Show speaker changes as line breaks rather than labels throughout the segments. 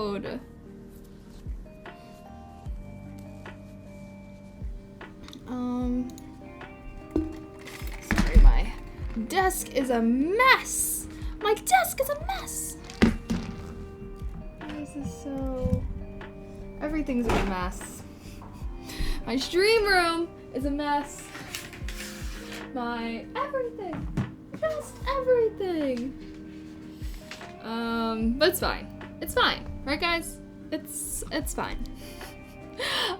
mode. Sorry, my desk is a mess. My desk is a mess. This is so... Everything's a mess. My stream room is a mess. My everything. Just everything. But it's fine. It's fine. Right, guys? It's fine.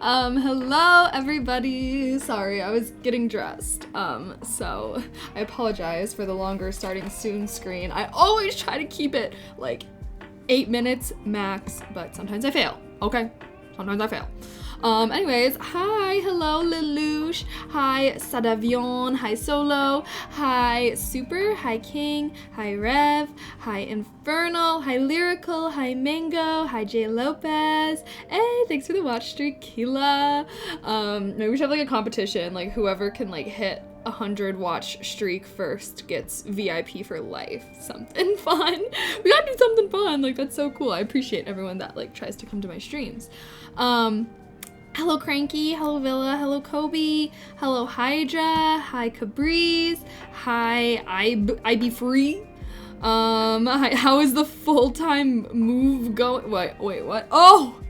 Hello everybody. Sorry, I was getting dressed. So I apologize for the longer starting soon screen. I always try to keep it like 8 minutes max, but sometimes I fail. Okay? Sometimes I fail. Anyways, hi, hello, Lelouch, hi, Sadavion, hi, Solo, hi, Super, hi, King, hi, Rev, hi, Infernal, hi, Lyrical, hi, Mango, hi, Jay Lopez, hey, thanks for the watch streak, Keela. Maybe we should have like a competition, like whoever can like hit 100 watch streak first gets VIP for life. Something fun. We gotta do something fun. Like, that's so cool. I appreciate everyone that like tries to come to my streams. Hello Cranky, hello Villa, hello Kobe, hello Hydra, hi Cabriz, hi I be free. Hi, how is the full-time move going? Wait, what? Oh!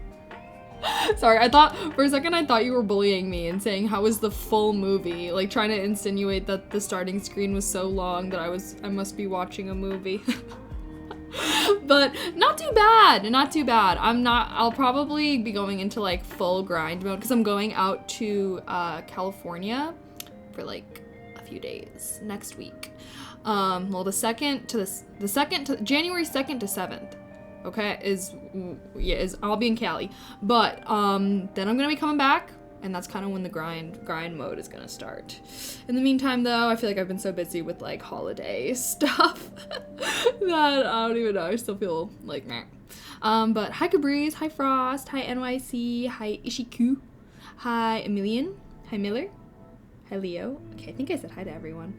Sorry, for a second I thought you were bullying me and saying how was the full movie, like trying to insinuate that the starting screen was so long that I must be watching a movie. But not too bad. I'll probably be going into like full grind mode because I'm going out to California for like a few days next week. Well, January 2nd to 7th. Okay, I'll be in Cali. But then I'm gonna be coming back, and that's kind of when the grind mode is gonna start. In the meantime, though, I feel like I've been so busy with like holiday stuff that I don't even know. I still feel like meh. But hi Cabriz, hi Frost, hi NYC, hi Ishiku, hi Emilian, hi Miller, hi Leo. Okay, I think I said hi to everyone.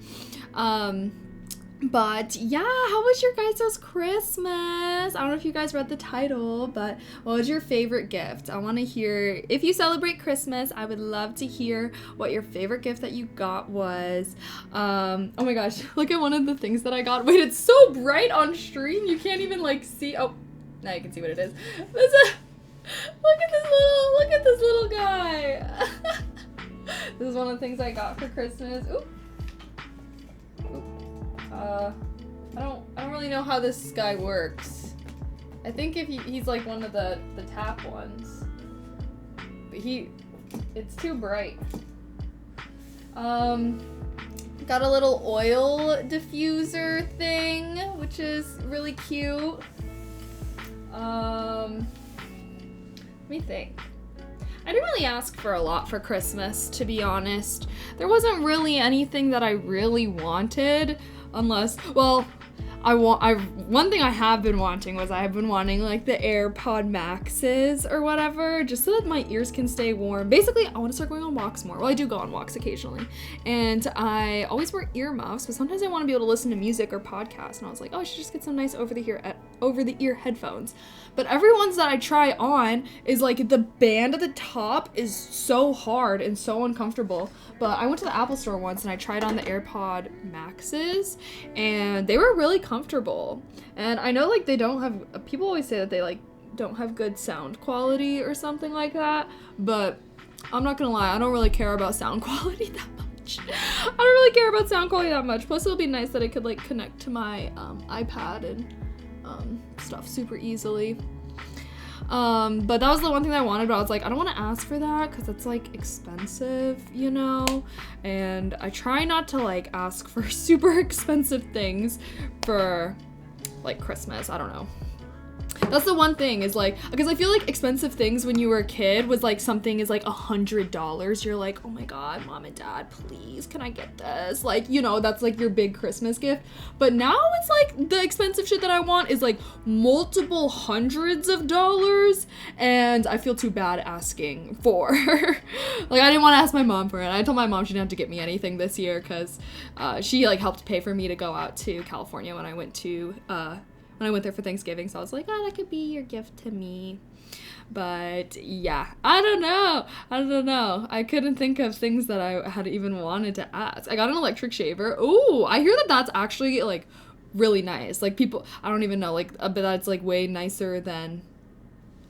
But yeah, how was your guys' Christmas? I don't know if you guys read the title, but what was your favorite gift? I want to hear, if you celebrate Christmas, I would love to hear what your favorite gift that you got was. Oh my gosh, look at one of the things that I got. Wait, it's so bright on stream, you can't even like see. Oh, now you can see what it is. Look at this little guy. This is one of the things I got for Christmas. Ooh. I don't really know how this guy works. I think if he's like one of the tap ones. But it's too bright. Got a little oil diffuser thing, which is really cute. Let me think. I didn't really ask for a lot for Christmas, to be honest. There wasn't really anything that I really wanted. Unless, well, one thing I have been wanting was I've been wanting like the AirPod Maxes or whatever, just so that my ears can stay warm. Basically, I want to start going on walks more. Well, I do go on walks occasionally, and I always wear earmuffs, but sometimes I want to be able to listen to music or podcasts, and I was like, oh, I should just get some nice over the ear headphones. But every ones that I try on is like the band at the top is so hard and so uncomfortable. But I went to the Apple store once and I tried on the AirPod Maxes, and they were really comfortable. And I know like they don't have, people always say that they like don't have good sound quality or something like that, but I'm not gonna lie, I don't really care about sound quality that much. I don't really care about sound quality that much. Plus it'll be nice that I could like connect to my iPad and stuff super easily. But that was the one thing that I wanted, but I was like, I don't want to ask for that because it's like expensive, you know, and I try not to like ask for super expensive things for like Christmas. I don't know. That's the one thing is like, because I feel like expensive things when you were a kid was like something is like $100. You're like, oh my God, mom and dad, please, can I get this? Like, you know, that's like your big Christmas gift. But now it's like the expensive shit that I want is like multiple hundreds of dollars. And I feel too bad asking for, like, I didn't want to ask my mom for it. I told my mom she didn't have to get me anything this year because she like helped pay for me to go out to California when I went to, when I went there for Thanksgiving. So I was like, oh, that could be your gift to me. But yeah, I don't know. I couldn't think of things that I had even wanted to ask. I got an electric shaver. Ooh, I hear that that's actually like really nice. Like people, I don't even know, like, but that's like way nicer than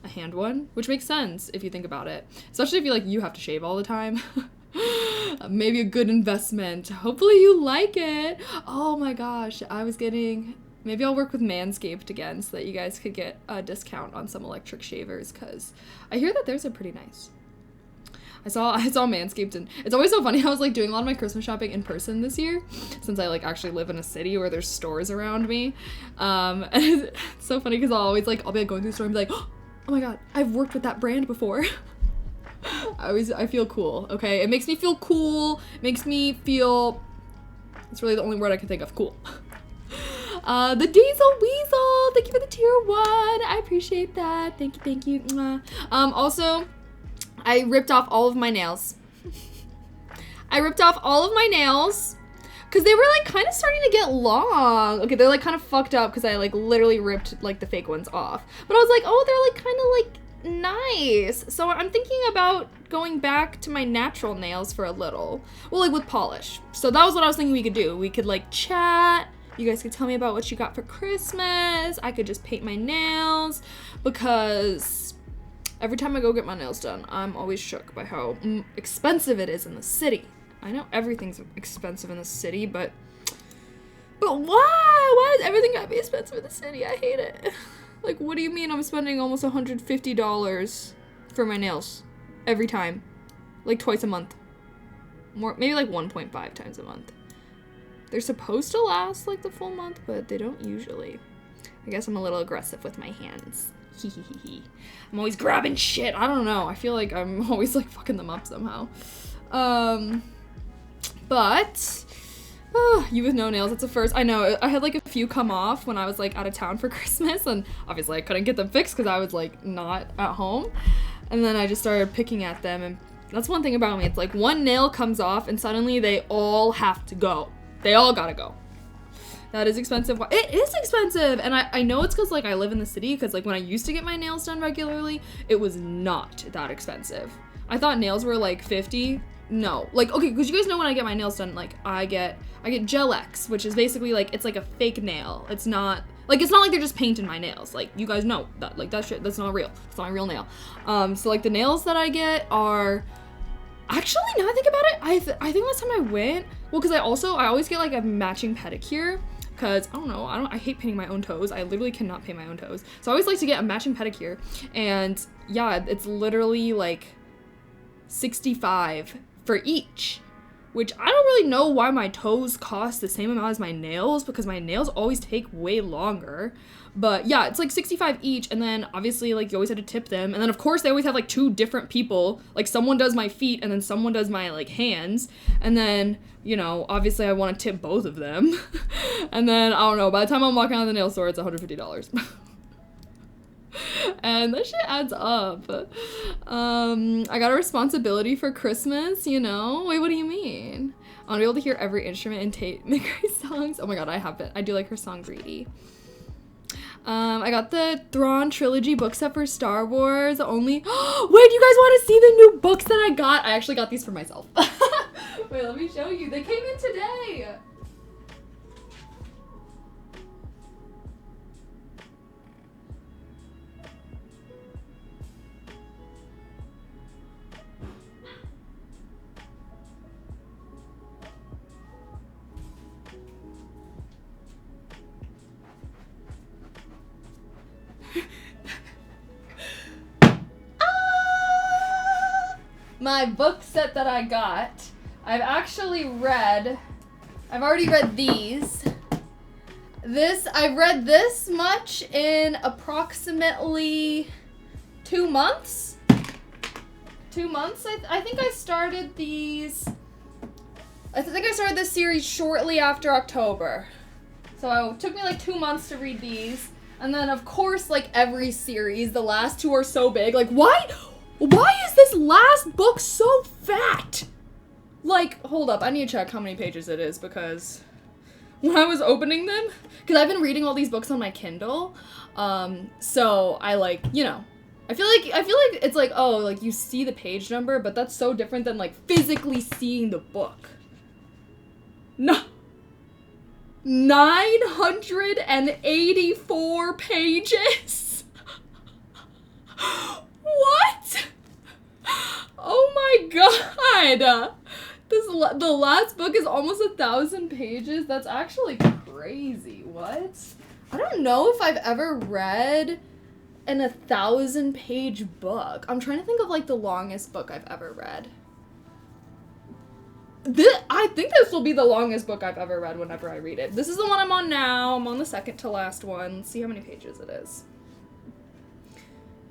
a hand one, which makes sense if you think about it. Especially if you have to shave all the time. Maybe a good investment. Hopefully you like it. Oh my gosh, maybe I'll work with Manscaped again so that you guys could get a discount on some electric shavers, because I hear that theirs are pretty nice. I saw Manscaped, and it's always so funny. I was like doing a lot of my Christmas shopping in person this year, since I like actually live in a city where there's stores around me. And it's so funny because I'll be like going through the store and be like, oh my god, I've worked with that brand before. I feel cool, okay? It makes me feel cool. It's really the only word I can think of, cool. The Diesel Weasel, thank you for the tier 1. I appreciate that. Thank you. Mwah. Also, I ripped off all of my nails. Because they were like kind of starting to get long. Okay, they're like kind of fucked up because I like literally ripped like the fake ones off. But I was like, oh, they're like kind of like nice. So I'm thinking about going back to my natural nails for a little. Well, like with polish. So that was what I was thinking we could do. We could like chat. You guys could tell me about what you got for Christmas. I could just paint my nails, because every time I go get my nails done, I'm always shook by how expensive it is in the city. I know everything's expensive in the city, but why? Why does everything gotta be expensive in the city? I hate it. Like, what do you mean I'm spending almost $150 for my nails every time? Like twice a month. More, maybe like 1.5 times a month. They're supposed to last like the full month, but they don't usually. I guess I'm a little aggressive with my hands. I'm always grabbing shit. I don't know. I feel like I'm always like fucking them up somehow. But you with no nails, it's a first. I know, I had like a few come off when I was like out of town for Christmas, and obviously I couldn't get them fixed because I was like not at home. And then I just started picking at them, and that's one thing about me. It's like one nail comes off and suddenly they all have to go. They all gotta go. That is expensive. It is expensive, and I know it's because like I live in the city, because like when I used to get my nails done regularly, it was not that expensive. I thought nails were like $50. No, like, okay, because you guys know when I get my nails done, like I get Gel X, which is basically like, it's like a fake nail. It's not like they're just painting my nails. Like, you guys know that, like, that shit, that's not real. It's not my real nail. So like the nails that I get are actually, now I think about it, I think last time I went, well, because I always get like a matching pedicure, because I don't know, I hate painting my own toes. I literally cannot paint my own toes. So I always like to get a matching pedicure, and yeah, it's literally like $65 for each, which I don't really know why my toes cost the same amount as my nails, because my nails always take way longer. But yeah, it's like $65 each, and then obviously like you always have to tip them, and then of course they always have like two different people, like someone does my feet and then someone does my like hands, and then, you know, obviously I want to tip both of them. And then I don't know, by the time I'm walking out of the nail store, it's $150. And that shit adds up. I got a responsibility for Christmas, you know? Wait, what do you mean? I want to be able to hear every instrument and Tate McRae's songs. Oh my god, I have it. I do like her song Greedy. I got the Thrawn trilogy book set for Star Wars. Only wait, you guys want to see the new books that I got? I actually got these for myself. Wait, let me show you. They came in today. My book set that I got, I've already read these. I've read this much in approximately 2 months. 2 months? I think I started these, I think I started this series shortly after October. So it took me like 2 months to read these. And then of course, like every series, the last two are so big. Like, why is this last book so fat? Like, hold up, I need to check how many pages it is, because when I was opening them, because I've been reading all these books on my Kindle, so I like, you know, I feel like it's like, oh, like you see the page number, but that's so different than like physically seeing the book. No. 984 pages. What? Oh my god. The last book is almost 1,000 pages. That's actually crazy. What? I don't know if I've ever read an 1,000-page book. I'm trying to think of like the longest book I've ever read. I think this will be the longest book I've ever read whenever I read it. This is the one I'm on now. I'm on the second to last one. Let's see how many pages it is.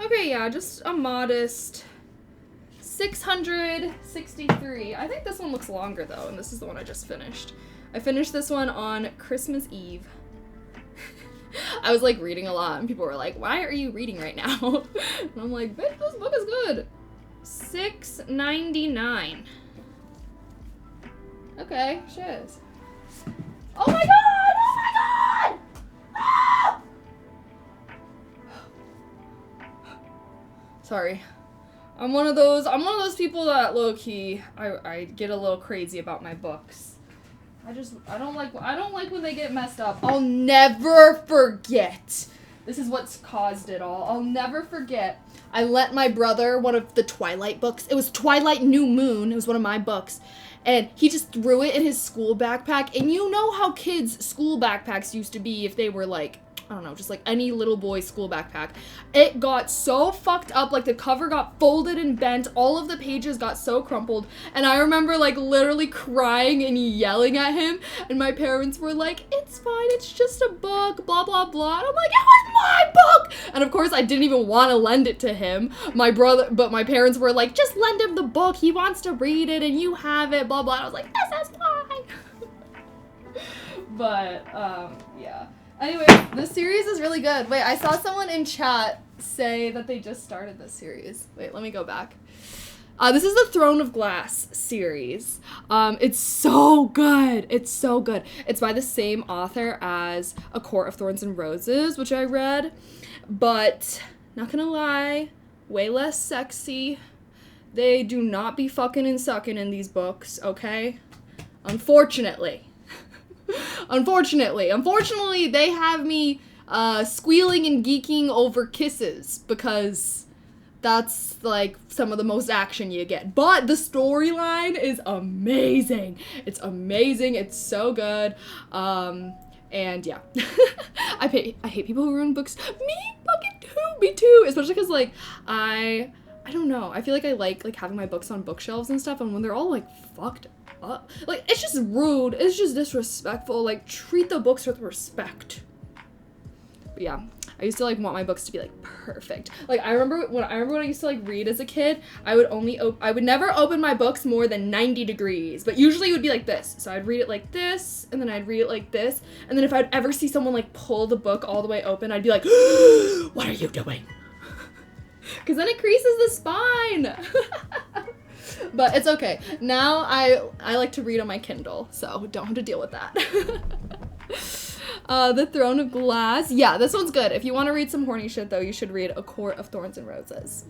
Okay, yeah, just a modest 663. I think this one looks longer though, and this is the one I just finished. I finished this one on Christmas Eve. I was like reading a lot, and people were like, why are you reading right now? And I'm like, bitch, this book is good. $6.99. Okay, shiz. Oh my god! Oh my god! Ah! Sorry. I'm one of those people that low-key, I get a little crazy about my books. I don't like when they get messed up. I'll never forget. This is what's caused it all. I'll never forget. I lent my brother one of the Twilight books. It was Twilight New Moon. It was one of my books. And he just threw it in his school backpack. And you know how kids' school backpacks used to be if they were like, I don't know, just like any little boy's school backpack. It got so fucked up, like the cover got folded and bent, all of the pages got so crumpled, and I remember like literally crying and yelling at him, and my parents were like, it's fine, it's just a book, blah blah blah, and I'm like, it was my book! And of course I didn't even want to lend it to him, my parents were like, just lend him the book, he wants to read it, and you have it, blah blah, and I was like, this is fine! But, yeah. Anyway, this series is really good. Wait, I saw someone in chat say that they just started this series. Wait, let me go back. This is the Throne of Glass series. It's so good. It's so good. It's by the same author as A Court of Thorns and Roses, which I read. But, not gonna lie, way less sexy. They do not be fucking and sucking in these books, okay? Unfortunately. Unfortunately, they have me squealing and geeking over kisses because that's like some of the most action you get. But the storyline is amazing. It's amazing. It's so good. And yeah, I hate people who ruin books. Me too. Especially because like I don't know. I feel like I like having my books on bookshelves and stuff, and when they're all like fucked up, like it's just rude. It's just disrespectful. Like treat the books with respect. But yeah, I used to like want my books to be like perfect. Like I remember when I used to like read as a kid, I would never open my books more than 90 degrees, but usually it would be like this. So I'd read it like this, and then I'd read it like this, and then if I'd ever see someone like pull the book all the way open, I'd be like, what are you doing? Because then it creases the spine. But it's okay. Now I like to read on my Kindle, so don't have to deal with that. The Throne of Glass. Yeah, this one's good. If you want to read some horny shit, though, you should read A Court of Thorns and Roses.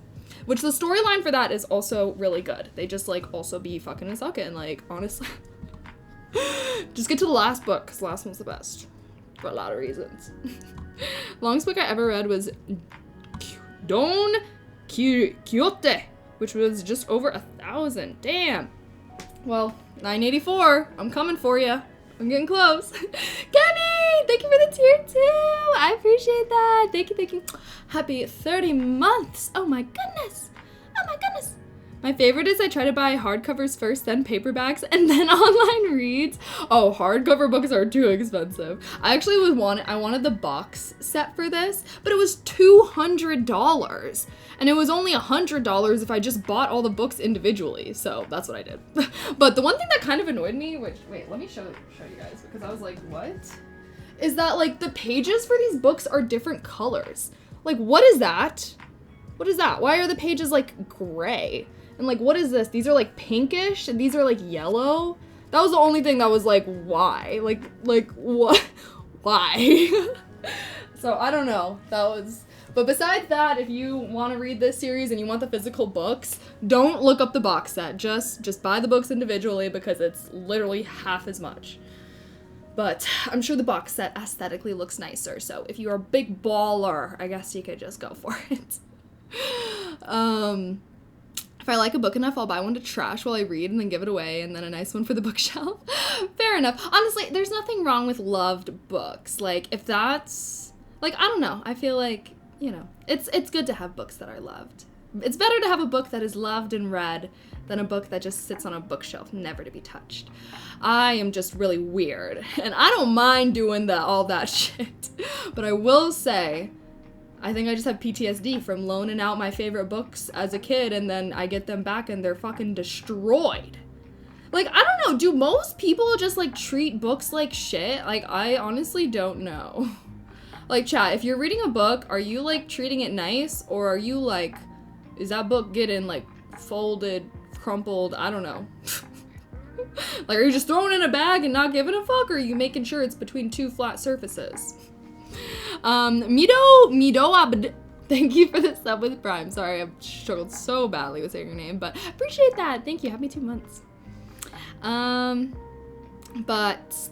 Which the storyline for that is also really good. They just, like, also be fucking and sucking. Like, honestly. Just get to the last book, because the last one's the best. For a lot of reasons. Longest book I ever read was Don Quixote, which was just over 1,000. Damn. Well, 984. I'm coming for you. I'm getting close. Gabby, thank you for the tier 2. I appreciate that. Thank you. Happy 30 months. Oh my goodness. My favorite is I try to buy hardcovers first, then paperbacks, and then online reads. Oh, hardcover books are too expensive. I wanted the box set for this, but it was $200. And it was only $100 if I just bought all the books individually. So that's what I did. But the one thing that kind of annoyed me, which, wait, let me show you guys, because I was like, what? Is that like the pages for these books are different colors. Like, what is that? What is that? Why are the pages like gray? And like, what is this? These are like pinkish and these are like yellow. That was the only thing that was like, why? Like what? Why? So I don't know. But besides that, if you want to read this series and you want the physical books, don't look up the box set. Just buy the books individually because it's literally half as much. But I'm sure the box set aesthetically looks nicer. So if you're a big baller, I guess you could just go for it. If I like a book enough, I'll buy one to trash while I read and then give it away, and then a nice one for the bookshelf. Fair enough. Honestly, there's nothing wrong with loved books. Like, if that's, like, I don't know. I feel like, you know, it's good to have books that are loved. It's better to have a book that is loved and read than a book that just sits on a bookshelf, never to be touched. I am just really weird, and I don't mind doing all that shit. But I will say, I think I just have PTSD from loaning out my favorite books as a kid, and then I get them back and they're fucking destroyed. Like, I don't know, do most people just, like, treat books like shit? Like, I honestly don't know. Like, chat, if you're reading a book, are you, like, treating it nice? Or are you, like, is that book getting, like, folded, crumpled? I don't know. Like, are you just throwing it in a bag and not giving a fuck? Or are you making sure it's between two flat surfaces? Mido, thank you for the sub with Prime. Sorry, I've struggled so badly with saying your name, but appreciate that. Thank you. Happy 2 months. But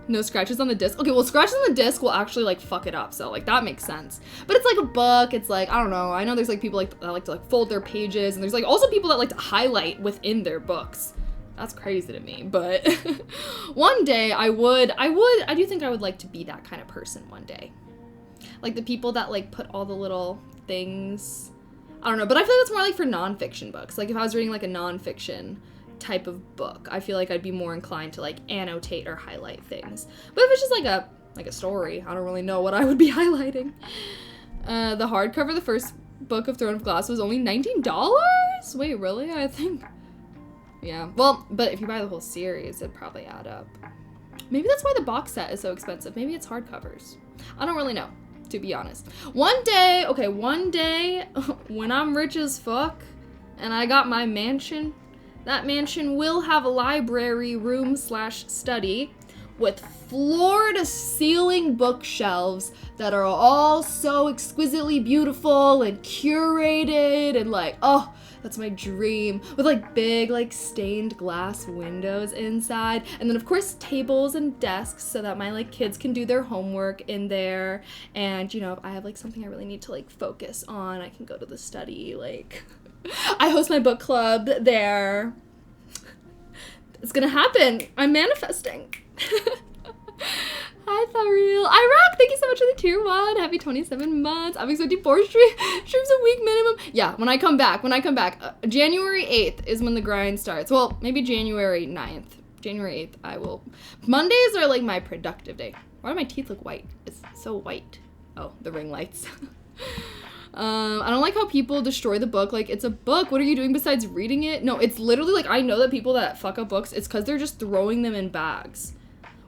no scratches on the disc. Okay, well, scratches on the disc will actually, like, fuck it up, so, like, that makes sense. But it's like a book. It's like, I don't know. I know there's, like, people that like to, like, fold their pages, and there's, like, also people that like to highlight within their books. That's crazy to me, but one day I do think I would like to be that kind of person one day. Like the people that like put all the little things, I don't know, but I feel like that's more like for nonfiction books. Like if I was reading like a nonfiction type of book, I feel like I'd be more inclined to like annotate or highlight things. But if it's just like a story, I don't really know what I would be highlighting. The hardcover, the first book of Throne of Glass was only $19? Wait, really? I think... Yeah, well, but if you buy the whole series, it'd probably add up. Maybe that's why the box set is so expensive. Maybe it's hardcovers. I don't really know, to be honest. One day, when I'm rich as fuck, and I got my mansion, that mansion will have a library room / study with floor-to-ceiling bookshelves that are all so exquisitely beautiful and curated and like, oh, that's my dream. With like big, like stained glass windows inside. And then of course tables and desks so that my like kids can do their homework in there. And you know, if I have like something I really need to like focus on, I can go to the study. Like, I host my book club there. It's gonna happen. I'm manifesting. Hi, Thariel. Iraq, thank you so much for the tier 1. Happy 27 months. I'm expecting 4 streams a week minimum. Yeah, when I come back. January 8th is when the grind starts. Well, maybe January 9th. January 8th, I will. Mondays are like my productive day. Why do my teeth look white? It's so white. Oh, the ring lights. I don't like how people destroy the book. Like, it's a book. What are you doing besides reading it? No, it's literally like, I know that people that fuck up books, it's because they're just throwing them in bags.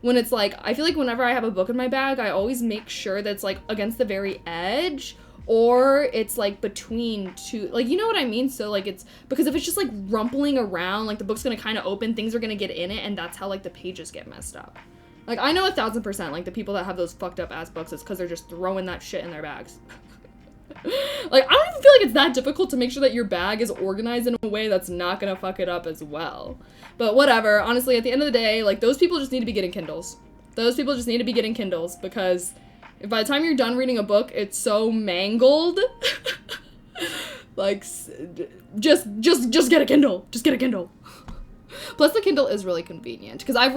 When it's like, I feel like whenever I have a book in my bag, I always make sure that it's like against the very edge or it's like between two, like, you know what I mean? So like it's, because if it's just like rumpling around, like the book's gonna kind of open, things are gonna get in it, and that's how like the pages get messed up. Like I know 1000%, like the people that have those fucked up ass books, it's because they're just throwing that shit in their bags. Like, I don't even feel like it's that difficult to make sure that your bag is organized in a way that's not gonna fuck it up as well. But whatever, honestly, at the end of the day, like, those people just need to be getting Kindles. Those people just need to be getting Kindles, because if by the time you're done reading a book, it's so mangled. Like, just get a Kindle. Just get a Kindle. Plus, the Kindle is really convenient, because I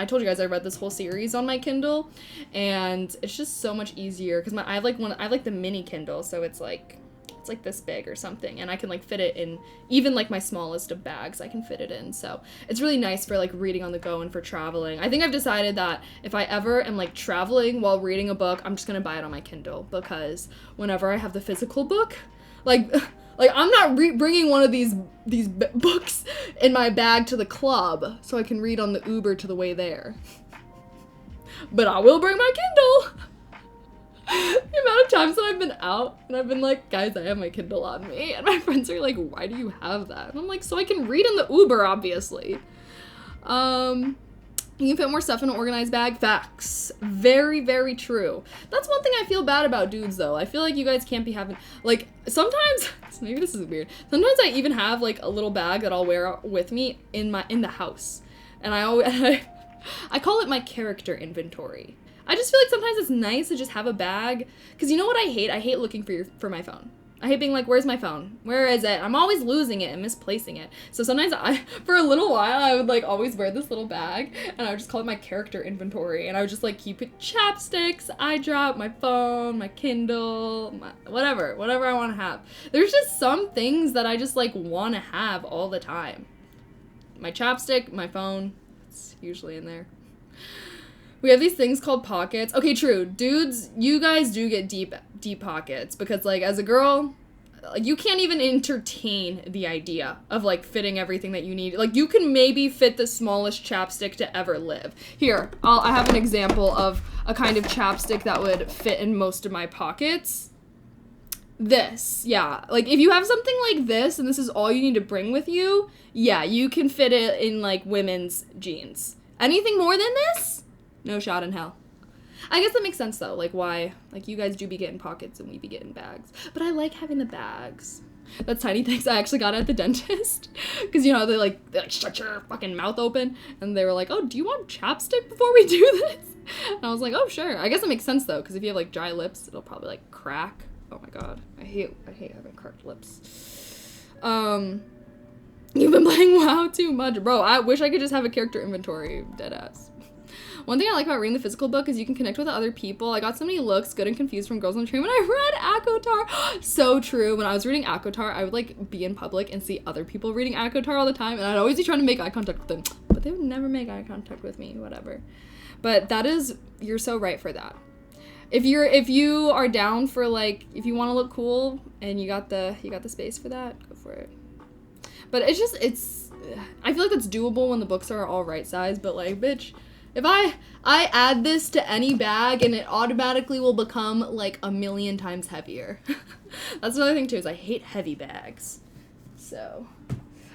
told you guys I read this whole series on my Kindle, and it's just so much easier, because I have like the mini Kindle, so it's like this big or something, and I can like fit it in even like my smallest of bags. I can fit it in, so it's really nice for like reading on the go and for traveling. I think I've decided that if I ever am like traveling while reading a book, I'm just gonna buy it on my Kindle, because whenever I have the physical book, like I'm not bringing one of these books in my bag to the club so I can read on the Uber to the way there. But I will bring my Kindle. The amount of times that I've been out and I've been like, guys, I have my Kindle on me. And my friends are like, why do you have that? And I'm like, so I can read in the Uber, obviously. You can fit more stuff in an organized bag. Facts. Very, very true. That's one thing I feel bad about dudes, though. I feel like you guys can't be having, like, sometimes, maybe this is weird. Sometimes I even have, like, a little bag that I'll wear with me in the house. And I call it my character inventory. I just feel like sometimes it's nice to just have a bag. Because you know what I hate? I hate looking for my phone. I hate being like, where's my phone? Where is it? I'm always losing it and misplacing it. So sometimes for a little while, I would like always wear this little bag and I would just call it my character inventory. And I would just like keep it chapsticks, eye drop, my phone, my Kindle, whatever I want to have. There's just some things that I just like want to have all the time. My chapstick, my phone, it's usually in there. We have these things called pockets. Okay, true. Dudes, you guys do get deep pockets because, like, as a girl, like, you can't even entertain the idea of, like, fitting everything that you need. Like, you can maybe fit the smallest chapstick to ever live. Here, I have an example of a kind of chapstick that would fit in most of my pockets. This, yeah. Like, if you have something like this and this is all you need to bring with you, yeah, you can fit it in, like, women's jeans. Anything more than this? No shot in hell. I guess that makes sense, though. Like, why? Like, you guys do be getting pockets and we be getting bags. But I like having the bags. That's tiny things I actually got at the dentist. Because, you know, they like shut your fucking mouth open. And they were like, oh, do you want chapstick before we do this? And I was like, oh, sure. I guess it makes sense, though. Because if you have, like, dry lips, it'll probably, like, crack. Oh, my God. I hate having cracked lips. You've been playing WoW too much. Bro, I wish I could just have a character inventory. Deadass. One thing I like about reading the physical book is you can connect with other people. I got so many looks, good and confused, from girls on the train when I read ACOTAR. So true. When I was reading ACOTAR, I would, like, be in public and see other people reading ACOTAR all the time, and I'd always be trying to make eye contact with them. But they would never make eye contact with me, whatever. But you're so right for that. If you are down for, like, if you want to look cool and you got the space for that, go for it. But I feel like it's doable when the books are all right size, but, like, bitch, if I add this to any bag and it automatically will become like 1,000,000 times heavier. That's another thing too, is I hate heavy bags. So,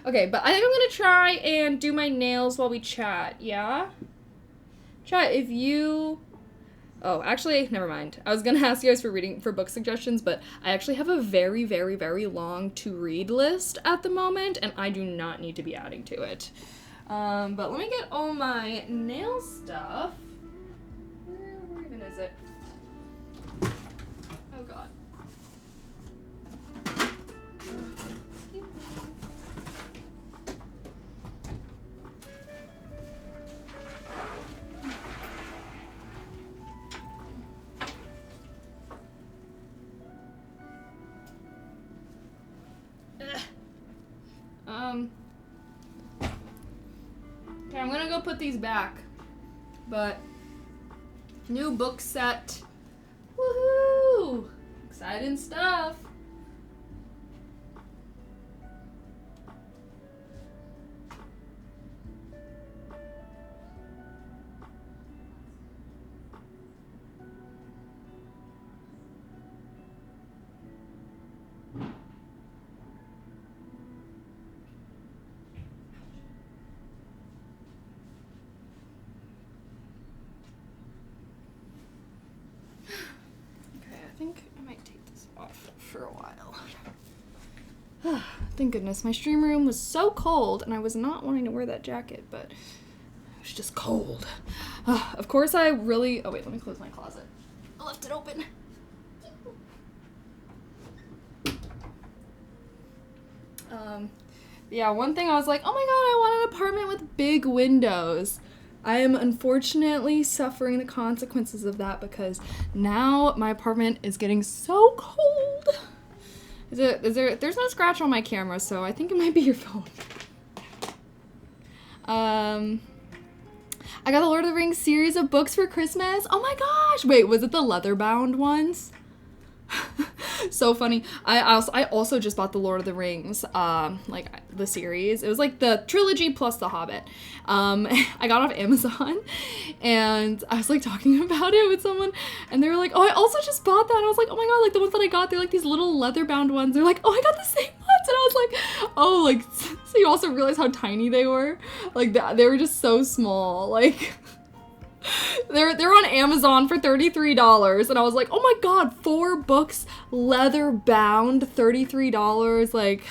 okay, but I think I'm gonna try and do my nails while we chat, yeah? Chat, oh, actually, never mind. I was gonna ask you guys for book suggestions, but I actually have a very, very, very long to-read list at the moment, and I do not need to be adding to it. But let me get all my nail stuff. Where even is it? Oh, God. Okay, I'm gonna go put these back, but new book set. Woohoo! Exciting stuff. I think I might take this off for a while. Thank goodness, my stream room was so cold and I was not wanting to wear that jacket, but it was just cold. Of course oh wait, let me close my closet. I left it open. Yeah, one thing I was like, oh my god, I want an apartment with big windows. I am unfortunately suffering the consequences of that because now my apartment is getting so cold. There's no scratch on my camera, so I think it might be your phone. I got the Lord of the Rings series of books for Christmas. Oh my gosh. Wait, was it the leather-bound ones? So funny. I also just bought the Lord of the Rings, like the series. It was like the trilogy plus the Hobbit. I got off Amazon and I was like talking about it with someone and they were like, oh, I also just bought that. And I was like, oh my god, like the ones that I got, they're like these little leather bound ones. They're like, oh, I got the same ones. And I was like, oh, like, so you also realize how tiny they were? Like, they were just so small. Like, they're on Amazon for $33. And I was like, oh my god, 4 books, leather bound, $33. Like,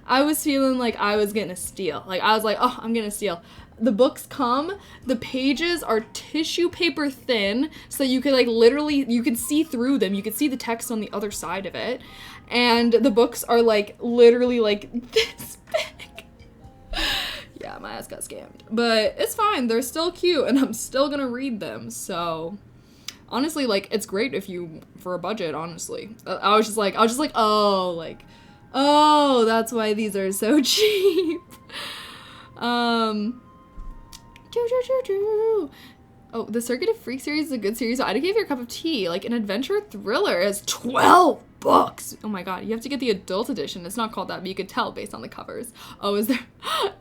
I was feeling like I was getting a steal. Like, I was like, oh, I'm getting a steal. The books come, the pages are tissue paper thin, so you could, like, literally, you could see through them. You could see the text on the other side of it. And the books are, like, literally, like, this big. Yeah, my ass got scammed. But it's fine. They're still cute, and I'm still gonna read them. So, honestly, like, it's great if you, for a budget, honestly. I was just like, oh, that's why these are so cheap. Oh, the Circuit of Freak series is a good series. So I'd give your cup of tea. Like, an adventure thriller is 12 books. Oh my god, you have to get the adult edition. It's not called that, but you could tell based on the covers. Oh, is there?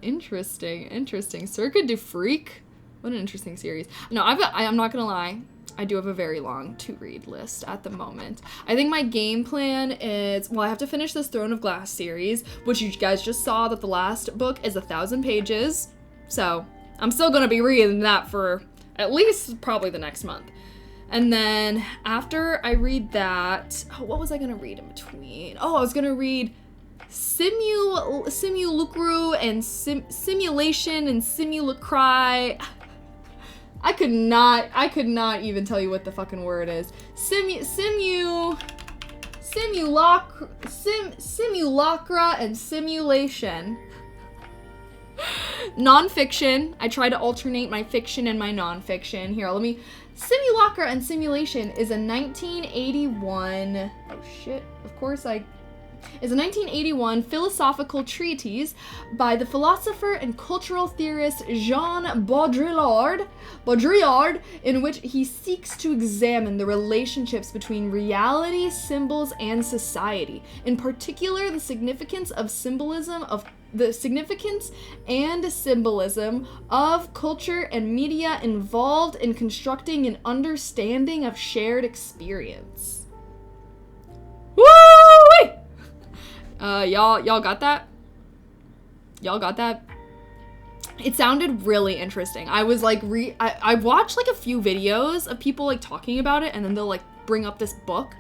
Interesting. Circuit de Freak. What an interesting series. No, I'm not gonna lie. I do have a very long to-read list at the moment. I think my game plan is, well, I have to finish this Throne of Glass series, which you guys just saw that the last book is 1,000 pages. So I'm still gonna be reading that for at least probably the next month. And then after I read that, what was I gonna read in between? Oh, I was gonna read Simulacru and Simulation and Simulacry. I could not even tell you what the fucking word is. Simulacra and simulation. Nonfiction. I try to alternate my fiction and my nonfiction. Here, Simulacra and Simulation is a 1981. Oh shit! Of course is a 1981 philosophical treatise by the philosopher and cultural theorist Jean Baudrillard, in which he seeks to examine the relationships between reality, symbols, and society. In particular, the significance and symbolism of culture and media involved in constructing an understanding of shared experience. Woo! Y'all got that? Y'all got that? It sounded really interesting. I was like, I watched like a few videos of people like talking about it, and then they'll like bring up this book,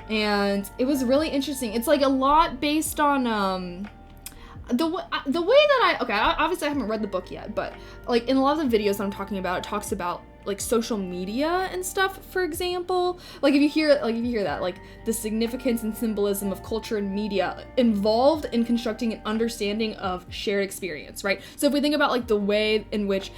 and it was really interesting. It's like a lot based on the way that obviously I haven't read the book yet, but like in a lot of the videos that I'm talking about, it talks about like social media and stuff, for example. Like if you hear that, like the significance and symbolism of culture and media involved in constructing an understanding of shared experience, right? So if we think about like the way in which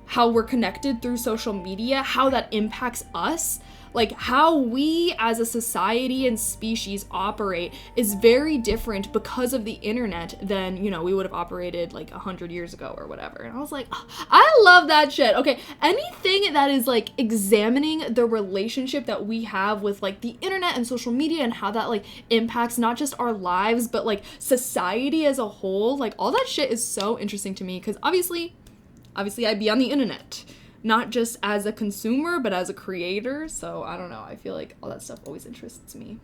how we're connected through social media, how that impacts us, like how we as a society and species operate is very different because of the internet than, you know, we would have operated like 100 years ago or whatever. And I was like, oh, I love that shit. Okay, anything that is like examining the relationship that we have with like the internet and social media and how that like impacts not just our lives, but like society as a whole, like all that shit is so interesting to me because obviously I'd be on the internet. Not just as a consumer, but as a creator. So, I don't know. I feel like all that stuff always interests me.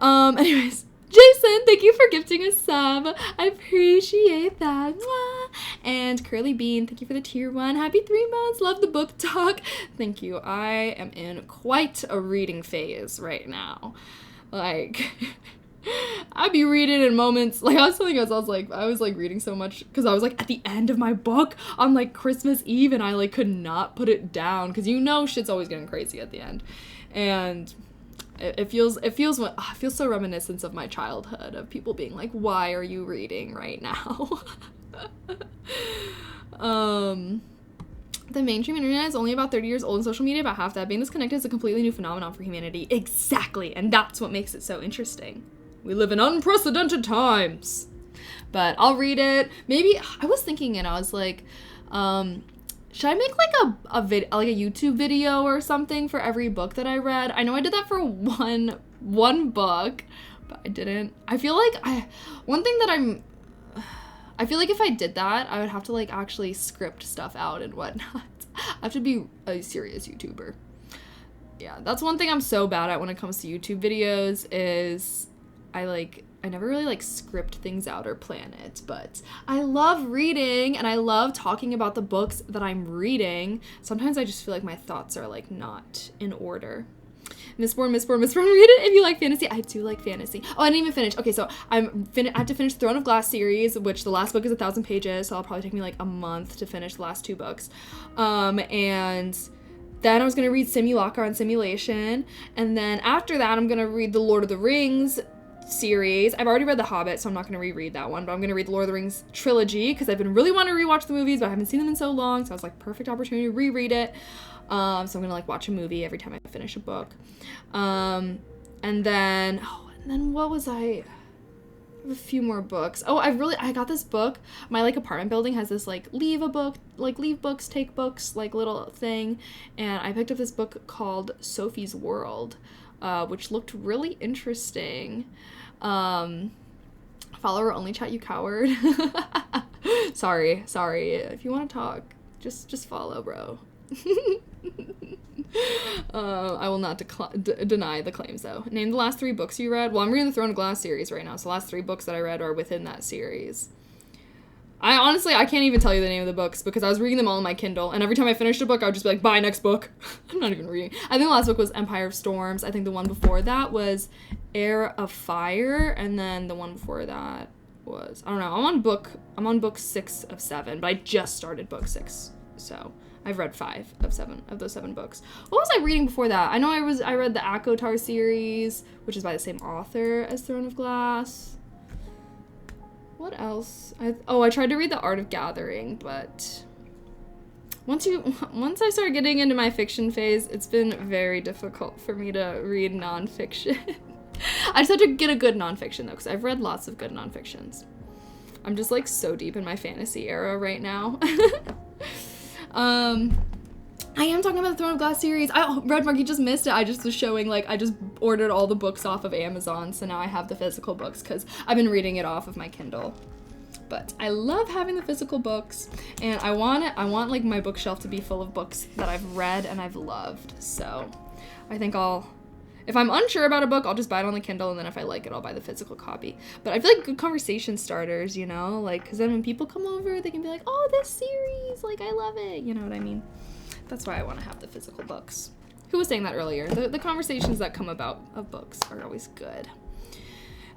Anyways. Jason, thank you for gifting a sub. I appreciate that. Mwah. And Curly Bean, thank you for the tier 1. Happy 3 months. Love the book talk. Thank you. I am in quite a reading phase right now. Like... I'd be reading in moments, like I was telling you guys, I was like reading so much because I was like at the end of my book on like Christmas Eve and I like could not put it down because you know shit's always getting crazy at the end, and it feels so reminiscent of my childhood of people being like, why are you reading right now? The mainstream internet is only about 30 years old, and social media about half that. Being disconnected is a completely new phenomenon for humanity. Exactly, and that's what makes it so interesting. We live in unprecedented times. But I'll read it. Maybe I was thinking, and I was like, should I make like a YouTube video or something for every book that I read? I know I did that for one book, but I didn't. I feel like I feel like if I did that, I would have to like actually script stuff out and whatnot. I have to be a serious YouTuber. Yeah, that's one thing I'm so bad at when it comes to YouTube videos is I never really like script things out or plan it, but I love reading and I love talking about the books that I'm reading. Sometimes I just feel like my thoughts are like not in order. Mistborn, read it if you like fantasy. I do like fantasy. Oh, I didn't even finish. Okay, so I have to finish Throne of Glass series, which the last book is 1,000 pages, so it'll probably take me like a month to finish the last 2 books. And then I was going to read Simulacra and Simulation, and then after that I'm going to read the Lord of the Rings series. I've already read The Hobbit, so I'm not going to reread that one, but I'm going to read the Lord of the Rings trilogy because I've been really wanting to rewatch the movies, but I haven't seen them in so long, so I was like, perfect opportunity to reread it. So I'm going to like watch a movie every time I finish a book. And then what was I have a few more books. Oh, I got this book. My like apartment building has this like leave books, take books, like little thing. And I picked up this book called Sophie's World, which looked really interesting. Follower only chat, you coward. Sorry. If you want to talk, just follow, bro. I will not deny the claims, though. Name the last 3 books you read. Well, I'm reading the Throne of Glass series right now, so the last 3 books that I read are within that series. I can't even tell you the name of the books because I was reading them all on my Kindle, and every time I finished a book, I would just be like, bye, next book. I'm not even reading. I think the last book was Empire of Storms. I think the one before that was Heir of Fire, and then the one before that was, I don't know, I'm on book 6 of 7, but I just started book 6, so I've read 5 of 7 of those 7 books. What was I reading before that? I know I read the ACOTAR series, which is by the same author as Throne of Glass. What else? I tried to read The Art of Gathering, but once I start getting into my fiction phase, it's been very difficult for me to read nonfiction. I just have to get a good nonfiction though, because I've read lots of good nonfictions. I'm just like so deep in my fantasy era right now. I am talking about the Throne of Glass series. Red Mark, you just missed it. I just was showing, like, I just ordered all the books off of Amazon, so now I have the physical books because I've been reading it off of my Kindle. But I love having the physical books, and I want like my bookshelf to be full of books that I've read and I've loved. So I think if I'm unsure about a book, I'll just buy it on the Kindle, and then if I like it, I'll buy the physical copy. But I feel like good conversation starters, you know, like, because then when people come over, they can be like, oh, this series, like, I love it, you know what I mean? That's why I want to have the physical books. Who was saying that earlier? The conversations that come about of books are always good.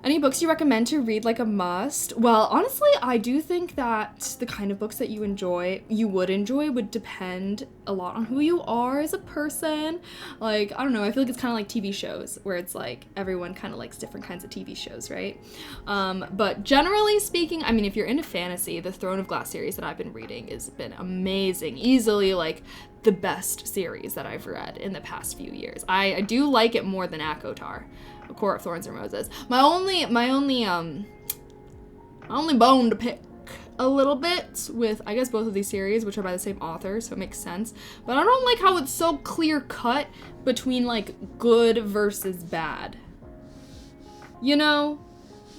Any books you recommend to read like a must? Well, honestly, I do think that the kind of books that you would enjoy would depend a lot on who you are as a person. Like, I don't know, I feel like it's kind of like TV shows where it's like everyone kind of likes different kinds of TV shows, right? But generally speaking, I mean, if you're into fantasy, the Throne of Glass series that I've been reading has been amazing. Easily like the best series that I've read in the past few years. I do like it more than ACOTAR. Court of Thorns and Roses. My only bone to pick a little bit with, I guess, both of these series, which are by the same author, so it makes sense. But I don't like how it's so clear cut between like good versus bad. You know?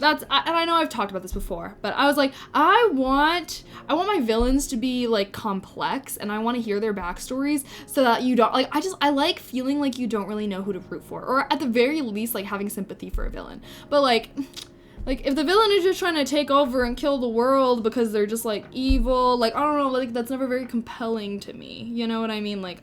And I know I've talked about this before, but I was like, I want my villains to be like complex, and I want to hear their backstories so that you don't like, I like feeling like you don't really know who to root for, or at the very least like having sympathy for a villain. But like if the villain is just trying to take over and kill the world because they're just like evil, like I don't know, like that's never very compelling to me. You know what I mean? Like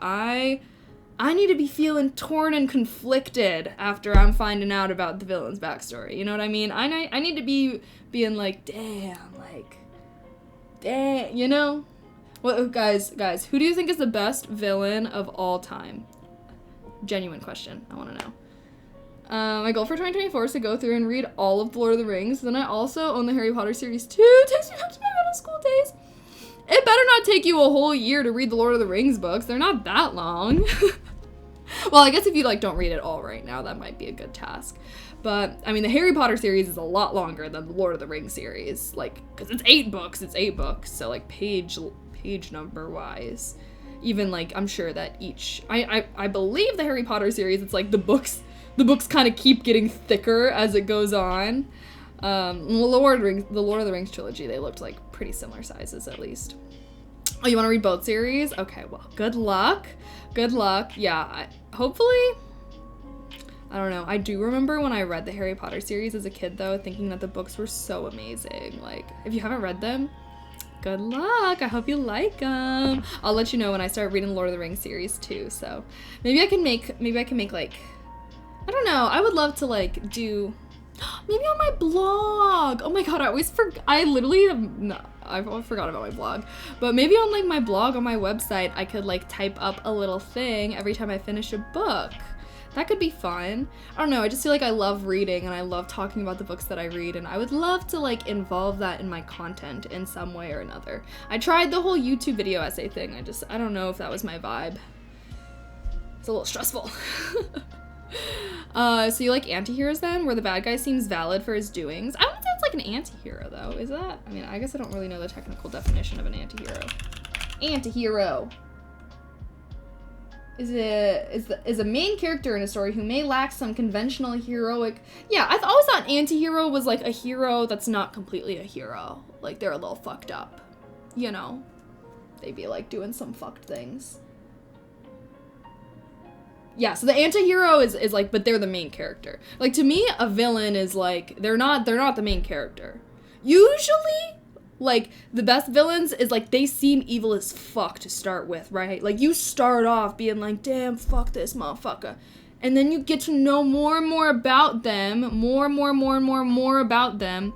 I need to be feeling torn and conflicted after I'm finding out about the villain's backstory. You know what I mean? I need to be being like, damn, you know? Well, guys, who do you think is the best villain of all time? Genuine question. I want to know. My goal for 2024 is to go through and read all of The Lord of the Rings. Then I also own the Harry Potter series too. It takes me back to my middle school days. It better not take you a whole year to read the Lord of the Rings books. They're not that long. Well, I guess if you like don't read it all right now, that might be a good task. But I mean, the Harry Potter series is a lot longer than the Lord of the Rings series, like, because it's 8 books. So like page number wise, even like I'm sure that each I believe the Harry Potter series, it's like the books kind of keep getting thicker as it goes on. The Lord of the Rings trilogy, they looked like pretty similar sizes at least. Oh, you want to read both series? Okay, well, good luck. Yeah, hopefully I don't know. I do remember when I read the Harry Potter series as a kid, though, thinking that the books were so amazing. Like, if you haven't read them, good luck. I hope you like them. I'll let you know when I start reading the Lord of the Rings series, too. So maybe I can make, like, I don't know. I would love to, like, do... Maybe on my blog. Oh my god, I literally have... No, I forgot about my blog. But maybe on, like, my blog on my website, I could, like, type up a little thing every time I finish a book. That could be fun. I don't know, I just feel like I love reading and I love talking about the books that I read, and I would love to, like, involve that in my content in some way or another. I tried the whole YouTube video essay thing. I don't know if that was my vibe. It's a little stressful. So you like anti-heroes then, where the bad guy seems valid for his doings? I wouldn't say it's like an anti-hero though, is that? I mean, I guess I don't really know the technical definition of an anti-hero. Anti-hero is a main character in a story who may lack some conventional heroic... Yeah, I always thought an anti-hero was like a hero that's not completely a hero. Like, they're a little fucked up, you know? They'd be like doing some fucked things. Yeah, so the anti-hero is like, but they're the main character. Like, to me, a villain is like, they're not the main character. Usually, like, the best villains is like, they seem evil as fuck to start with, right? Like, you start off being like, damn, fuck this motherfucker. And then you get to know more and more about them, more about them.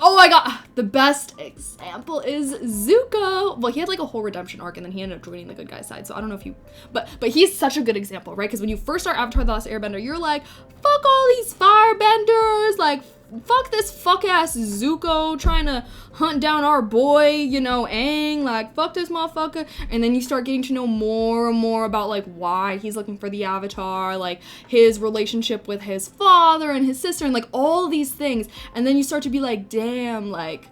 Oh my god, the best example is Zuko. Well, he had like a whole redemption arc and then he ended up joining the good guy side, so I don't know if you, but he's such a good example, right? Because when you first start Avatar: The Last Airbender, you're like, fuck all these firebenders, like, fuck this fuck-ass Zuko trying to hunt down our boy, you know, Aang, like, fuck this motherfucker. And then you start getting to know more and more about, like, why he's looking for the Avatar, like, his relationship with his father and his sister, and, like, all these things. And then you start to be like, damn, like,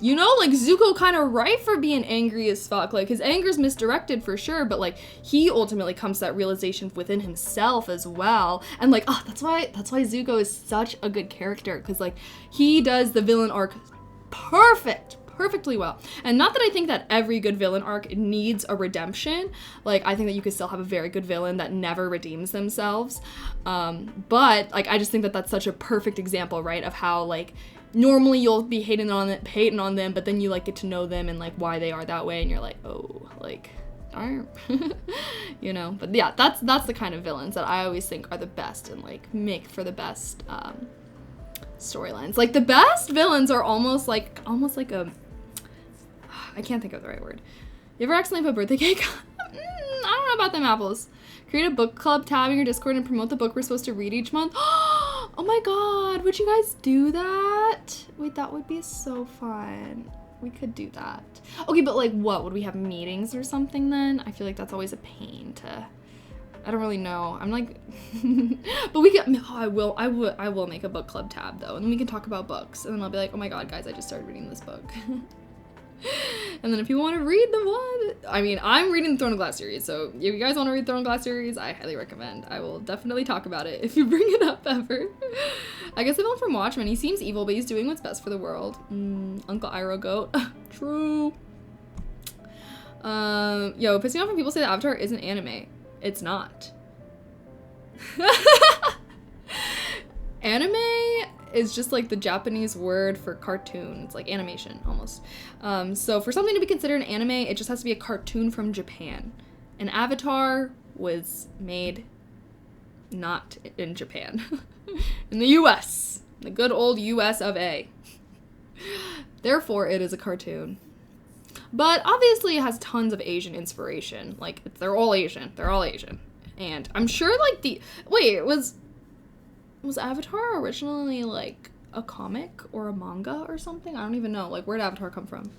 you know, like, Zuko kind of right for being angry as fuck. Like, his anger's misdirected for sure, but, like, he ultimately comes to that realization within himself as well. And, like, oh, that's why Zuko is such a good character, because, like, he does the villain arc perfectly well. And not that I think that every good villain arc needs a redemption. Like, I think that you could still have a very good villain that never redeems themselves. But, like, I just think that that's such a perfect example, right, of how, like, normally you'll be hating on them, but then you, like, get to know them and, like, why they are that way, and you're like, oh, like, darn. You know? But yeah, that's the kind of villains that I always think are the best and, like, make for the best storylines. Like, the best villains are almost like a... I can't think of the right word. You ever accidentally put birthday cake? I don't know about them apples. Create a book club tab in your Discord and promote the book we're supposed to read each month. Oh my god, would you guys do that? Wait, that would be so fun. We could do that. Okay, but like what? Would we have meetings or something then? I feel like that's always a pain to... I don't really know. I'm like... But we can... Oh, I will make a book club tab though, and then we can talk about books. And then I'll be like, oh my god, guys, I just started reading this book. And then if you want to read the one, I mean, I'm reading the Throne of Glass series, so if you guys want to read Throne of Glass series, I highly recommend. I will definitely talk about it if you bring it up ever. I guess the villain from Watchmen, he seems evil, but he's doing what's best for the world. Uncle Iroh Goat. True. Yo, it pisses me off when people say that Avatar isn't anime. It's not. Anime is just like the Japanese word for cartoon. It's like animation almost. So for something to be considered an anime, it just has to be a cartoon from Japan. And Avatar was made not in Japan. In the US. The good old US of A. Therefore, it is a cartoon. But obviously it has tons of Asian inspiration. Like, they're all Asian. They're all Asian. And I'm sure like wait, was Avatar originally, like, a comic or a manga or something? I don't even know. Like, where'd Avatar come from?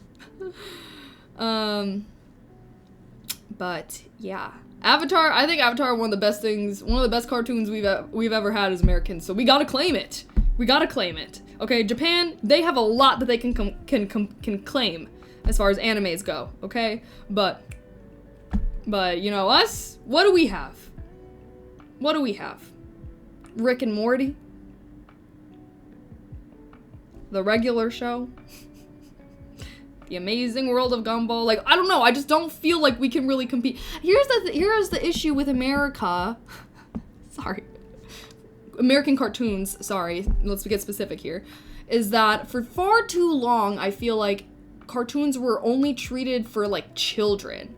But, yeah. Avatar, I think Avatar, one of the best cartoons we've ever had as Americans, so we gotta claim it. We gotta claim it. Okay, Japan, they have a lot that they can claim as far as animes go, okay? But, you know, us, what do we have? What do we have? Rick and Morty, The Regular Show, The Amazing World of Gumball. Like, I don't know, I just don't feel like we can really compete. Here's the issue with America. Sorry American cartoons, sorry, let's get specific here, is that for far too long, I feel like cartoons were only treated for, like, children,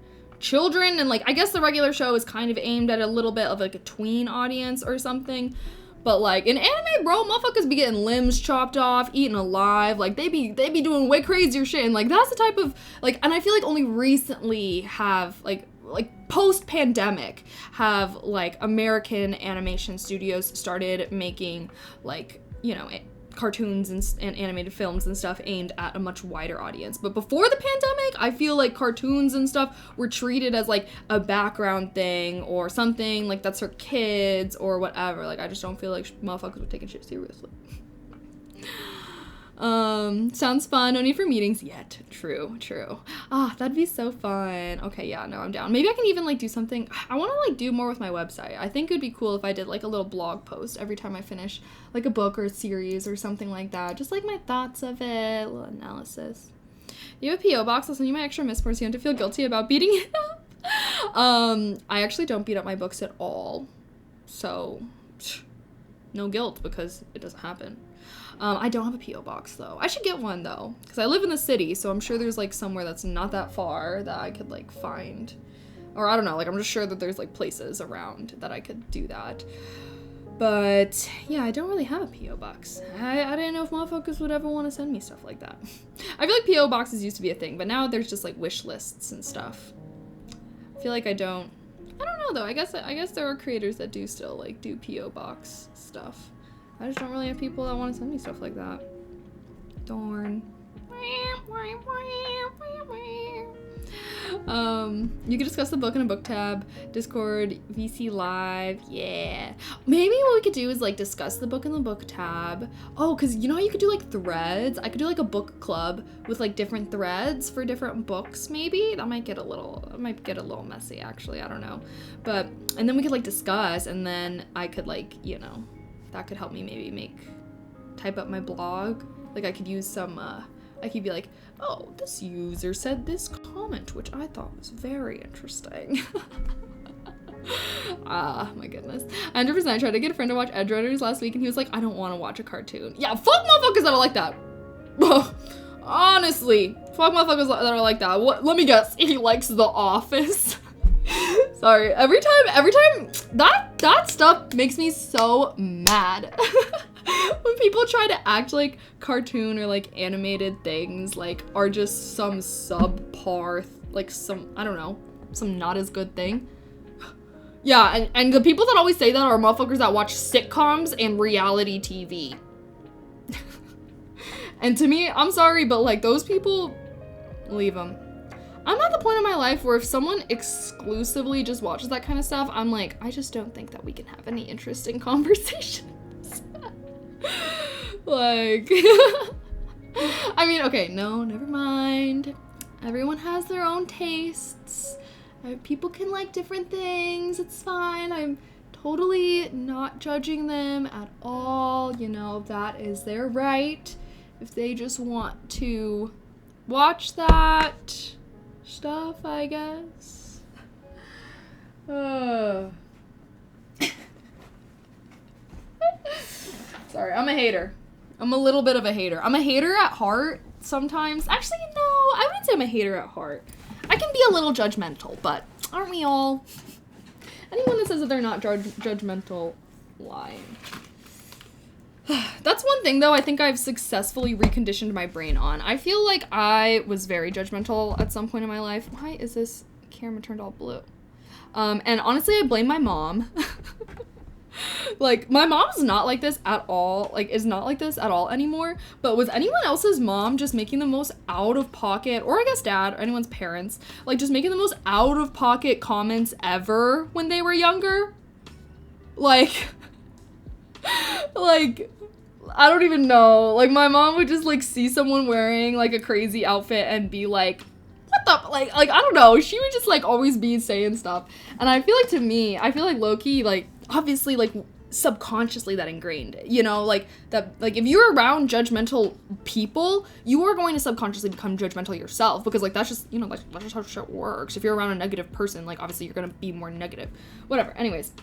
and, like, I guess the regular show is kind of aimed at a little bit of, like, a tween audience or something, but, like, in anime, bro, motherfuckers be getting limbs chopped off, eaten alive, like, they be doing way crazier shit, and, like, that's the type of, like, and I feel like only recently have, like, post-pandemic have, like, American animation studios started making, like, you know, cartoons and animated films and stuff aimed at a much wider audience. But before the pandemic, I feel like cartoons and stuff were treated as, like, a background thing or something, like, that's for kids or whatever. Like, I just don't feel like motherfuckers were taking shit seriously. Sounds fun. No need for meetings yet. True. Ah, that'd be so fun. Okay, yeah, no, I'm down. Maybe I can even, like, do something. I want to, like, do more with my website. I think it'd be cool if I did, like, a little blog post every time I finish, like, a book or a series or something like that. Just, like, my thoughts of it, a little analysis. You have a P.O. box. I'll send you my extra misforce. You don't have to feel guilty about beating it up. I actually don't beat up my books at all. So, no guilt because it doesn't happen. I don't have a P.O. box, though. I should get one, though, because I live in the city, so I'm sure there's, like, somewhere that's not that far that I could, like, find. Or, I don't know, like, I'm just sure that there's, like, places around that I could do that. But, yeah, I don't really have a P.O. box. I didn't know if motherfuckers would ever want to send me stuff like that. I feel like P.O. boxes used to be a thing, but now there's just, like, wish lists and stuff. I feel like I don't know, though. I guess there are creators that do still, like, do P.O. box stuff. I just don't really have people that want to send me stuff like that. Darn. You can discuss the book in a book tab, Discord, VC Live, yeah. Maybe what we could do is, like, discuss the book in the book tab. Oh, because you know how you could do, like, threads? I could do, like, a book club with, like, different threads for different books, maybe? That might get a little messy, actually, I don't know. But, and then we could, like, discuss, and then I could, like, you know, that could help me maybe type up my blog. Like, I could use some, I could be like, oh, this user said this comment, which I thought was very interesting. Ah, my goodness. 100%, I tried to get a friend to watch Edge Runners last week, and he was like, I don't want to watch a cartoon. Yeah, fuck motherfuckers that are like that. Honestly, fuck motherfuckers that are like that. Let me guess, he likes The Office. Sorry, every time that stuff makes me so mad. When people try to act like cartoon or, like, animated things, like, are just some subpar, like, some, I don't know, some not as good thing. Yeah, and the people that always say that are motherfuckers that watch sitcoms and reality TV. And to me, I'm sorry, but, like, those people, leave them. I'm at the point in my life where if someone exclusively just watches that kind of stuff, I'm like, I just don't think that we can have any interesting conversations. Like, I mean, okay, no, never mind. Everyone has their own tastes. People can like different things. It's fine. I'm totally not judging them at all. You know, that is their right. If they just want to watch that stuff, I guess. Sorry, I'm a hater. I'm a little bit of a hater. I'm a hater at heart sometimes. Actually, no, I wouldn't say I'm a hater at heart. I can be a little judgmental, but aren't we all? Anyone that says that they're not judgmental, lying. That's one thing, though, I think I've successfully reconditioned my brain on. I feel like I was very judgmental at some point in my life. Why is this camera turned all blue? And honestly, I blame my mom. Like, my mom's not like this at all, like, is not like this at all anymore, but was anyone else's mom just making the most out-of-pocket, or I guess dad, or anyone's parents, like, just making the most out-of-pocket comments ever when they were younger? Like, I don't even know, like, my mom would just, like, see someone wearing, like, a crazy outfit and be like, what the, like, I don't know, she would just, like, always be saying stuff, and I feel like, to me, I feel like low-key, like, obviously, like, subconsciously that ingrained, you know, like, that, like, if you're around judgmental people, you are going to subconsciously become judgmental yourself, because, like, that's just, you know, like, that's just how shit works. If you're around a negative person, like, obviously you're gonna be more negative, whatever, anyways.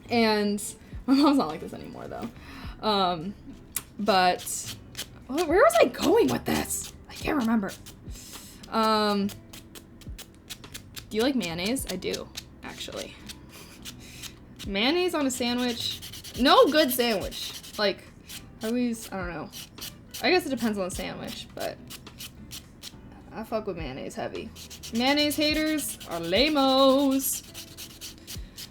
And My mom's not like this anymore, though. But where was I going with this? I can't remember. Do you like mayonnaise? I do, actually. Mayonnaise on a sandwich. No good sandwich. Like, I don't know. I guess it depends on the sandwich, but I fuck with mayonnaise heavy. Mayonnaise haters are lame-os.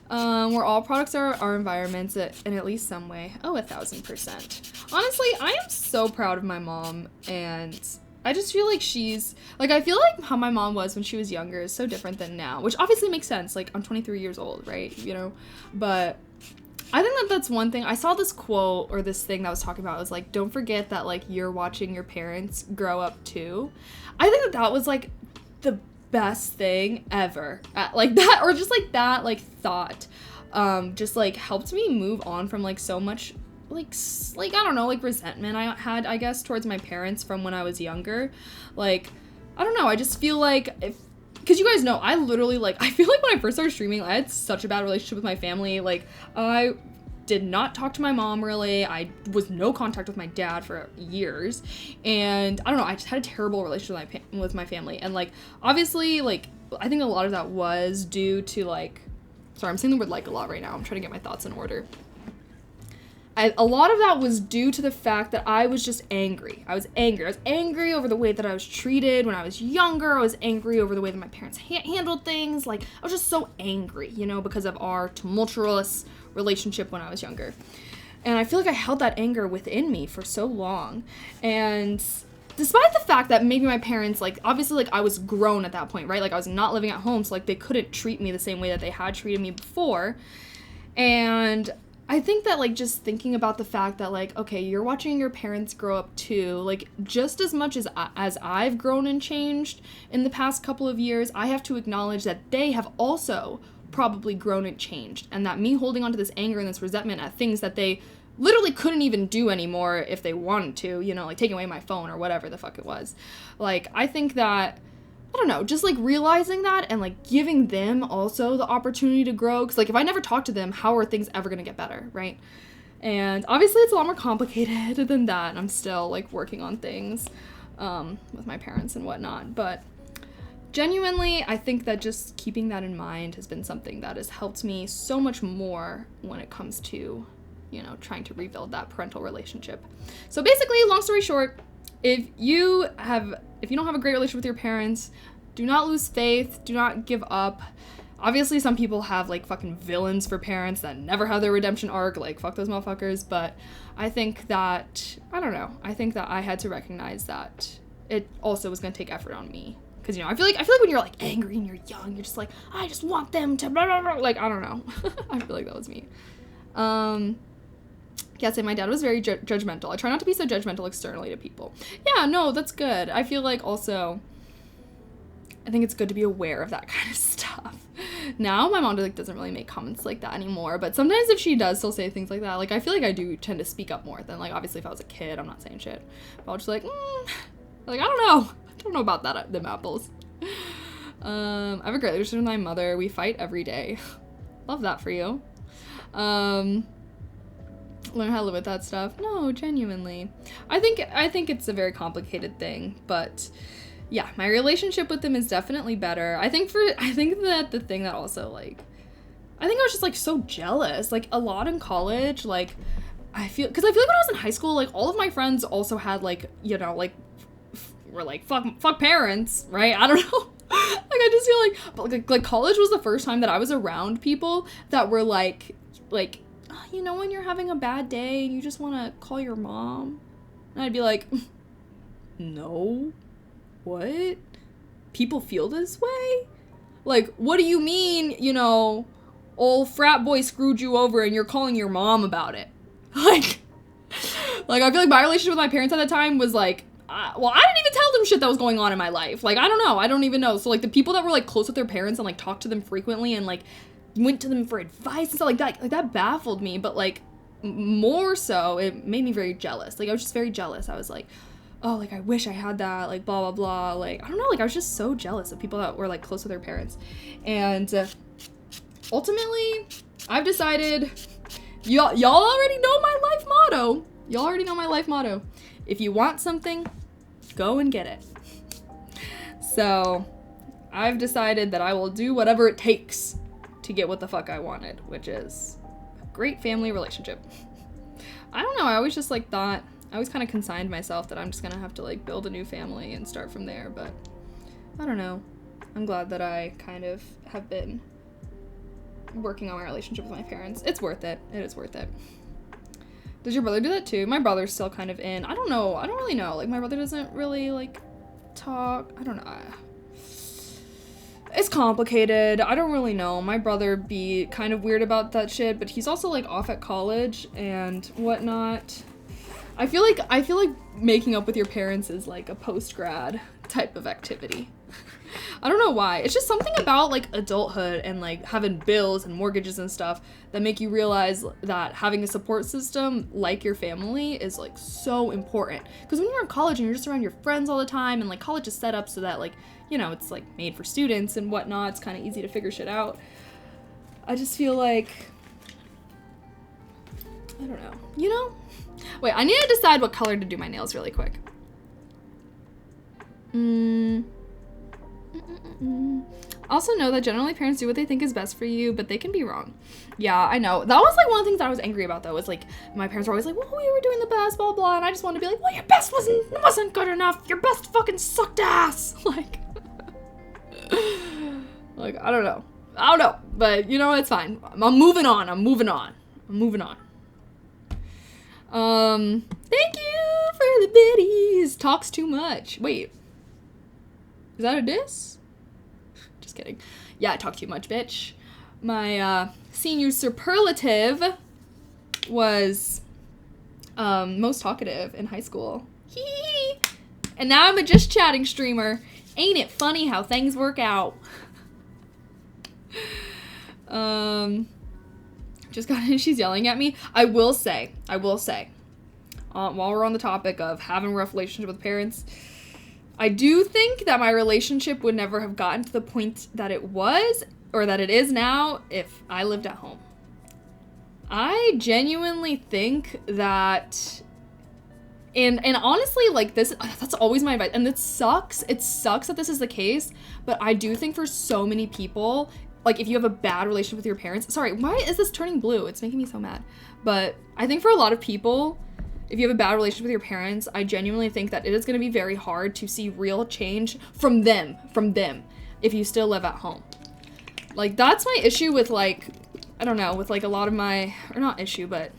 Where all products are our environments in at least some way. Oh, 1,000%. Honestly, I am so proud of my mom, and I just feel like I feel like how my mom was when she was younger is so different than now, which obviously makes sense. Like, I'm 23 years old, right? You know? But I think that's one thing. I saw this quote or this thing that was talking about. It was like, don't forget that, like, you're watching your parents grow up too. I think that was, like, the best thing ever. Like, that, or just, like, that, like, thought just, like, helped me move on from, like, so much, like, I don't know, like, resentment I had, I guess, towards my parents from when I was younger. Like, I don't know, I just feel like because you guys know, I literally, like, I feel like when I first started streaming, I had such a bad relationship with my family. Like, I did not talk to my mom, really. I was no contact with my dad for years. And, I don't know, I just had a terrible relationship with my family. And, like, obviously, like, I think a lot of that was due to, like, sorry, I'm saying the word like a lot right now. I'm trying to get my thoughts in order. A lot of that was due to the fact that I was just angry. I was angry over the way that I was treated when I was younger. I was angry over the way that my parents handled things. Like, I was just so angry, you know, because of our tumultuous relationship when I was younger. And I feel like I held that anger within me for so long. And despite the fact that maybe my parents, like, obviously, like, I was grown at that point, right? Like, I was not living at home, so, like, they couldn't treat me the same way that they had treated me before. And I think that, like, just thinking about the fact that, like, okay, you're watching your parents grow up too, like, just as much as I've grown and changed in the past couple of years, I have to acknowledge that they have also probably grown and changed, and that me holding on to this anger and this resentment at things that they literally couldn't even do anymore if they wanted to, you know, like, taking away my phone or whatever the fuck it was. Like, I think that, I don't know, just, like, realizing that and, like, giving them also the opportunity to grow. Because, like, if I never talk to them, how are things ever going to get better, right? And obviously it's a lot more complicated than that. And I'm still, like, working on things with my parents and whatnot. But genuinely, I think that just keeping that in mind has been something that has helped me so much more when it comes to, you know, trying to rebuild that parental relationship. So basically, long story short, if you don't have a great relationship with your parents, do not lose faith, do not give up. Obviously, some people have, like, fucking villains for parents that never have their redemption arc, like, fuck those motherfuckers, but I think that, I don't know, I think that I had to recognize that it also was gonna take effort on me. Because, you know, I feel like when you're, like, angry and you're young, you're just like, I just want them to blah, blah, blah. Like, I don't know. I feel like that was me. Yeah, say my dad was very judgmental. I try not to be so judgmental externally to people. Yeah, no, that's good. I feel like also, I think it's good to be aware of that kind of stuff. Now, my mom, like, doesn't really make comments like that anymore, but sometimes if she does still say things like that, like, I feel like I do tend to speak up more than, like, obviously if I was a kid, I'm not saying shit. But I'll just like, like, I don't know about that, them apples. I have a great relationship with my mother. We fight every day. Love that for you. Learn how to live with that stuff. No, genuinely. I think it's a very complicated thing, but yeah, my relationship with them is definitely better. I think that the thing that also, like, I think I was just, like, so jealous, like, a lot in college, like, because I feel like when I was in high school, like, all of my friends also had, like, you know, like, were like, fuck parents, right? I don't know. Like, I just feel like college was the first time that I was around people that were like, you know, when you're having a bad day and you just want to call your mom? And I'd be like, no, what? People feel this way? Like, what do you mean, you know, old frat boy screwed you over and you're calling your mom about it? Like, I feel like my relationship with my parents at the time was like, well, I didn't even tell them shit that was going on in my life. Like, I don't know. I don't even know. So, like, the people that were, like, close with their parents and, like, talked to them frequently and, like, went to them for advice and stuff like that, that baffled me. But, like, more so, it made me very jealous. Like, I was just very jealous. I was like, oh, like, I wish I had that, like, blah, blah, blah. Like, I don't know. Like, I was just so jealous of people that were, like, close with their parents. And ultimately, I've decided Y'all already know my life motto. Y'all already know my life motto. If you want something, go and get it. So I've decided that I will do whatever it takes to get what the fuck I wanted, which is a great family relationship. I don't know, I always just like thought, I always kind of consigned myself that I'm just gonna have to like build a new family and start from there, but I don't know. I'm glad that I kind of have been working on my relationship with my parents. It's worth it. It is worth it. Does your brother do that too? My brother's still kind of in. I don't know. I don't really know. Like, my brother doesn't really, like, talk. I don't know. It's complicated. I don't really know. My brother be kind of weird about that shit, but he's also, like, off at college and whatnot. I feel like making up with your parents is, like, a post-grad type of activity. I don't know why. It's just something about, like, adulthood and, like, having bills and mortgages and stuff that make you realize that having a support system like your family is, like, so important. Because when you're in college and you're just around your friends all the time, and, like, college is set up so that, like, you know, it's, like, made for students and whatnot. It's kind of easy to figure shit out. I just feel like, I don't know. You know? Wait, I need to decide what color to do my nails really quick. Also know that generally parents do what they think is best for you, but they can be wrong. Yeah, I know. That was like one of the things that I was angry about though, was like my parents were always like, well, we were doing the best, blah, blah, and I just wanted to be like, well, your best wasn't good enough. Your best fucking sucked ass. Like, I don't know. But you know, it's fine. I'm moving on. Thank you for the biddies. Talks too much. Wait. Is that a diss? Just kidding. Yeah, I talk too much, bitch. My senior superlative was most talkative in high school. Hee. And now I'm a just chatting streamer. Ain't it funny how things work out? She's yelling at me. I will say, while we're on the topic of having a rough relationship with parents, I do think that my relationship would never have gotten to the point that it was, or that it is now, if I lived at home. I genuinely think that, and honestly, like, that's always my advice, and it sucks that this is the case, but I do think for so many people, like, if you have a bad relationship with your parents, sorry, why is this turning blue? It's making me so mad. But I think for a lot of people, if you have a bad relationship with your parents, I genuinely think that it is going to be very hard to see real change from them, if you still live at home. Like, that's my issue with, like, I don't know, with, like, a lot of my, or not issue, but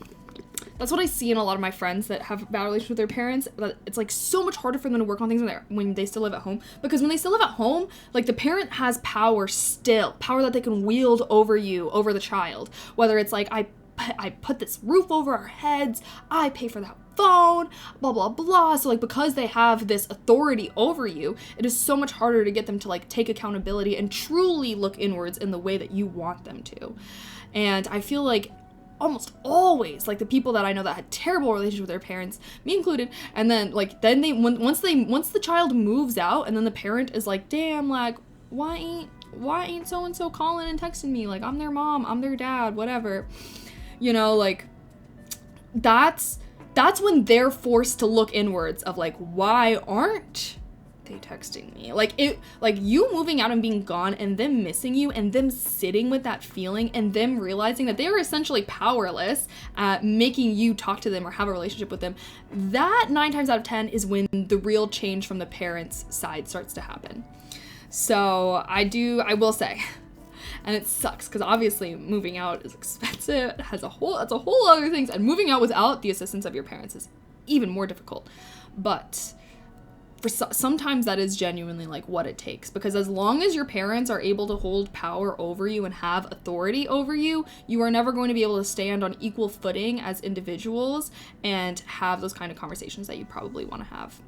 that's what I see in a lot of my friends that have a bad relationship with their parents, that it's, like, so much harder for them to work on things when they still live at home. Because when they still live at home, like, the parent has power that they can wield over you, over the child. Whether it's, like, I put this roof over our heads, I pay for that phone, blah, blah, blah. So, like, because they have this authority over you, it is so much harder to get them to, like, take accountability and truly look inwards in the way that you want them to. And I feel like almost always, like, the people that I know that had terrible relationships with their parents, me included, and then, like, once the child moves out, and then the parent is like, damn, like, why ain't so-and-so calling and texting me? Like, I'm their mom, I'm their dad, whatever. You know, like, that's when they're forced to look inwards of, like, why aren't they texting me? Like, you moving out and being gone and them missing you and them sitting with that feeling and them realizing that they are essentially powerless at making you talk to them or have a relationship with them, that 9 times out of 10 is when the real change from the parents' side starts to happen. So I will say, and it sucks because obviously moving out is expensive. It's a whole other things, and moving out without the assistance of your parents is even more difficult. But for sometimes that is genuinely, like, what it takes, because as long as your parents are able to hold power over you and have authority over you, you are never going to be able to stand on equal footing as individuals and have those kind of conversations that you probably want to have.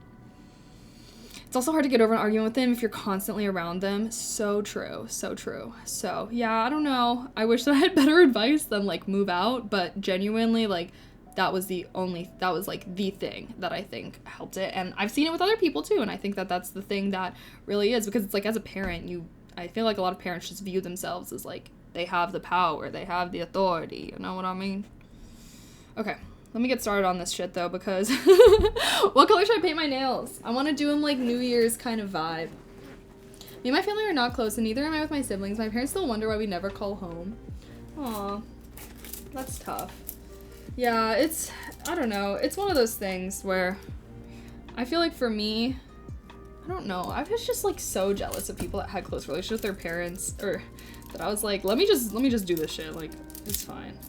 It's also hard to get over an argument with them if you're constantly around them. So true. So, yeah, I don't know. I wish that I had better advice than, like, move out, but genuinely, like, that was like the thing that I think helped it. And I've seen it with other people too, and I think that that's the thing that really is, because it's like, as a parent, I feel like a lot of parents just view themselves as, like, they have the power, they have the authority, you know what I mean? Okay, let me get started on this shit, though, because what color should I paint my nails? I want to do them, like, New Year's kind of vibe. Me and my family are not close, and neither am I with my siblings. My parents still wonder why we never call home. Aw, that's tough. Yeah, I don't know. It's one of those things where I feel like for me, I don't know. I was just, like, so jealous of people that had close relationships with their parents, or that I was like, let me just do this shit. Like, it's fine.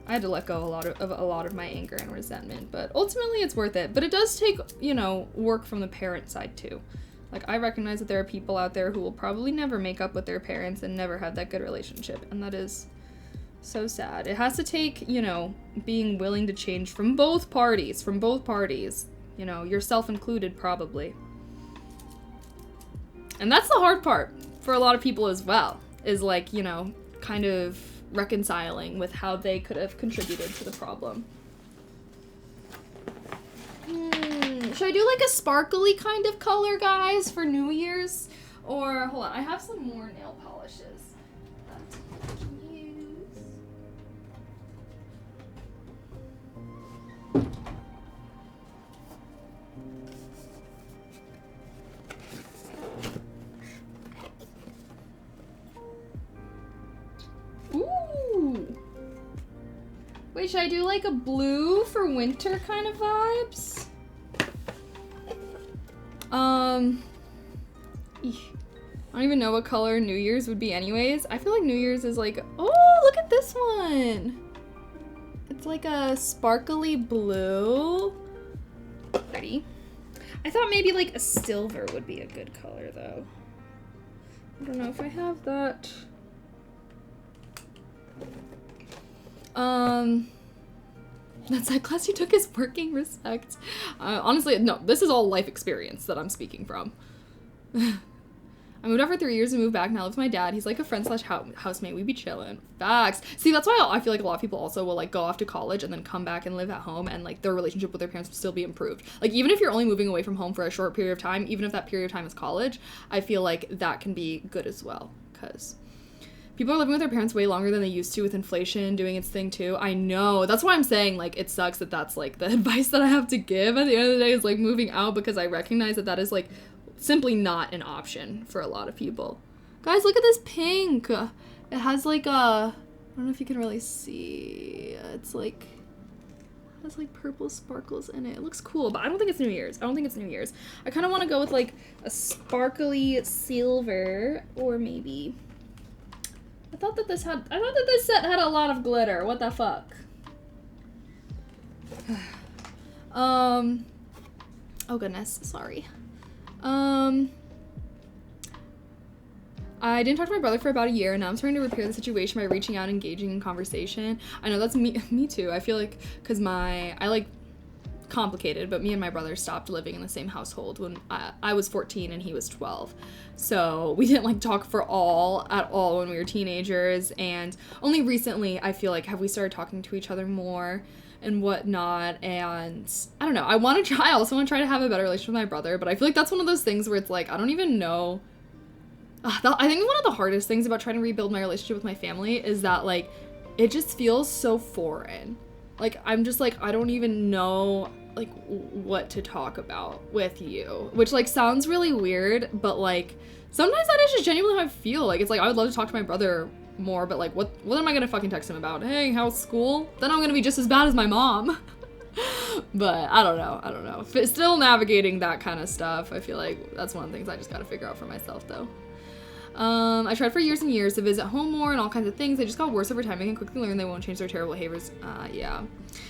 I had to let go of a lot of my anger and resentment, but ultimately it's worth it. But it does take, you know, work from the parent side too. Like, I recognize that there are people out there who will probably never make up with their parents and never have that good relationship, and that is so sad. It has to take, you know, being willing to change from both parties, you know, yourself included probably. And that's the hard part for a lot of people as well, is like, you know, kind of reconciling with how they could have contributed to the problem. Should I do like a sparkly kind of color, guys, for New Year's? Or, hold on, I have some more nail polishes that I can use. Ooh! Wait, should I do like a blue for winter kind of vibes? I don't even know what color New Year's would be anyways. I feel like New Year's is like, oh, look at this one. It's like a sparkly blue. Pretty. I thought maybe like a silver would be a good color though. I don't know if I have that. That side class you took is working respect. Honestly, no, this is all life experience that I'm speaking from. I moved out for 3 years and moved back. Now I live with my dad. He's like a friend slash housemate. We be chilling. Facts. See, that's why I feel like a lot of people also will like go off to college and then come back and live at home, and like their relationship with their parents will still be improved. Like, even if you're only moving away from home for a short period of time, even if that period of time is college, I feel like that can be good as well, because people are living with their parents way longer than they used to, with inflation doing its thing too. I know. That's why I'm saying, like, it sucks that that's, like, the advice that I have to give at the end of the day is, like, moving out, because I recognize that that is, like, simply not an option for a lot of people. Guys, look at this pink. It has, like, I don't know if you can really see. It's, like, it has, like, purple sparkles in it. It looks cool, but I don't think it's New Year's. I kind of want to go with, like, a sparkly silver, or maybe... I thought that this set had a lot of glitter. What the fuck? Oh goodness, sorry. I didn't talk to my brother for about a year, and now I'm trying to repair the situation by reaching out and engaging in conversation. I know that's me too. I feel like, because complicated, but me and my brother stopped living in the same household when I was 14 and he was 12. So we didn't like talk at all when we were teenagers, and only recently I feel like have we started talking to each other more and whatnot. And I don't know, I also want to try to have a better relationship with my brother, but I feel like that's one of those things where it's like, I don't even know. I think one of the hardest things about trying to rebuild my relationship with my family is that, like, it just feels so foreign. Like, I'm just like, I don't even know, like, what to talk about with you, which, like, sounds really weird, but, like, sometimes that is just genuinely how I feel. Like, it's like, I would love to talk to my brother more, but, like, what am I gonna fucking text him about? Hey, how's school? Then I'm gonna be just as bad as my mom. But I don't know. Still navigating that kind of stuff. I feel like that's one of the things I just gotta figure out for myself, though. I tried for years and years to visit home more and all kinds of things. They just got worse over time. I can quickly learn they won't change their terrible behaviors. Yeah.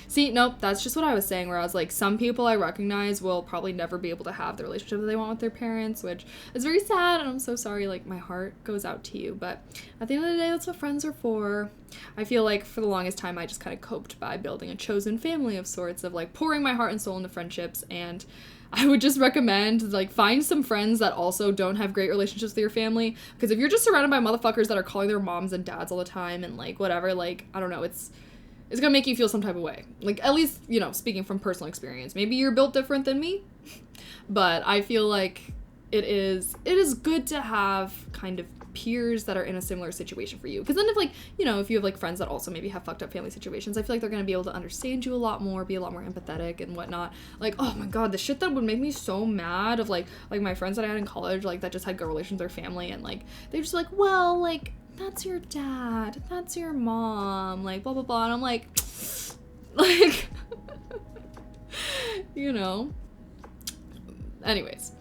See, nope, that's just what I was saying, where I was like, some people I recognize will probably never be able to have the relationship that they want with their parents, which is very sad, and I'm so sorry. Like, my heart goes out to you, but at the end of the day, that's what friends are for. I feel like for the longest time, I just kind of coped by building a chosen family of sorts, of like pouring my heart and soul into friendships. And I would just recommend, like, find some friends that also don't have great relationships with your family, because if you're just surrounded by motherfuckers that are calling their moms and dads all the time and, like, whatever, like, I don't know, it's gonna make you feel some type of way. Like, at least, you know, speaking from personal experience. Maybe you're built different than me, but I feel like it is good to have kind of peers that are in a similar situation for you. Because then if like, you know, if you have like friends that also maybe have fucked up family situations, I feel like they're going to be able to understand you a lot more, be a lot more empathetic and whatnot. Like, oh my God, the shit that would make me so mad of like my friends that I had in college, like that just had good relations with their family, and like, they're just like, well, like, that's your dad, that's your mom, like, blah, blah, blah. And I'm like, like, you know, anyways.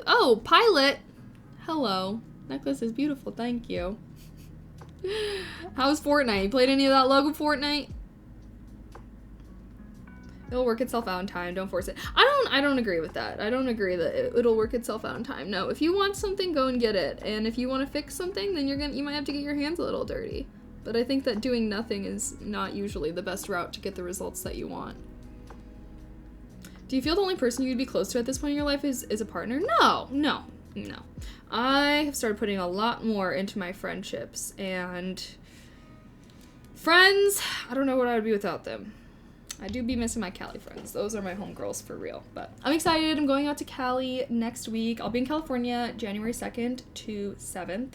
Oh, Pilot. Hello. Necklace is beautiful. Thank you. How's Fortnite? You played any of that Logo Fortnite? It'll work itself out in time. Don't force it. I don't agree with that. I don't agree that it'll work itself out in time. No, if you want something, go and get it. And if you want to fix something, then you might have to get your hands a little dirty. But I think that doing nothing is not usually the best route to get the results that you want. Do you feel the only person you'd be close to at this point in your life is a partner? No. I have started putting a lot more into my friendships, and friends, I don't know what I would be without them. I do be missing my Cali friends. Those are my homegirls for real. But I'm excited. I'm going out to Cali next week. I'll be in California January 2nd to 7th.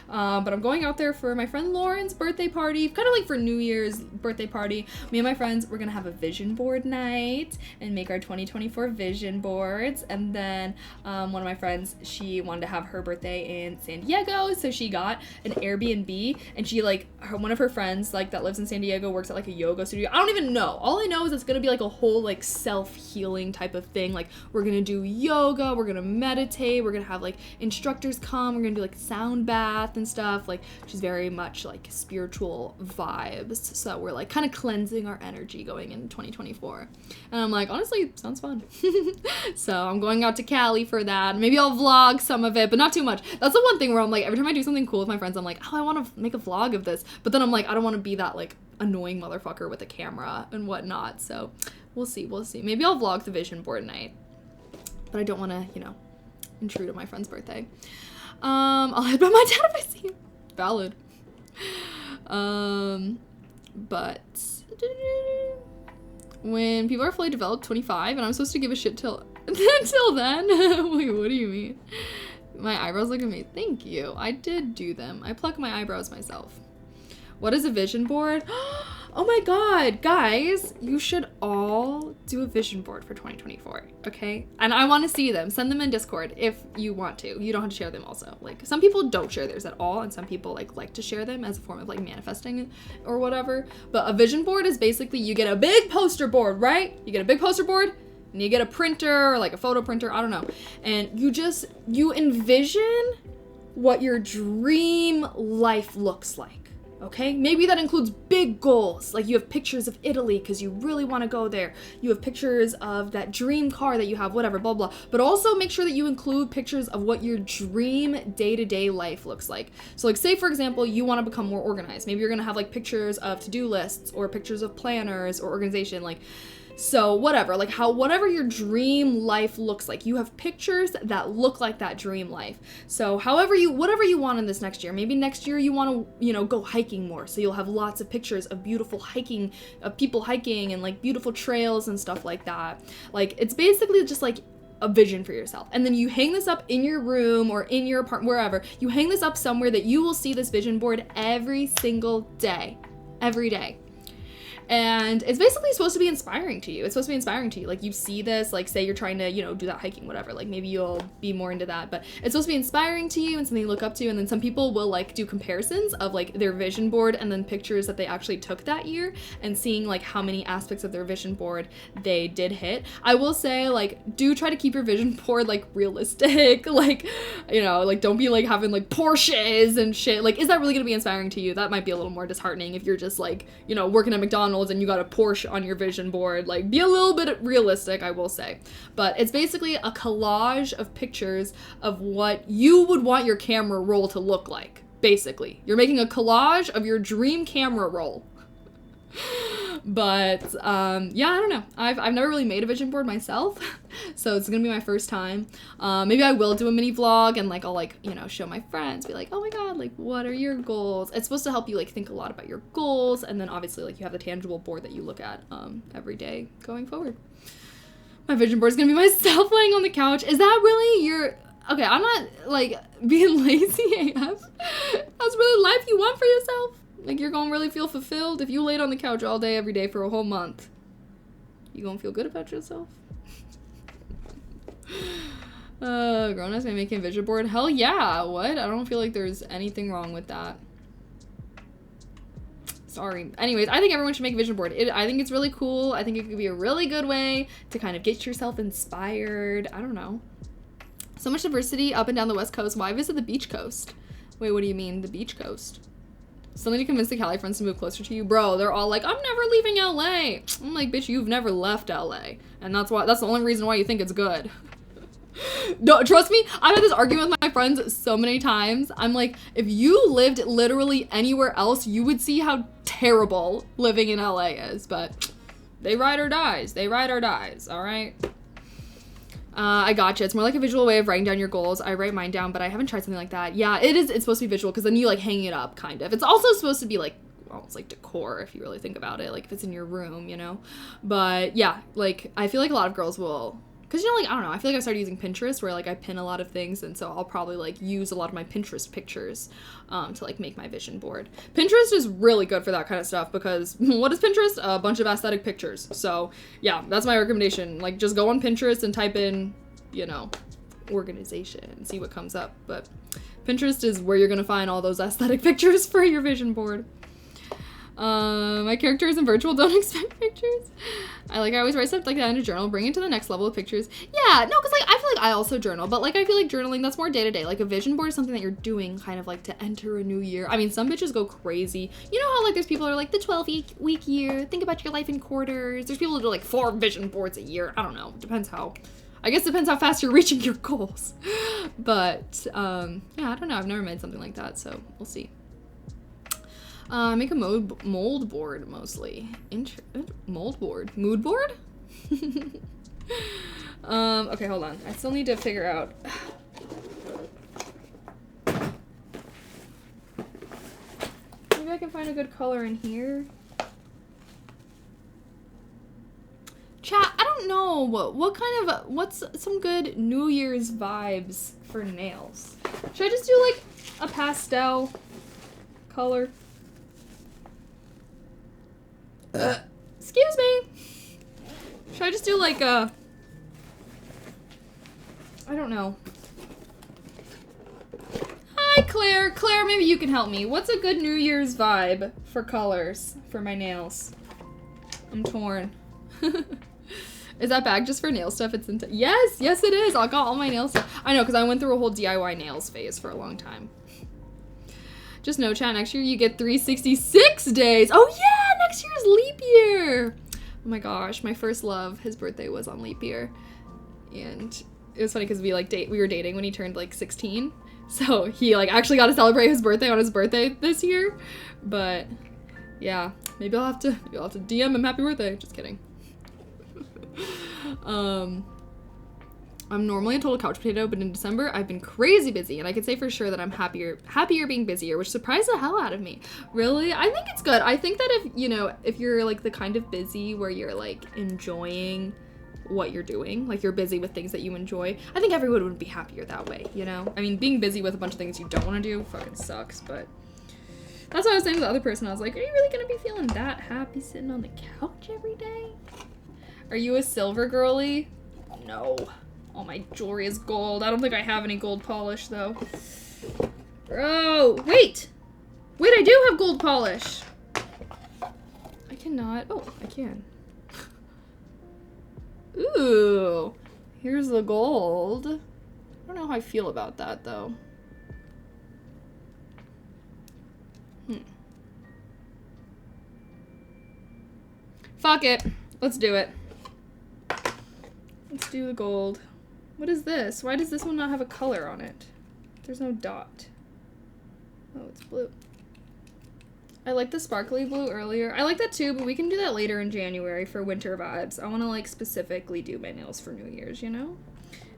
But I'm going out there for my friend Lauren's birthday party, kind of like for New Year's birthday party. Me and my friends, we're gonna have a vision board night and make our 2024 vision boards. And then one of my friends, she wanted to have her birthday in San Diego, so she got an Airbnb, and she one of her friends like that lives in San Diego works at like a yoga studio. I don't even know. All I know is it's gonna be like a whole like self-healing type of thing. Like we're gonna do yoga, we're gonna meditate, we're gonna have like instructors come, we're gonna do like sound bath and stuff. Like she's very much like spiritual vibes, so we're like kind of cleansing our energy going into 2024, and I'm like, honestly, sounds fun. So I'm going out to Cali for that. Maybe I'll vlog some of it, but not too much. That's the one thing where I'm like, every time I do something cool with my friends, I'm like, oh, I want to make a vlog of this, but then I'm like, I don't want to be that like annoying motherfucker with a camera and whatnot. So we'll see. Maybe I'll vlog the vision board night, but I don't want to, you know, intrude on my friend's birthday. I'll head by my dad if I see him. Valid. But when people are fully developed, 25, and I'm supposed to give a shit till until then. Wait, what do you mean? My eyebrows look amazing. Thank you. I did do them. I pluck my eyebrows myself. What is a vision board? Oh my God, guys, you should all do a vision board for 2024, okay? And I want to see them. Send them in Discord if you want to. You don't have to share them also. Like, some people don't share theirs at all, and some people like to share them as a form of like manifesting or whatever. But a vision board is basically you get a big poster board, right? You get a big poster board, and you get a printer or like a photo printer, I don't know. And you envision what your dream life looks like. Okay, maybe that includes big goals, like you have pictures of Italy because you really want to go there. You have pictures of that dream car that you have, whatever, blah, blah. But also make sure that you include pictures of what your dream day-to-day life looks like. So like say, for example, you want to become more organized. Maybe you're going to have like pictures of to-do lists or pictures of planners or organization, like. So whatever, like whatever your dream life looks like, you have pictures that look like that dream life. So whatever you want in this next year, maybe next year you want to, you know, go hiking more. So you'll have lots of pictures of beautiful hiking, of people hiking and like beautiful trails and stuff like that. Like it's basically just like a vision for yourself. And then you hang this up in your room or in your apartment, wherever. You hang this up somewhere that you will see this vision board every single day, every day. And it's basically supposed to be inspiring to you. It's supposed to be inspiring to you. Like you see this, like say you're trying to, you know, do that hiking, whatever. Like maybe you'll be more into that, but it's supposed to be inspiring to you and something you look up to. And then some people will like do comparisons of like their vision board and then pictures that they actually took that year and seeing like how many aspects of their vision board they did hit. I will say like, do try to keep your vision board like realistic. Like, you know, like don't be like having like Porsches and shit. Like, is that really gonna be inspiring to you? That might be a little more disheartening if you're just like, you know, working at McDonald's and you got a Porsche on your vision board. Like, be a little bit realistic, I will say. But it's basically a collage of pictures of what you would want your camera roll to look like. Basically, you're making a collage of your dream camera roll. But yeah, I don't know. I've never really made a vision board myself, so it's gonna be my first time. Maybe I will do a mini vlog and like I'll like, you know, show my friends, be like, oh my god, like what are your goals? It's supposed to help you like think a lot about your goals, and then obviously like you have the tangible board that you look at every day going forward. My vision board is gonna be myself laying on the couch. Is that really your... Okay, I'm not, like, being lazy AF. That's really life you want for yourself? Like, you're gonna really feel fulfilled if you laid on the couch all day, every day for a whole month. You gonna feel good about yourself? Grown-ups may make a vision board. Hell yeah, what? I don't feel like there's anything wrong with that. Sorry. Anyways, I think everyone should make a vision board. I think it's really cool. I think it could be a really good way to kind of get yourself inspired. I don't know. So much diversity up and down the West Coast. Why visit the beach coast? Wait, what do you mean, the beach coast? Something to convince the Cali friends to move closer to you. Bro, they're all like, I'm never leaving LA. I'm like, bitch, you've never left LA. And that's the only reason why you think it's good. No, trust me, I've had this argument with my friends so many times. I'm like, if you lived literally anywhere else, you would see how terrible living in LA is. But they ride or dies. They ride or dies, all right? I gotcha. It's more like a visual way of writing down your goals. I write mine down, but I haven't tried something like that. Yeah, it is. It's supposed to be visual because then you like hang it up, kind of. It's also supposed to be like almost like decor if you really think about it, like if it's in your room, you know. But yeah, like I feel like a lot of girls will, because you know, like I don't know, I feel like I started using Pinterest where like I pin a lot of things, and so I'll probably like use a lot of my Pinterest pictures to like make my vision board. Pinterest is really good for that kind of stuff because what is Pinterest? A bunch of aesthetic pictures. So yeah, that's my recommendation. Like just go on Pinterest and type in, you know, organization and see what comes up. But Pinterest is where you're gonna find all those aesthetic pictures for your vision board. My characters in virtual don't expect pictures. I always write stuff like that in a journal, bring it to the next level of pictures. Yeah, no, because like I feel like I also journal, but like I feel like journaling, that's more day to day. Like a vision board is something that you're doing kind of like to enter a new year. I mean, some bitches go crazy. You know how like there's people who are like the 12-week year, think about your life in quarters. There's people who do like 4 vision boards a year. I don't know. Depends how fast you're reaching your goals. But yeah, I don't know. I've never made something like that, so we'll see. Make a mold board mostly. Mold board? Mood board? Okay, hold on. I still need to figure out. Maybe I can find a good color in here. Chat, I don't know. What's some good New Year's vibes for nails? Should I just do like a pastel color? Excuse me. Should I just do like a... I don't know. Hi, Claire. Claire, maybe you can help me. What's a good New Year's vibe for colors for my nails? I'm torn. Is that bag just for nail stuff? It's into... Yes, it is. I got all my nail stuff. I know, because I went through a whole DIY nails phase for a long time. Just know, chat, next year you get 366 days. Oh yeah, next year's leap year. Oh my gosh, my first love, his birthday was on leap year. And it was funny because we were dating when he turned like 16. So he like actually got to celebrate his birthday on his birthday this year. But yeah, maybe I'll have to DM him happy birthday. Just kidding. I'm normally a total couch potato, but in December, I've been crazy busy, and I can say for sure that I'm happier being busier, which surprised the hell out of me. Really? I think it's good. I think that if you're, like, the kind of busy where you're, like, enjoying what you're doing, like, you're busy with things that you enjoy, I think everyone would be happier that way, you know? I mean, being busy with a bunch of things you don't want to do fucking sucks, but that's what I was saying to the other person. I was like, are you really gonna be feeling that happy sitting on the couch every day? Are you a silver girly? No. All my jewelry is gold. I don't think I have any gold polish, though. Bro, wait! Wait, I do have gold polish! I cannot. Oh, I can. Ooh. Here's the gold. I don't know how I feel about that, though. Fuck it. Let's do it. Let's do the gold. What is this? Why does this one not have a color on it? There's no dot. Oh, it's blue. I like the sparkly blue earlier. I like that too, but we can do that later in January for winter vibes. I want to like specifically do my nails for New Year's, you know?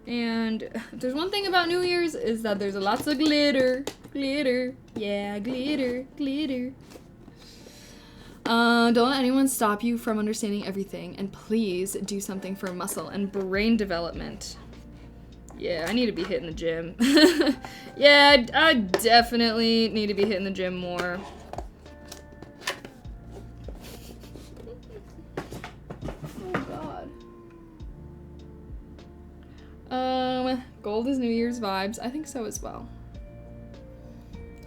And if there's one thing about New Year's is that there's lots of glitter. Glitter. Yeah, glitter. Glitter. Don't let anyone stop you from understanding everything, and please do something for muscle and brain development. Yeah, I need to be hitting the gym. Yeah, I definitely need to be hitting the gym more. Oh god. Gold is New Year's vibes. I think so as well.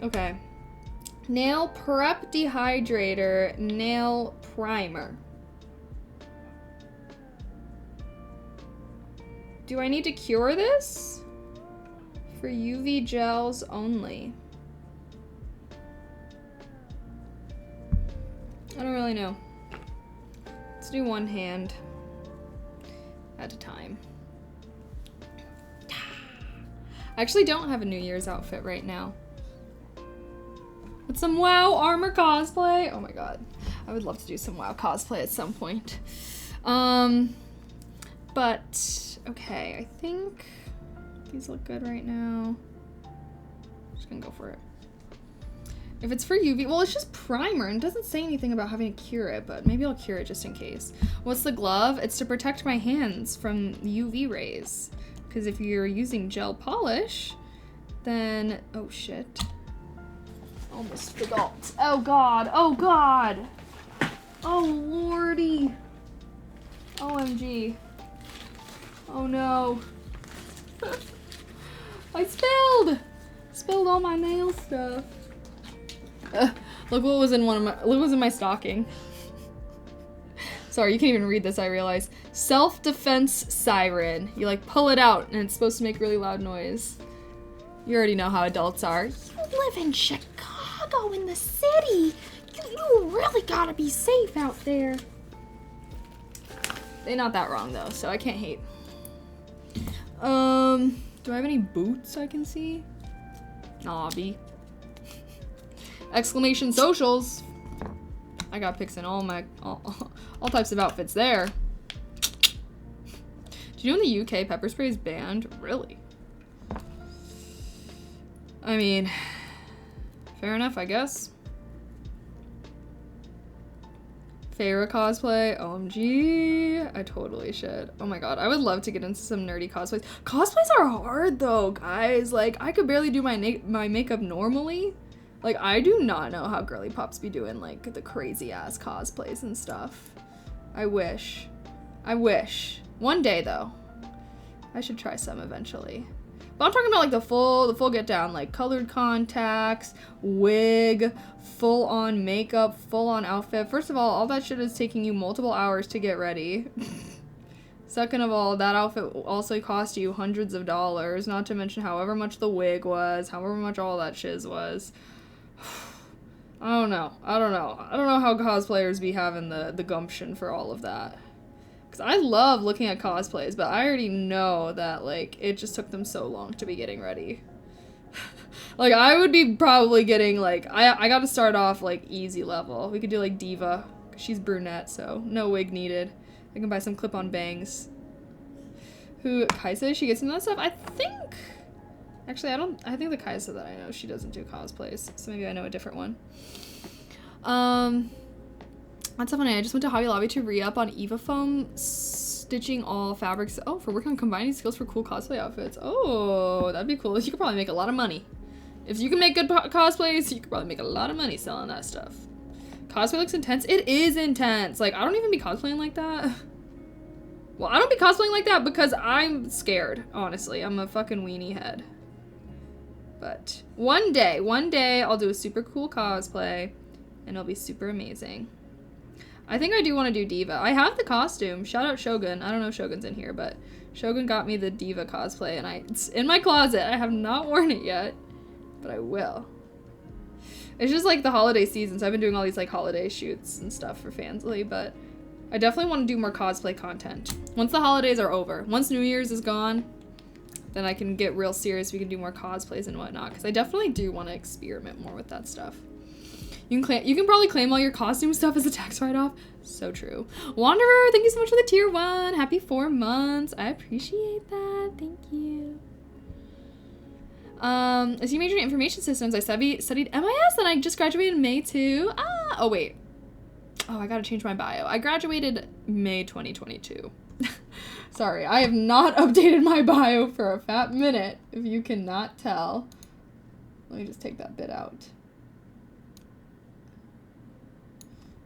Okay. Nail prep dehydrator, nail primer. Do I need to cure this? For UV gels only. I don't really know. Let's do one hand at a time. I actually don't have a New Year's outfit right now. With some WoW armor cosplay. Oh my god. I would love to do some WoW cosplay at some point. But, okay, I think these look good right now. Just gonna go for it. If it's for UV, well, it's just primer and it doesn't say anything about having to cure it, but maybe I'll cure it just in case. What's the glove? It's to protect my hands from UV rays. Because if you're using gel polish, then, oh shit. Almost forgot. Oh god, oh god. Oh lordy. OMG. Oh no. I spilled all my nail stuff. Look what was in my stocking. Sorry, you can't even read this, I realize. Self-defense siren. You like pull it out and it's supposed to make really loud noise. You already know how adults are. You live in Chicago in the city. You really gotta be safe out there. They're not that wrong though, so I can't hate. Do I have any boots I can see? Nobby. Exclamation socials. I got pics in all types of outfits there. Do you know in the UK pepper spray is banned? Really? I mean, fair enough, I guess. Feyre cosplay, OMG, I totally should. Oh my god, I would love to get into some nerdy cosplays. Cosplays are hard though, guys. Like, I could barely do my makeup normally. Like, I do not know how girly pops be doing, like, the crazy ass cosplays and stuff. I wish. One day though. I should try some eventually. But I'm talking about like the full get down, like colored contacts, wig, full on makeup, full on outfit. First of all that shit is taking you multiple hours to get ready. Second of all, that outfit also cost you hundreds of dollars, not to mention however much the wig was, however much all that shiz was. I don't know how cosplayers be having the gumption for all of that. I love looking at cosplays, but I already know that, like, it just took them so long to be getting ready. Like, I would be probably getting, like, I gotta start off, like, easy level. We could do, like, Diva, 'cause she's brunette, so no wig needed. I can buy some clip-on bangs. Who, Kaisa, she gets into that stuff? I think, actually, I think the Kaisa that I know, she doesn't do cosplays, so maybe I know a different one. That's so funny. I just went to Hobby Lobby to re-up on Eva Foam stitching all fabrics. Oh, for working on combining skills for cool cosplay outfits. Oh, that'd be cool. You could probably make a lot of money. If you can make good cosplays, you could probably make a lot of money selling that stuff. Cosplay looks intense. It is intense. Like, I don't even be cosplaying like that. Well, I don't be cosplaying like that because I'm scared, honestly. I'm a fucking weenie head. But one day I'll do a super cool cosplay and it'll be super amazing. I think I do want to do Diva. I have the costume. Shout out Shogun. I don't know if Shogun's in here, but Shogun got me the Diva cosplay, and it's in my closet. I have not worn it yet, but I will. It's just like the holiday season, so I've been doing all these like holiday shoots and stuff for Fansly, but I definitely want to do more cosplay content. Once the holidays are over, once New Year's is gone, then I can get real serious. We can do more cosplays and whatnot, because I definitely do want to experiment more with that stuff. You can probably claim all your costume stuff as a tax write-off. So true. Wanderer, thank you so much for the tier 1. Happy 4 months. I appreciate that. Thank you. As you majored in information systems, I studied MIS and I just graduated in May too. Oh wait. Oh, I gotta change my bio. I graduated May 2022. Sorry, I have not updated my bio for a fat minute, if you cannot tell. Let me just take that bit out.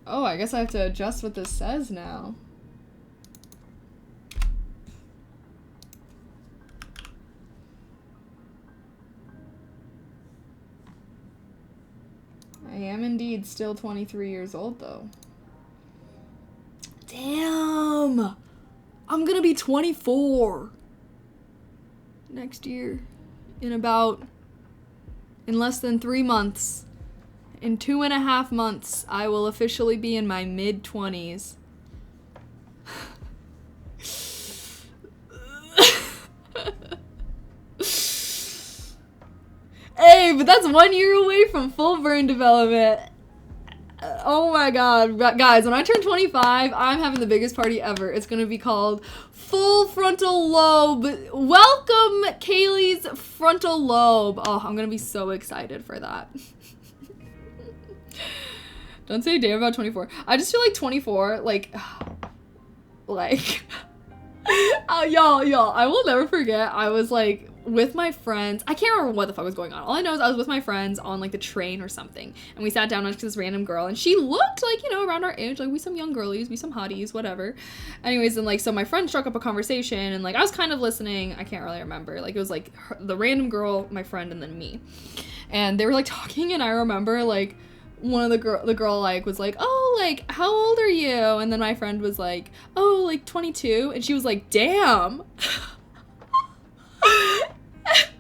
Oh, I guess I have to adjust what this says now. I am indeed still 23 years old, though. Damn! I'm gonna be 24 next year. In less than 3 months. In 2.5 months, I will officially be in my mid-20s. Hey, but that's 1 year away from full brain development. Oh my god. Guys, when I turn 25, I'm having the biggest party ever. It's gonna be called Full Frontal Lobe. Welcome, Kaylee's Frontal Lobe. Oh, I'm gonna be so excited for that. Don't say a damn about 24. I just feel like 24, y'all, I will never forget. I was like with my friends. I can't remember what the fuck was going on. All I know is I was with my friends on like the train or something, and we sat down next to this random girl, and she looked like, you know, around our age, like we some young girlies, we some hotties, whatever. Anyways, and like, so my friend struck up a conversation, and like I was kind of listening. I can't really remember. Like it was like the random girl, my friend, and then me, and they were like talking, and I remember like one of the girl like was like, oh, like how old are you? And then my friend was like, oh, like 22, and she was like, damn.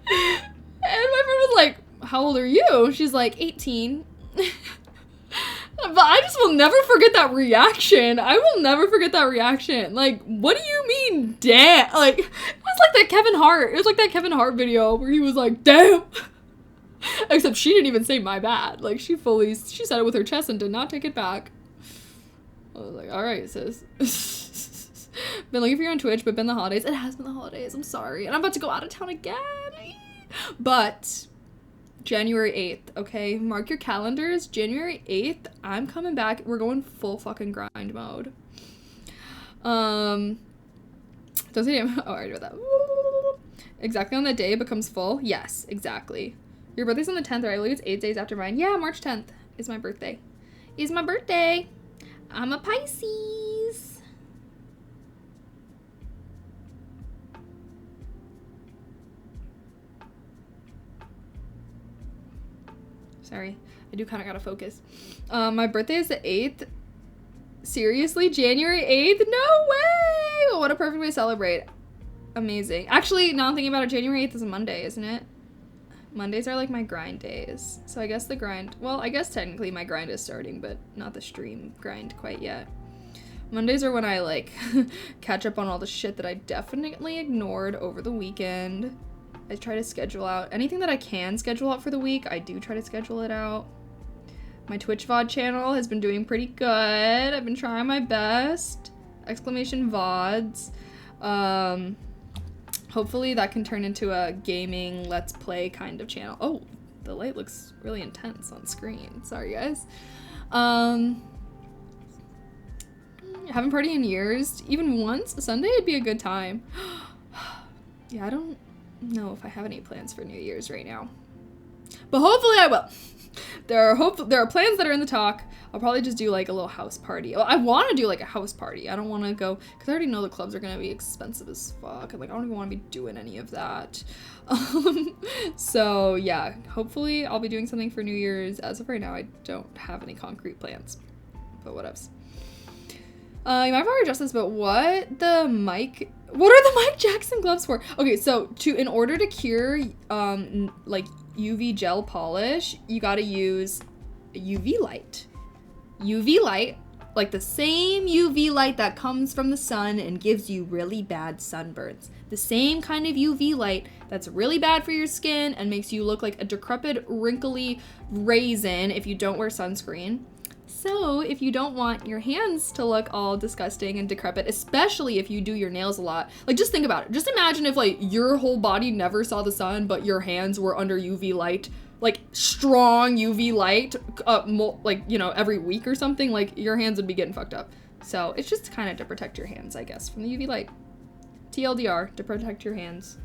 And my friend was like, how old are you? She's like, 18. But I just will never forget that reaction. I will never forget that reaction. Like, what do you mean, damn? Like, it was like that Kevin Hart. It was like that Kevin Hart video where he was like, damn. Except she didn't even say my bad. Like, she said it with her chest and did not take it back. I was like, all right, sis. Been looking for you on Twitch, but been the holidays. It has been the holidays. I'm sorry. And I'm about to go out of town again. But January 8th, okay? Mark your calendars. January 8th, I'm coming back. We're going full fucking grind mode. Don't say damn. Oh, I already read that. Exactly on the day it becomes full. Yes, exactly. Your birthday's on the 10th, right? I believe it's 8 days after mine. Yeah, March 10th is my birthday. I'm a Pisces. Sorry, I do kind of gotta focus. My birthday is the 8th. Seriously? January 8th? No way! Well, what a perfect way to celebrate. Amazing. Actually, now I'm thinking about it, January 8th is a Monday, isn't it? Mondays are like my grind days. So I guess I guess technically my grind is starting, but not the stream grind quite yet. Mondays are when I like catch up on all the shit that I definitely ignored over the weekend. I try to schedule out anything that I can schedule out for the week. I do try to schedule it out. My Twitch VOD channel has been doing pretty good. I've been trying my best. Exclamation VODs. Hopefully that can turn into a gaming let's play kind of channel. Oh, the light looks really intense on screen. Sorry, guys. Haven't partied in years. Even once. Sunday would be a good time. Yeah, I don't know if I have any plans for New Year's right now. But hopefully I will. There are plans that are in the talk. I'll probably just do like a little house party. Well, I want to do like a house party. I don't want to go, because I already know the clubs are going to be expensive as fuck. And like, I don't even want to be doing any of that. So yeah, hopefully I'll be doing something for New Year's. As of right now, I don't have any concrete plans. But what else? You might have already addressed this, but what are the Mike Jackson gloves for? Okay, so in order to cure like UV gel polish, you gotta use UV light. UV light, like the same UV light that comes from the sun and gives you really bad sunburns. The same kind of UV light that's really bad for your skin and makes you look like a decrepit, wrinkly raisin if you don't wear sunscreen. So if you don't want your hands to look all disgusting and decrepit, especially if you do your nails a lot, like just think about it. Just imagine if like your whole body never saw the sun, but your hands were under UV light like strong UV light, like, you know, every week or something, like your hands would be getting fucked up. So it's just kind of to protect your hands, I guess, from the UV light. TLDR, to protect your hands.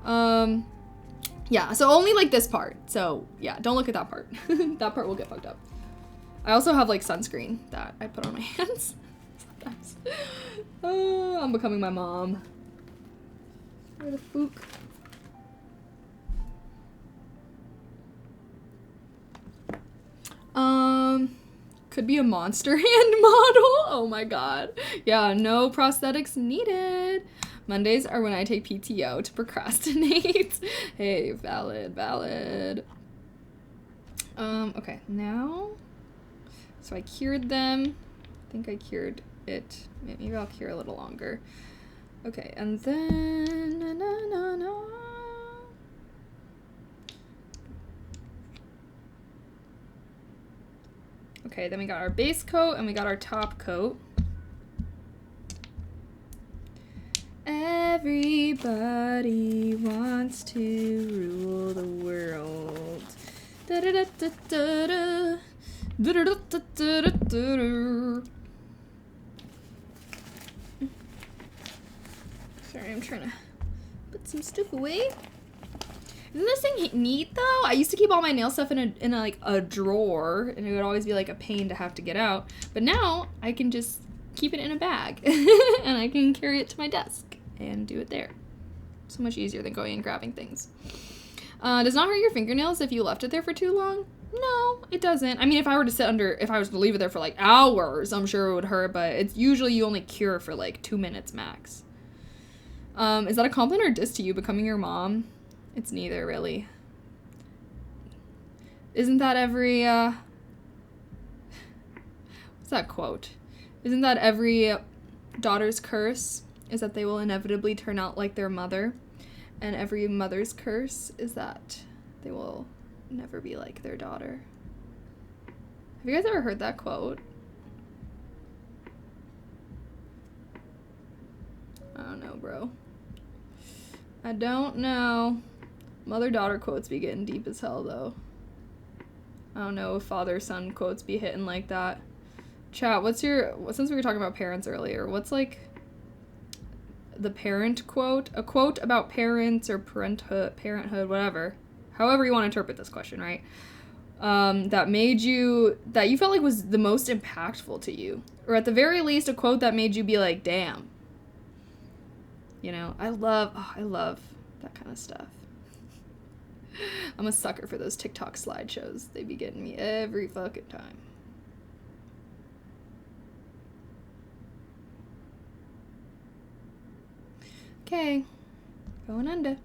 Yeah, so only like this part. So yeah, don't look at that part. That part will get fucked up. I also have like sunscreen that I put on my hands sometimes. Oh, I'm becoming my mom. Where the fuck? Could be a Monster Hand model. Oh my god. Yeah, no prosthetics needed. Mondays are when I take PTO to procrastinate. Hey, valid. Okay, now, so I cured them. I think I cured it. Maybe I'll cure a little longer. Okay, and then, Okay, then we got our base coat and we got our top coat. Everybody wants to rule the world. Da-da-da-da-da-da. Da-da-da-da-da-da. Sorry, I'm trying to put some stuff away. Isn't this thing neat though? I used to keep all my nail stuff in a like a drawer, and it would always be like a pain to have to get out. But now I can just keep it in a bag and I can carry it to my desk and do it there. So much easier than going and grabbing things. Does not hurt your fingernails if you left it there for too long? No, it doesn't. I mean, if I was to leave it there for like hours, I'm sure it would hurt, but it's usually you only cure for like 2 minutes max. Is that a compliment or diss to you becoming your mom? It's neither, really. Isn't that every, what's that quote? Isn't that every daughter's curse is that they will inevitably turn out like their mother? And every mother's curse is that they will never be like their daughter. Have you guys ever heard that quote? I don't know, bro. I don't know. Mother-daughter quotes be getting deep as hell, though. I don't know if father-son quotes be hitting like that. Chat, since we were talking about parents earlier, what's like the parent quote? A quote about parents or parenthood, whatever. However you want to interpret this question, right? That you felt like was the most impactful to you. Or at the very least, a quote that made you be like, damn. You know, I love that kind of stuff. I'm a sucker for those TikTok slideshows. They be getting me every fucking time. Okay, going under.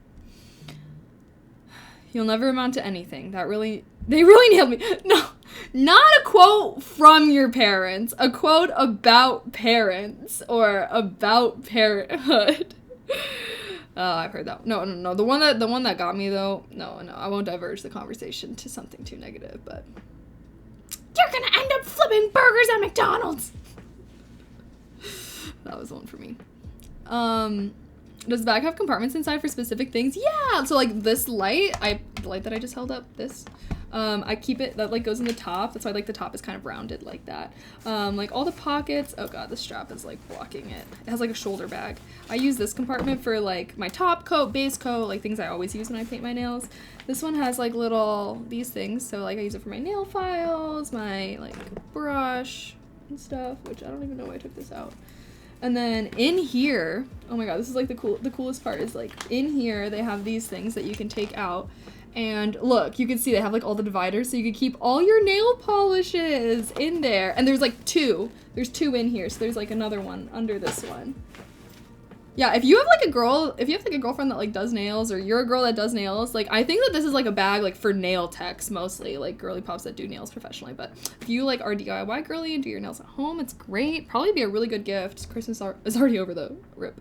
You'll never amount to anything. They really nailed me. No, not a quote from your parents. A quote about parents or about parenthood. I've heard that. No. The one that got me though. No. I won't diverge the conversation to something too negative. But you're gonna end up flipping burgers at McDonald's. That was the one for me. Does the bag have compartments inside for specific things? Yeah. So like this light, the light that I just held up, this. I keep it, that like goes in the top. That's why like the top is kind of rounded like that. Like all the pockets, oh god, the strap is like blocking it. It has like a shoulder bag. I use this compartment for like my top coat, base coat, like things I always use when I paint my nails. This one has like these things. So like I use it for my nail files, my like brush and stuff, which I don't even know why I took this out. And then in here, oh my god, this is like the coolest part is like in here they have these things that you can take out. And look, you can see they have like all the dividers, so you can keep all your nail polishes in there. And there's like two. There's two in here, so there's like another one under this one. Yeah, if you have like a girlfriend that like does nails, or you're a girl that does nails, like I think that this is like a bag like for nail techs mostly, like girly pops that do nails professionally. But if you like are DIY girly and do your nails at home, it's great. Probably be a really good gift. Christmas is already over though. Rip.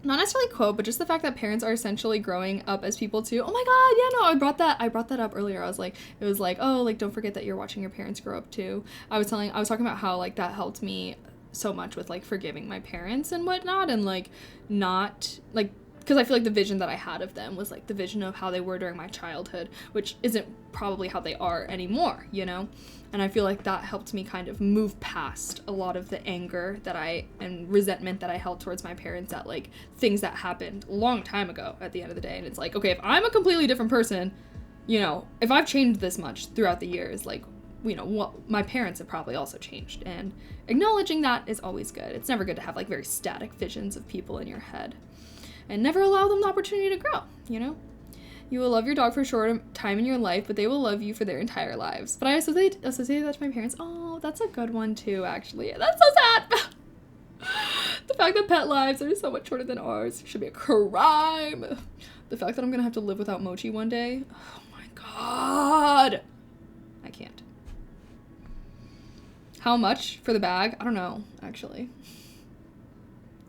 Not necessarily quote, but just the fact that parents are essentially growing up as people too. Oh my god, yeah, no, I brought that up earlier. It was like, oh, like don't forget that you're watching your parents grow up too. I was talking about how like that helped me so much with like forgiving my parents and whatnot, and like not like because I feel like the vision that I had of them was like the vision of how they were during my childhood, which isn't probably how they are anymore, you know? And I feel like that helped me kind of move past a lot of the anger that and resentment that I held towards my parents at like things that happened a long time ago at the end of the day. And it's like, okay, if I'm a completely different person, you know, if I've changed this much throughout the years, like, you know, what my parents have probably also changed, and acknowledging that is always good. It's never good to have like very static visions of people in your head. And never allow them the opportunity to grow, you know? You will love your dog for a short time in your life, but they will love you for their entire lives. But I associate that to my parents. Oh, that's a good one too, actually. That's so sad. The fact that pet lives are so much shorter than ours should be a crime. The fact that I'm gonna have to live without Mochi one day. Oh my god. I can't. How much for the bag? I don't know, actually.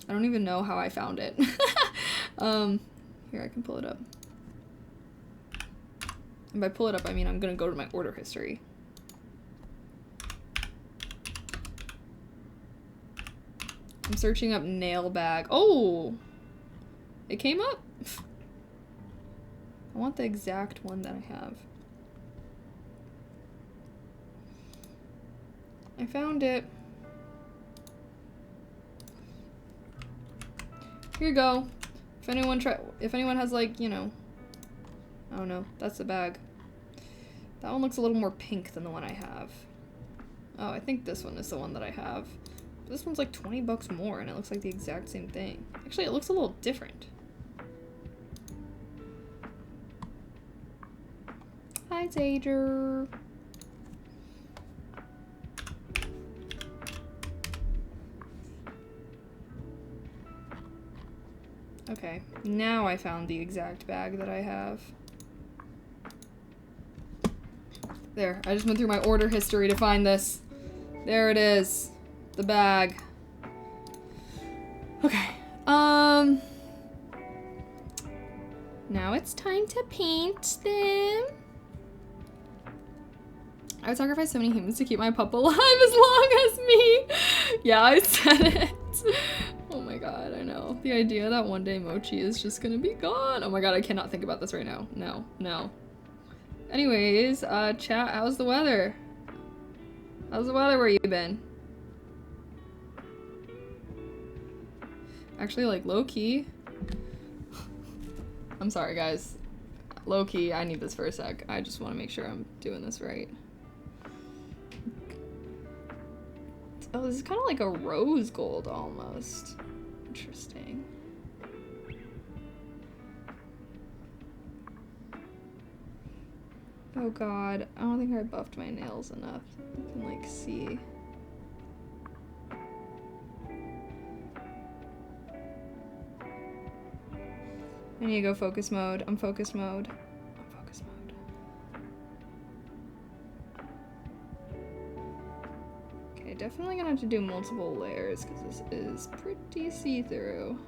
I don't even know how I found it. Here, I can pull it up. And by pull it up, I mean I'm gonna go to my order history. I'm searching up nail bag. Oh! It came up. I want the exact one that I have. I found it. Here you go. If anyone has like, you know, I don't know, that's the bag. That one looks a little more pink than the one I have. Oh, I think this one is the one that I have. This one's like 20 bucks more and it looks like the exact same thing. Actually, it looks a little different. Hi, Zager. Okay, now I found the exact bag that I have. There, I just went through my order history to find this. There it is. The bag. Okay, now it's time to paint them. I would sacrifice so many humans to keep my pup alive as long as me. Yeah, I said it. Oh my god, I know. The idea that one day Mochi is just gonna be gone. Oh my god, I cannot think about this right now. No, no. Anyways, chat, how's the weather? How's the weather where you been? Actually, like, low-key. I'm sorry, guys. Low-key, I need this for a sec. I just want to make sure I'm doing this right. Oh, this is kind of like a rose gold almost. Interesting. Oh god, I don't think I buffed my nails enough. I can like see. I need to go focus mode. I'm focus mode. I'm focus mode. Okay, definitely gonna have to do multiple layers because this is pretty see-through.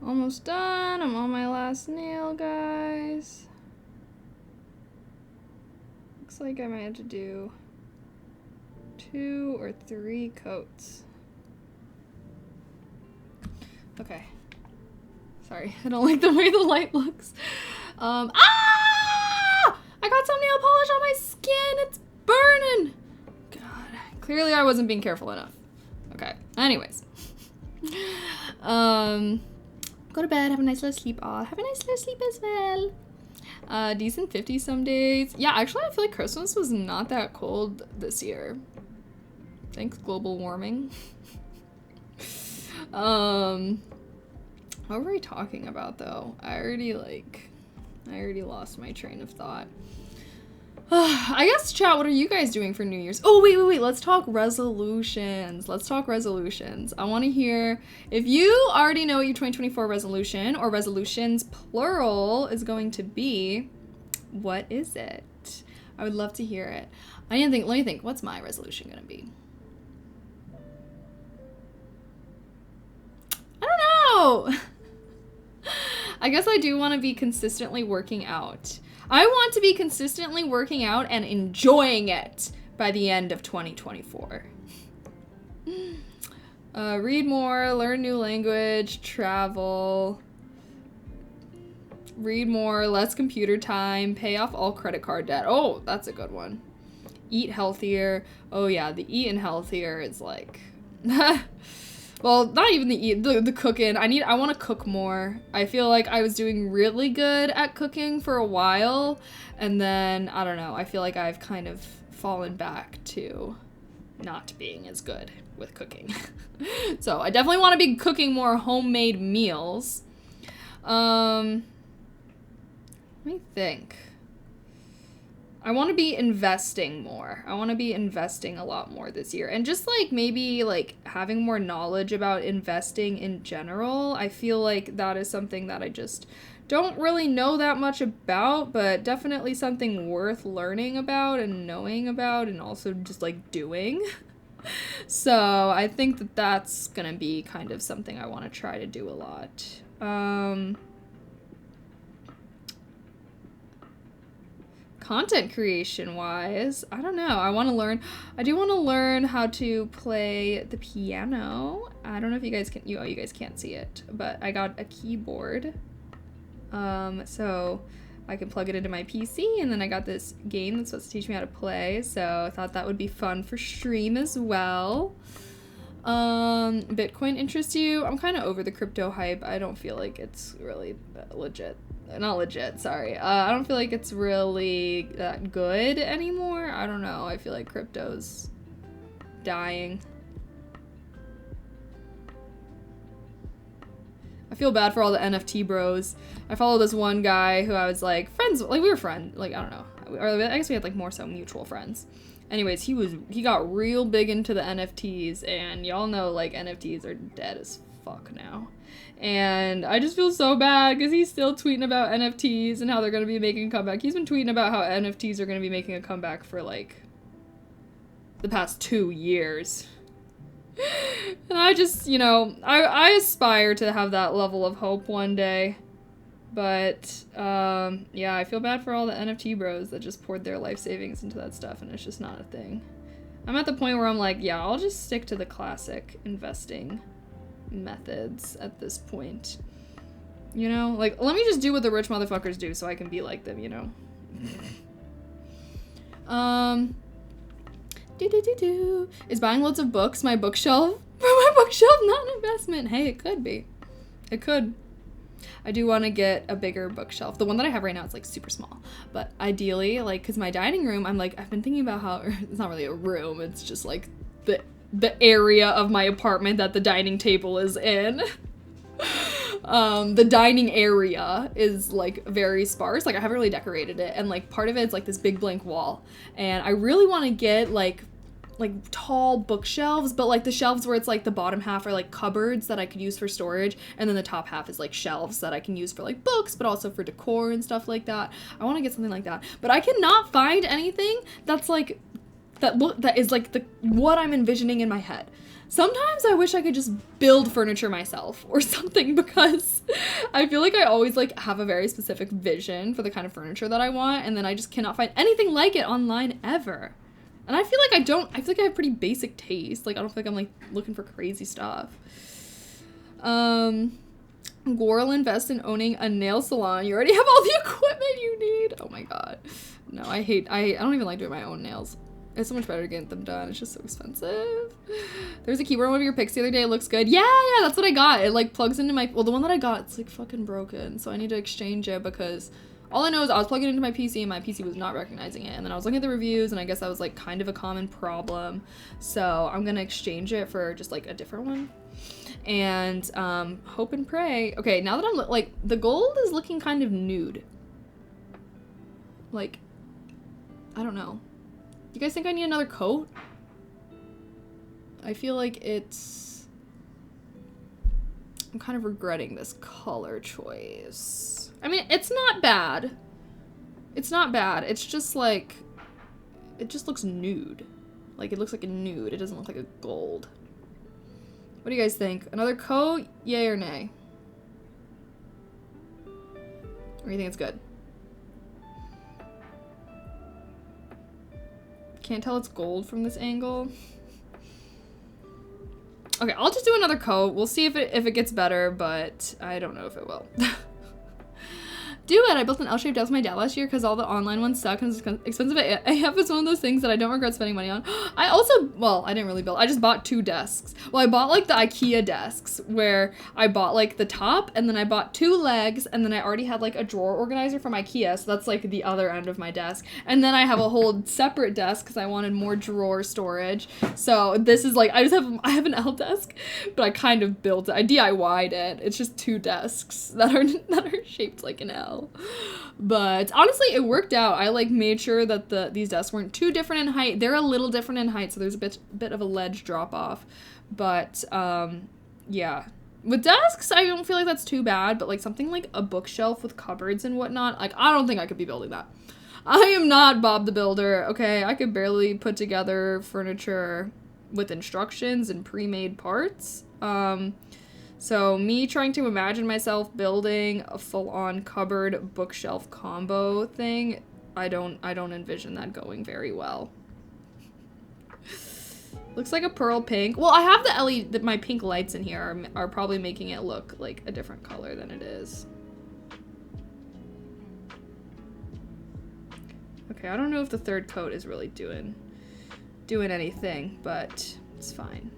Almost done. I'm on my last nail, guys. Looks like I might have to do 2 or 3 coats. Okay. Sorry, I don't like the way the light looks. I got some nail polish on my skin. It's burning. God, clearly I wasn't being careful enough. Okay. Anyways. Go to bed, have a nice little sleep. Have a nice little sleep as well. Decent 50 some days. Yeah, actually I feel like Christmas was not that cold this year. Thanks, global warming. What were we talking about though? I already lost my train of thought. I guess, chat, what are you guys doing for New Year's? Oh, wait. Let's talk resolutions. I want to hear if you already know what your 2024 resolution or resolutions plural is going to be. What is it? I would love to hear it. Let me think. What's my resolution going to be? out. I guess I do want to be consistently working out. I want to be consistently working out and enjoying it by the end of 2024. Read more, learn new language, travel. Read more, less computer time, pay off all credit card debt. Oh, that's a good one. Eat healthier. Oh yeah, the eating healthier is like... well, not even the cooking. I want to cook more. I feel like I was doing really good at cooking for a while, and then, I don't know, I feel like I've kind of fallen back to not being as good with cooking. So I definitely want to be cooking more homemade meals. Let me think. I want to be investing more. I want to be investing a lot more this year. And just like maybe like having more knowledge about investing in general. I feel like that is something that I just don't really know that much about, but definitely something worth learning about and knowing about and also just like doing. So I think that that's going to be kind of something I want to try to do a lot. Content creation wise, I don't know. I do want to learn how to play the piano. I don't know if you guys can, you guys can't see it, but I got a keyboard. So I can plug it into my PC, and then I got this game that's supposed to teach me how to play. So I thought that would be fun for stream as well. Bitcoin interests you? I'm kind of over the crypto hype. I don't feel like it's really legit. Not legit, sorry. I don't feel like it's really that good anymore. I don't know. I feel like crypto's dying. I feel bad for all the NFT bros. I follow this one guy who I was like friends, like we were friends, like I don't know. Or I guess we had like more so mutual friends. Anyways, he got real big into the NFTs, and y'all know like NFTs are dead as fuck now. And I just feel so bad because he's still tweeting about NFTs and how they're going to be making a comeback. He's been tweeting about how NFTs are going to be making a comeback for like the past 2 years. And I just, you know, I aspire to have that level of hope one day. But, yeah, I feel bad for all the NFT bros that just poured their life savings into that stuff, and it's just not a thing. I'm at the point where I'm like, yeah, I'll just stick to the classic investing methods at this point. You know? Like, let me just do what the rich motherfuckers do so I can be like them, you know? Is buying loads of books my bookshelf? For my bookshelf, not an investment. Hey, it could be. It could. I do want to get a bigger bookshelf. The one that I have right now is like super small, but ideally, like, because my dining room, I'm like, I've been thinking about how it's not really a room, it's just like the area of my apartment that the dining table is in. The dining area is like very sparse. Like I haven't really decorated it, and like part of it's like this big blank wall, and I really want to get like tall bookshelves, but like the shelves where it's like the bottom half are like cupboards that I could use for storage, and then the top half is like shelves that I can use for like books, but also for decor and stuff like that. I want to get something like that, but I cannot find anything that's like that is like what I'm envisioning in my head. Sometimes I wish I could just build furniture myself or something, because I feel like I always like have a very specific vision for the kind of furniture that I want, and then I just cannot find anything like it online ever. And I feel like I feel like I have pretty basic taste. Like, I don't feel like I'm, like, looking for crazy stuff. Gorl invest in owning a nail salon. You already have all the equipment you need. Oh my god. No, I don't even like doing my own nails. It's so much better to get them done. It's just so expensive. There's a keyboard on one of your picks the other day. It looks good. Yeah, that's what I got. It, like, plugs into my... Well, the one that I got, it's, like, fucking broken. So I need to exchange it because... All I know is I was plugging it into my PC and my PC was not recognizing it. And then I was looking at the reviews and I guess that was like kind of a common problem. So I'm gonna exchange it for just like a different one. And hope and pray. Okay, now that I'm like, the gold is looking kind of nude. Like, I don't know. You guys think I need another coat? I feel like I'm kind of regretting this color choice. I mean, it's not bad. It's not bad. It's just like, it just looks nude. Like, it looks like a nude. It doesn't look like a gold. What do you guys think? Another coat? Yay or nay? Or you think it's good? Can't tell it's gold from this angle. Okay, I'll just do another coat. We'll see if it gets better, but I don't know if it will. Do it! I built an L-shaped desk with my dad last year because all the online ones suck and it's expensive. AF is one of those things that I don't regret spending money on. I also, well, I didn't really build. I just bought 2 desks. Well, I bought like the IKEA desks where I bought like the top and then I bought 2 legs and then I already had like a drawer organizer from IKEA. So that's like the other end of my desk. And then I have a whole separate desk because I wanted more drawer storage. So this is like, I have an L desk, but I kind of built it. I DIY'd it. It's just 2 desks that are shaped like an L. But honestly, it worked out. I like made sure that these desks weren't too different in height. They're a little different in height, so there's a bit of a ledge drop off. But yeah, with desks, I don't feel like that's too bad. But like something like a bookshelf with cupboards and whatnot, like I don't think I could be building that. I am not Bob the Builder. Okay, I could barely put together furniture with instructions and pre-made parts. So me trying to imagine myself building a full-on cupboard bookshelf combo thing, I don't envision that going very well. Looks like a pearl pink. Well, I have the LED, my pink lights in here are probably making it look like a different color than it is. Okay, I don't know if the 3rd coat is really doing anything, but it's fine.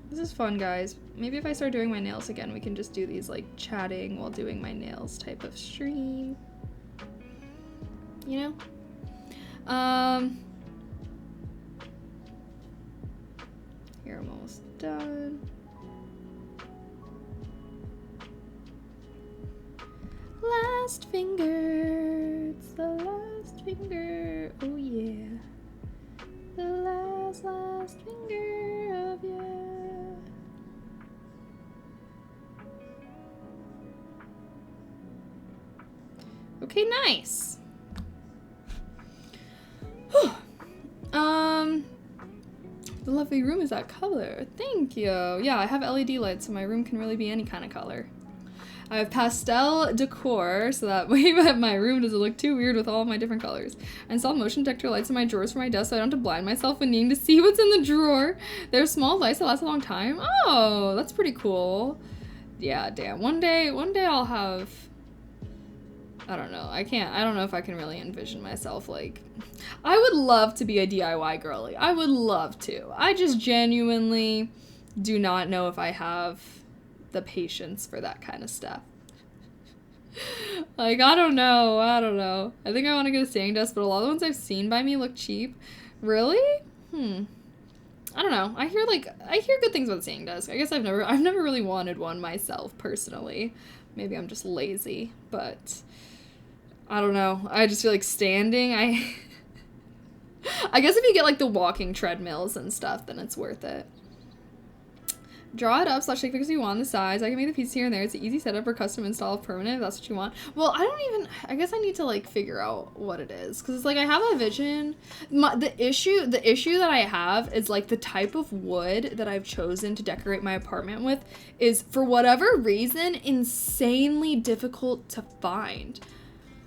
This is fun, guys. Maybe if I start doing my nails again, we can just do these like chatting while doing my nails type of stream. You know? Here, I'm almost done. Last finger, it's the last finger, oh yeah. The last finger of yeah. Okay, nice. Whew. The lovely room is that color. Thank you. Yeah, I have LED lights, so my room can really be any kind of color. I have pastel decor, so that way my room doesn't look too weird with all of my different colors. I installed motion detector lights in my drawers for my desk so I don't have to blind myself when needing to see what's in the drawer. They're small lights that last a long time. Oh, that's pretty cool. Yeah, damn. One day I'll have... I don't know. I don't know if I can really envision myself like... I would love to be a DIY girly. I would love to. I just genuinely do not know if I have the patience for that kind of stuff. Like, I don't know. I think I want to get a standing desk, but a lot of the ones I've seen by me look cheap. Really? I don't know. I hear good things about the standing desk. I guess I've never really wanted one myself personally. Maybe I'm just lazy, but I don't know. I just feel like standing, I guess if you get like the walking treadmills and stuff, then it's worth it. Draw it up / take pictures you want, the size. I can make the pieces here and there. It's an easy setup or custom install if permanent if that's what you want. Well, I guess I need to like figure out what it is. Because it's like I have a vision. The issue that I have is like the type of wood that I've chosen to decorate my apartment with is for whatever reason insanely difficult to find.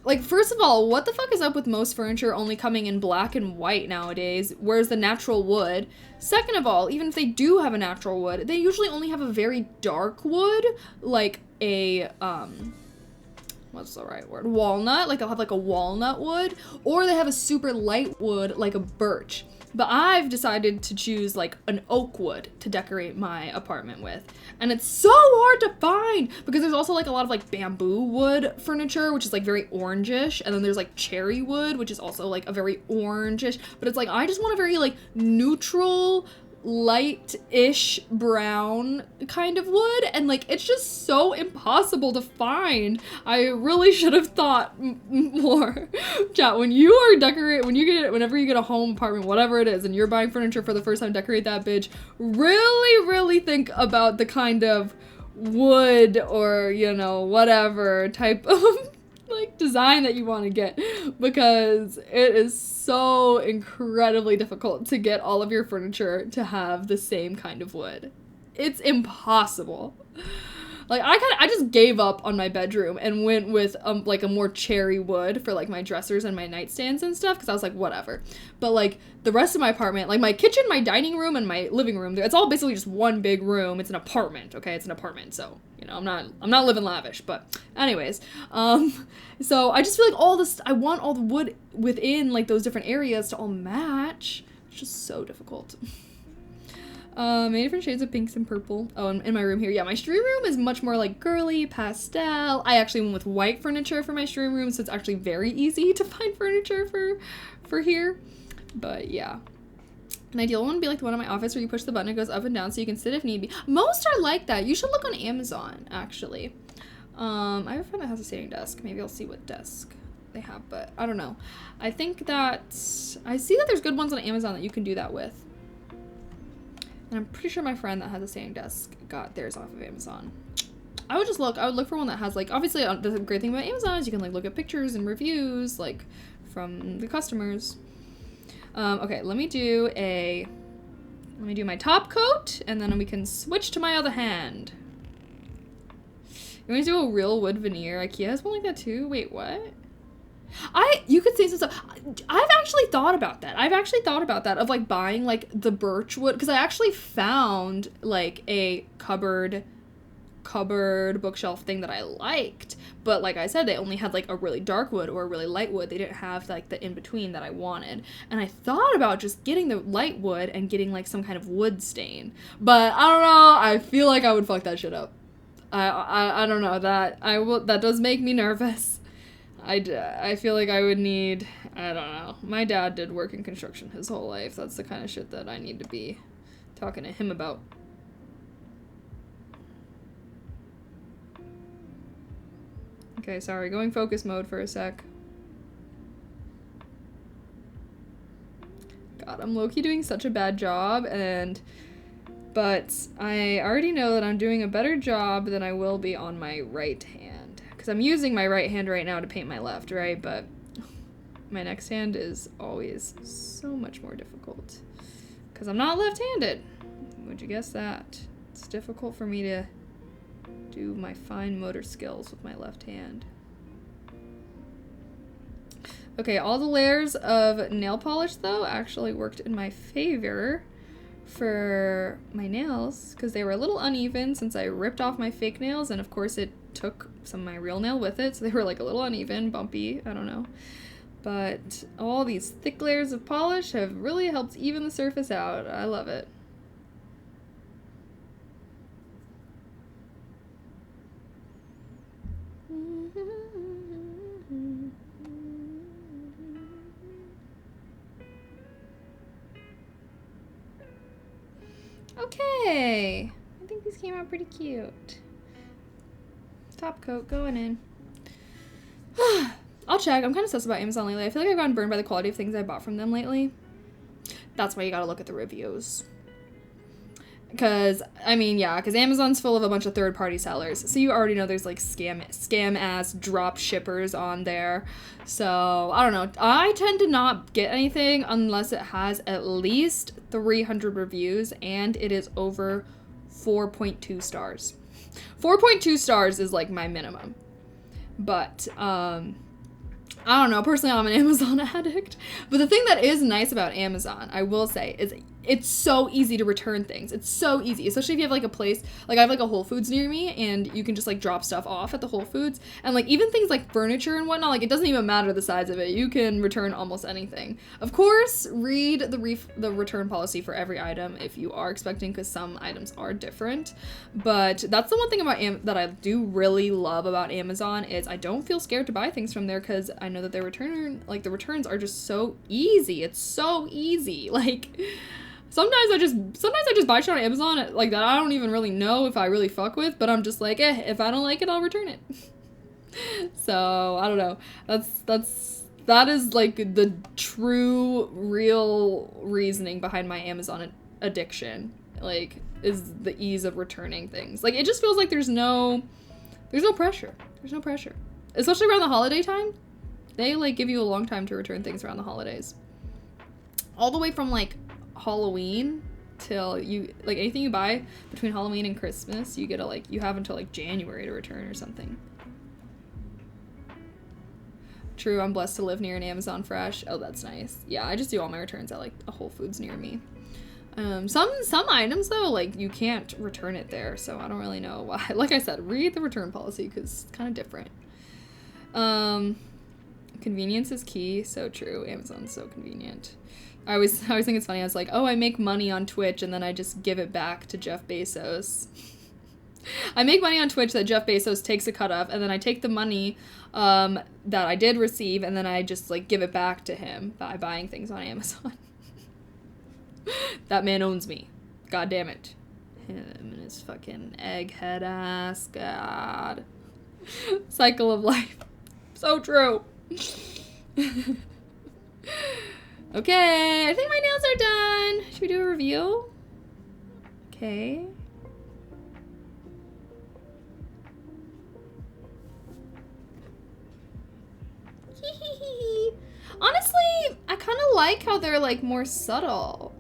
Like, first of all, what the fuck is up with most furniture only coming in black and white nowadays? Where's the natural wood? Second of all, even if they do have a natural wood, they usually only have a very dark wood, like a, what's the right word? Walnut. Like, they'll have like a walnut wood, or they have a super light wood, like a birch. But I've decided to choose like an oak wood to decorate my apartment with. And it's so hard to find because there's also like a lot of like bamboo wood furniture, which is like very orangish. And then there's like cherry wood, which is also like a very orangish, but it's like, I just want a very like neutral, light-ish brown kind of wood, and like it's just so impossible to find. I really should have thought more. Chat, whenever you get a home, apartment, whatever it is, and you're buying furniture for the first time, decorate that bitch. Really think about the kind of wood or, you know, whatever type of like design that you want to get, because it is so incredibly difficult to get all of your furniture to have the same kind of wood. It's impossible. Like, I just gave up on my bedroom and went with, like, a more cherry wood for, like, my dressers and my nightstands and stuff, because I was like, whatever. But, like, the rest of my apartment, like, my kitchen, my dining room, and my living room, it's all basically just one big room. It's an apartment, okay? It's an apartment, so, you know, I'm not living lavish, but anyways. So I just feel like I want all the wood within, like, those different areas to all match. It's just so difficult. Many different shades of pinks and purple. Oh, in my room here. Yeah, my stream room is much more like girly, pastel. I actually went with white furniture for my stream room, so it's actually very easy to find furniture for here. But yeah. An ideal one would be like the one in my office where you push the button, it goes up and down so you can sit if need be. Most are like that. You should look on Amazon, actually. I have a friend that has a standing desk. Maybe I'll see what desk they have, but I don't know. I think that I see that there's good ones on Amazon that you can do that with. And I'm pretty sure my friend that has a standing desk got theirs off of Amazon. I would look for one that has, like, obviously the great thing about Amazon is you can, like, look at pictures and reviews, like, from the customers. Okay, let me do my top coat, and then we can switch to my other hand. You want to do a real wood veneer? IKEA has one like that too? Wait, what? You could say some stuff. I've actually thought about that. Of, like, buying, like, the birch wood. Because I actually found, like, a cupboard bookshelf thing that I liked. But, like I said, they only had, like, a really dark wood or a really light wood. They didn't have, like, the in-between that I wanted. And I thought about just getting the light wood and getting, like, some kind of wood stain. But, I don't know. I feel like I would fuck that shit up. I don't know. That does make me nervous. I feel like I would need, I don't know. My dad did work in construction his whole life. That's the kind of shit that I need to be talking to him about. Okay, sorry. Going focus mode for a sec. God, I'm low-key doing such a bad job, but I already know that I'm doing a better job than I will be on my right hand. Because I'm using my right hand right now to paint my left, right? But my next hand is always so much more difficult. Because I'm not left-handed. Would you guess that? It's difficult for me to do my fine motor skills with my left hand. Okay, all the layers of nail polish, though, actually worked in my favor for my nails. Because they were a little uneven since I ripped off my fake nails. And, of course, it took some of my real nail with it, so they were, like, a little uneven, bumpy, I don't know. But all these thick layers of polish have really helped even the surface out. I love it. Okay, I think these came out pretty cute. Top coat going in. I'll check. I'm kind of sus about Amazon lately. I feel like I've gotten burned by the quality of things I bought from them lately. That's why you gotta look at the reviews. Because, I mean, yeah, because Amazon's full of a bunch of third-party sellers. So you already know there's, like, scam-ass drop shippers on there. So, I don't know. I tend to not get anything unless it has at least 300 reviews and it is over 4.2 stars. 4.2 stars is, like, my minimum. But, I don't know. Personally, I'm an Amazon addict. But the thing that is nice about Amazon, I will say, is it's so easy to return things. It's so easy, especially if you have, like, a place, like, I have, like, a Whole Foods near me, and you can just, like, drop stuff off at the Whole Foods. And, like, even things like furniture and whatnot, like, it doesn't even matter the size of it. You can return almost anything. Of course, read the return policy for every item if you are expecting, because some items are different. But that's the one thing about that I do really love about Amazon is I don't feel scared to buy things from there, because I know that the returns are just so easy. It's so easy. Like, Sometimes I just buy shit on Amazon, like, that I don't even really know if I really fuck with, but I'm just like, if I don't like it, I'll return it. So, I don't know. That is, like, the true, real reasoning behind my Amazon addiction, like, is the ease of returning things. Like, it just feels like there's no pressure. There's no pressure. especially around the holiday time. They like give you a long time to return things around the holidays. All the way from like Halloween till you, like anything you buy between Halloween and Christmas, you get a like, you have until like January to return or something. True, I'm blessed to live near an Amazon Fresh. Oh, that's nice. Yeah, I just do all my returns at like a Whole Foods near me. Some items though, like you can't return it there, so I don't really know why. Like I said, read the return policy because it's kind of different. Convenience is key. So true. Amazon's so convenient. I always think it's funny. I was like, oh, I make money on Twitch and then I just give it back to Jeff Bezos. I make money on Twitch that Jeff Bezos takes a cut of, and then I take the money that I did receive and then I just like give it back to him by buying things on Amazon. That man owns me. God damn it. Him and his fucking egghead ass. God. Cycle of life. So true. Okay, I think my nails are done. Should we do a review? Okay. Honestly, I kind of like how they're like more subtle.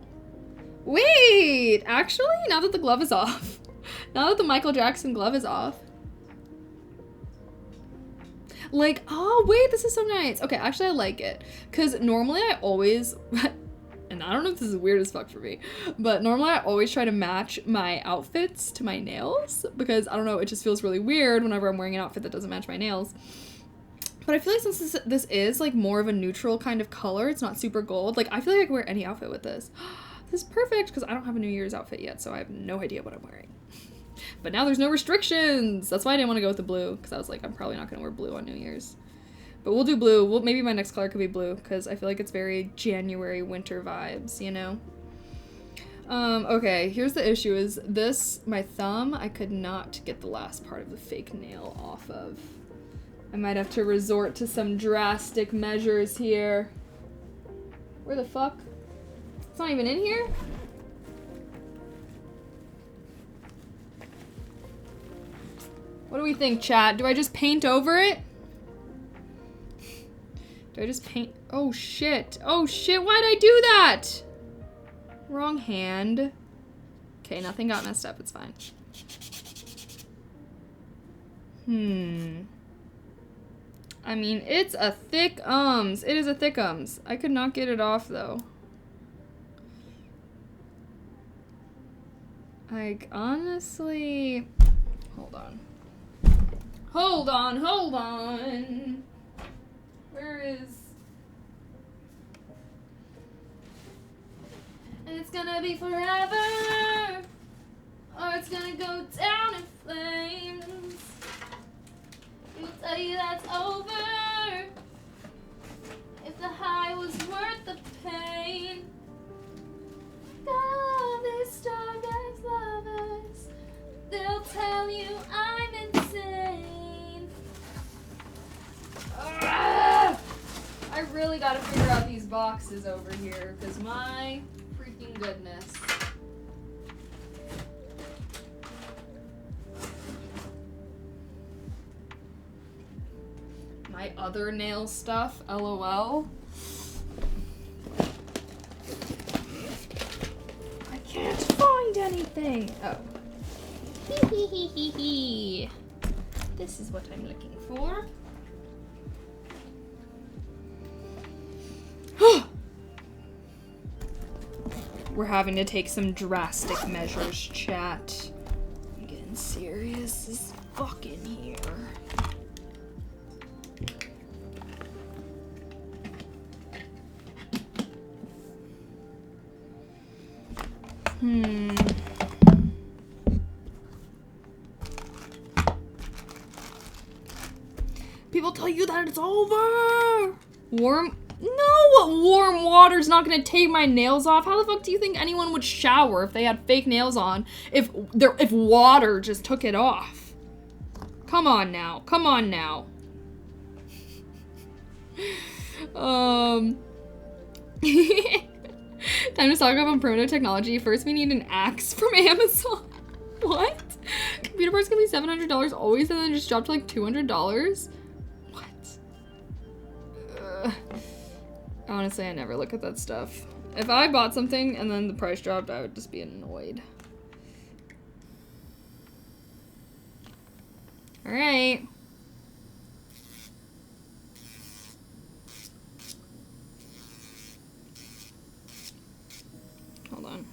Wait, actually, now that the glove is off. Now that the Michael Jackson glove is off. Like, oh, wait, this is so nice. Okay, actually, I like it. Because normally I always, and I don't know if this is weird as fuck for me, but normally I always try to match my outfits to my nails. Because, I don't know, it just feels really weird whenever I'm wearing an outfit that doesn't match my nails. But I feel like since this is, like, more of a neutral kind of color, it's not super gold. Like, I feel like I could wear any outfit with this. This is perfect, because I don't have a New Year's outfit yet, so I have no idea what I'm wearing. But now there's no restrictions. That's why I didn't want to go with the blue, because I was like, I'm probably not going to wear blue on New Year's. But we'll do blue. Maybe my next color could be blue, because I feel like it's very January winter vibes, you know? Okay, here's the issue is this, my thumb, I could not get the last part of the fake nail off of. I might have to resort to some drastic measures here. Where the fuck? It's not even in here? What do we think, chat? Do I just paint over it? Do I just paint? Oh, shit. Oh, shit. Why'd I do that? Wrong hand. Okay, nothing got messed up. It's fine. I mean, it's a thick ums. It is a thick ums. I could not get it off, though. Like, honestly... Hold on. Hold on, hold on. Where is... And it's gonna be forever, or it's gonna go down in flames. You'll tell you that's over, if the high was worth the pain. God, they starved ex-lovers, they'll tell you I'm insane. I really gotta figure out these boxes over here, because my freaking goodness. My other nail stuff, LOL. I can't find anything. Oh. Hee hee hee hee hee. This is what I'm looking for. We're having to take some drastic measures, chat. I'm getting serious as fuck in here. People tell you that it's over. Warm water's not gonna take my nails off. How the fuck do you think anyone would shower if they had fake nails on if water just took it off? Come on now. Come on now. Time to stock up on primitive technology. First, we need an axe from Amazon. What? Computer parts can be $700 always and then just drop to like $200? What? Honestly, I never look at that stuff. If I bought something and then the price dropped, I would just be annoyed. Alright. Hold on.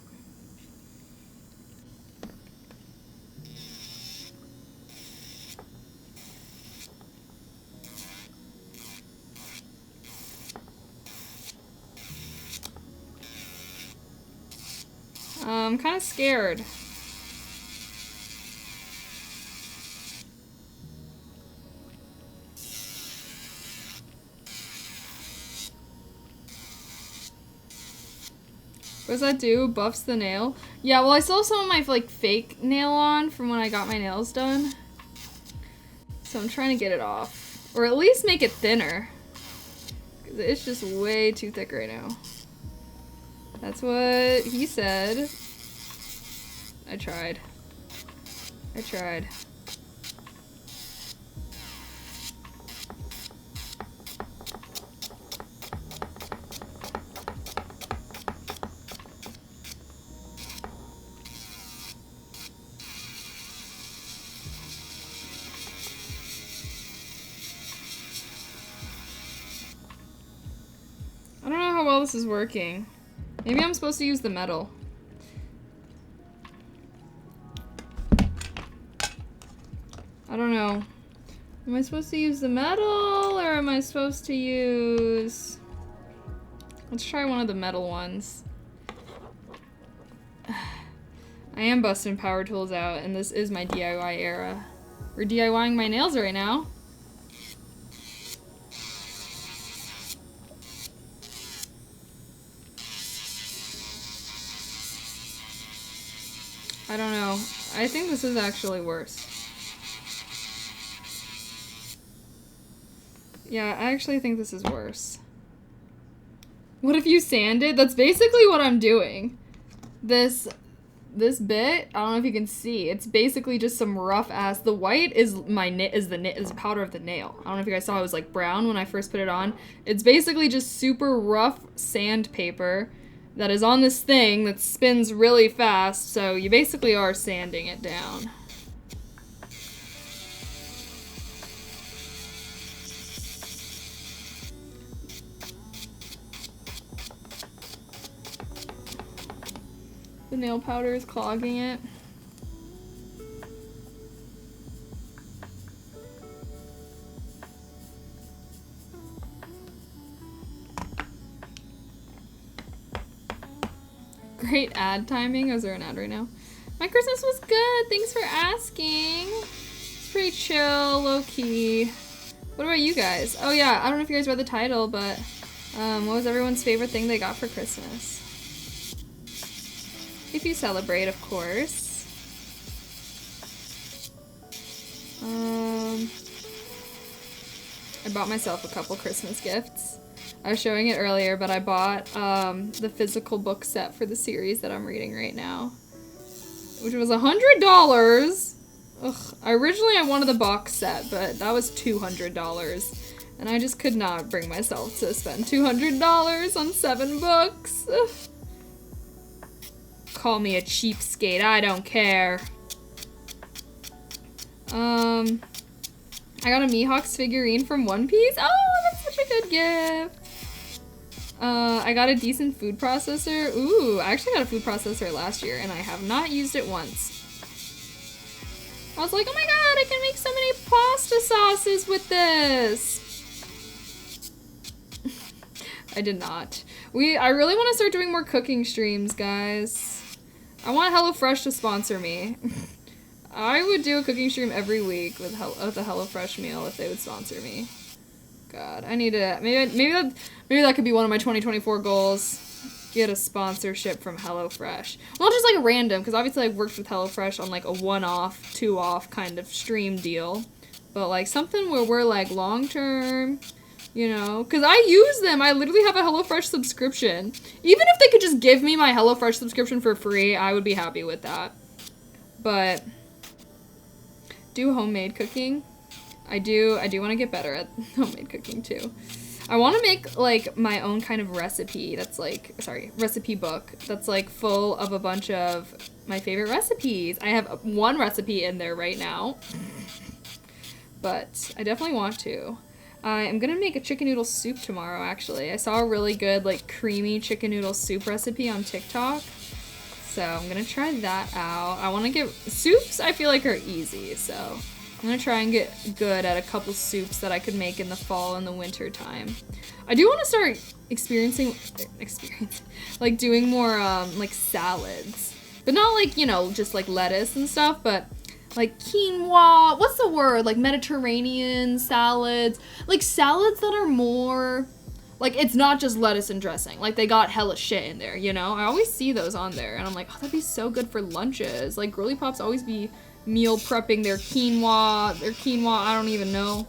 I'm kind of scared. What does that do? Buffs the nail? Yeah, well, I still have some of my, like, fake nail on from when I got my nails done. So I'm trying to get it off. Or at least make it thinner. Because it's just way too thick right now. That's what he said. I tried. I tried. I don't know how well this is working. Maybe I'm supposed to use the metal. I don't know. Am I supposed to use the metal or am I supposed to use... Let's try one of the metal ones. I am busting power tools out and this is my DIY era. We're DIYing my nails right now. I don't know. I think this is actually worse. Yeah, I actually think this is worse. What if you sand it? That's basically what I'm doing. This bit, I don't know if you can see. It's basically just some rough ass. The white is is powder of the nail. I don't know if you guys saw it was like brown when I first put it on. It's basically just super rough sandpaper that is on this thing that spins really fast, so you basically are sanding it down. The nail powder is clogging it. Great ad timing. Is there an ad right now? My Christmas was good. Thanks for asking. It's pretty chill, low key. What about you guys? Oh yeah, I don't know if you guys read the title, but what was everyone's favorite thing they got for Christmas? If you celebrate, of course. I bought myself a couple Christmas gifts. I was showing it earlier, but I bought the physical book set for the series that I'm reading right now, which was $100. Ugh, originally I wanted the box set, but that was $200, and I just could not bring myself to spend $200 on 7 books. Ugh. Call me a cheapskate, I don't care. I got a Mihawk's figurine from One Piece. Oh, that's such a good gift. I got a decent food processor. Ooh, I actually got a food processor last year and I have not used it once. I was like, oh my god, I can make so many pasta sauces with this. I did not. I really want to start doing more cooking streams, guys. I want HelloFresh to sponsor me. I would do a cooking stream every week with a HelloFresh meal if they would sponsor me. God, I need to, maybe that could be one of my 2024 goals. Get a sponsorship from HelloFresh. Well, not just like random, because obviously I've worked with HelloFresh on like a 1-off, 2-off kind of stream deal. But like something where we're like long-term, you know, because I use them. I literally have a HelloFresh subscription. Even if they could just give me my HelloFresh subscription for free, I would be happy with that. But do homemade cooking. I do want to get better at homemade cooking too. I want to make like my own kind of recipe that's like, recipe book that's like full of a bunch of my favorite recipes. I have one recipe in there right now, but I definitely want to. I am gonna make a chicken noodle soup tomorrow, actually. I saw a really good like creamy chicken noodle soup recipe on TikTok, so I'm gonna try that out. I want to get soups, I feel like are easy, so I'm gonna try and get good at a couple soups that I could make in the fall and the winter time. I do want to start experiencing like doing more like salads, but not like, you know, just like lettuce and stuff, but like quinoa, what's the word? Like Mediterranean salads, like salads that are more like, it's not just lettuce and dressing. Like they got hella shit in there, you know? I always see those on there and I'm like, oh, that'd be so good for lunches. Like girly pops always be meal prepping their quinoa, I don't even know.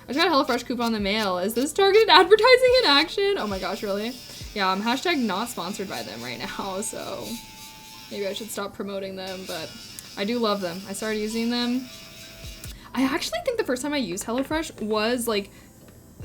I just got a HelloFresh coupon in the mail. Is this targeted advertising in action? Oh my gosh, really? Yeah, I'm hashtag not sponsored by them right now, so maybe I should stop promoting them, but I do love them. I started using them. I actually think the first time I used HelloFresh was like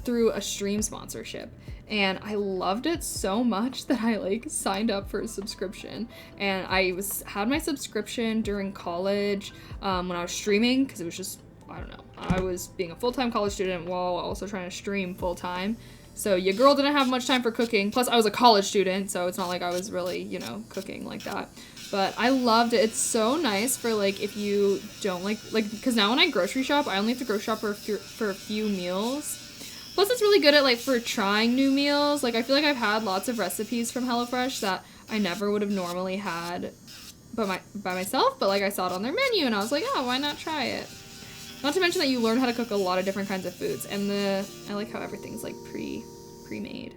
through a stream sponsorship, and I loved it so much that I like signed up for a subscription, and I had my subscription during college when I was streaming, because it was just, I don't know, I was being a full-time college student while also trying to stream full-time, so your girl didn't have much time for cooking, plus I was a college student, so it's not like I was really, you know, cooking like that. But I loved it. It's so nice for like if you don't like because now when I grocery shop, I only have to grocery shop for a few meals. Plus it's really good at like for trying new meals. Like I feel like I've had lots of recipes from HelloFresh that I never would have normally had by myself, but like I saw it on their menu and I was like, oh, why not try it? Not to mention that you learn how to cook a lot of different kinds of foods, and I like how everything's like pre-made.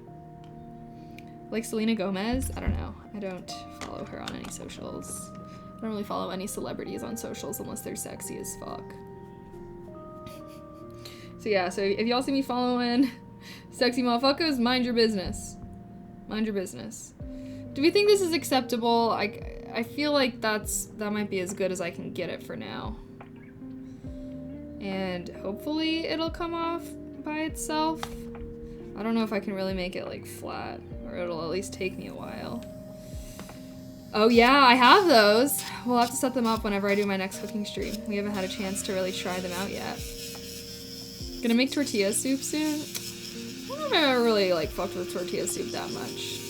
Like Selena Gomez, I don't know. I don't follow her on any socials. I don't really follow any celebrities on socials unless they're sexy as fuck. So yeah, so if y'all see me following sexy motherfuckers, mind your business. Mind your business. Do we think this is acceptable? I feel like that might be as good as I can get it for now. And hopefully it'll come off by itself. I don't know if I can really make it like flat, or it'll at least take me a while. Oh yeah, I have those. We'll have to set them up whenever I do my next cooking stream. We haven't had a chance to really try them out yet. Gonna make tortilla soup soon. I don't know if I ever really like fucked with tortilla soup that much.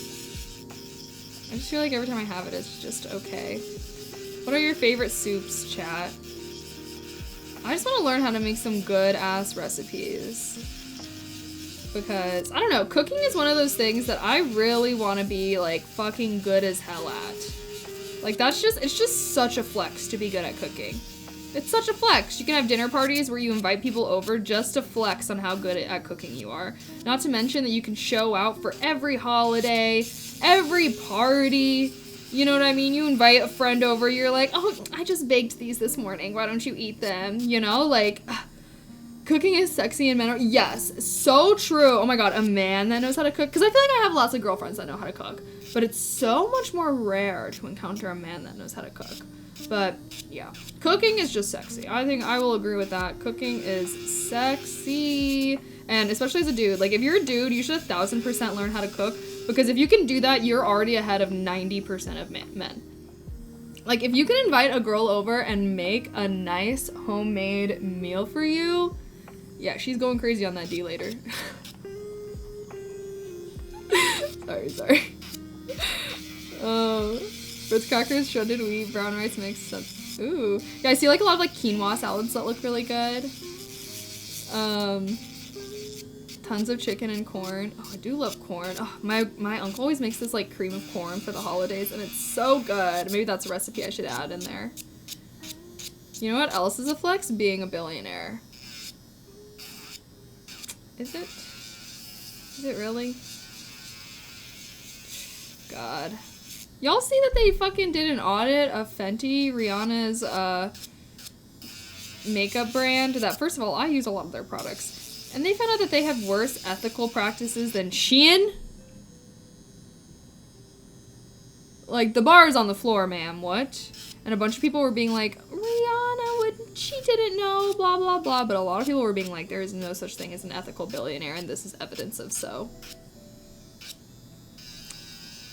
I just feel like every time I have it, it's just okay. What are your favorite soups, chat? I just want to learn how to make some good ass recipes. Because, I don't know, cooking is one of those things that I really want to be, like, fucking good as hell at. Like, it's just such a flex to be good at cooking. It's such a flex. You can have dinner parties where you invite people over just to flex on how good at cooking you are. Not to mention that you can show out for every holiday, every party. You know what I mean? You invite a friend over, you're like, oh, I just baked these this morning. Why don't you eat them? You know, like... Cooking is sexy and men are, yes, so true. Oh my god, a man that knows how to cook. Because I feel like I have lots of girlfriends that know how to cook. But it's so much more rare to encounter a man that knows how to cook. But, yeah. Cooking is just sexy. I think I will agree with that. Cooking is sexy. And especially as a dude. Like, if you're a dude, you should 1000% learn how to cook. Because if you can do that, you're already ahead of 90% of men. Like, if you can invite a girl over and make a nice homemade meal for you... Yeah, she's going crazy on that D later. sorry. Ritz crackers, shredded wheat, brown rice mix. Ooh. Yeah, I see like a lot of like quinoa salads that look really good. Tons of chicken and corn. Oh, I do love corn. Oh, my uncle always makes this like cream of corn for the holidays and it's so good. Maybe that's a recipe I should add in there. You know what else is a flex? Being a billionaire. Is it? Is it really? God. Y'all see that they fucking did an audit of Fenty, Rihanna's makeup brand? That, first of all, I use a lot of their products. And they found out that they have worse ethical practices than Shein. Like, the bar is on the floor, ma'am. What? And a bunch of people were being like, Rihanna would she didn't know, blah, blah, blah. But a lot of people were being like, there is no such thing as an ethical billionaire, and this is evidence of so.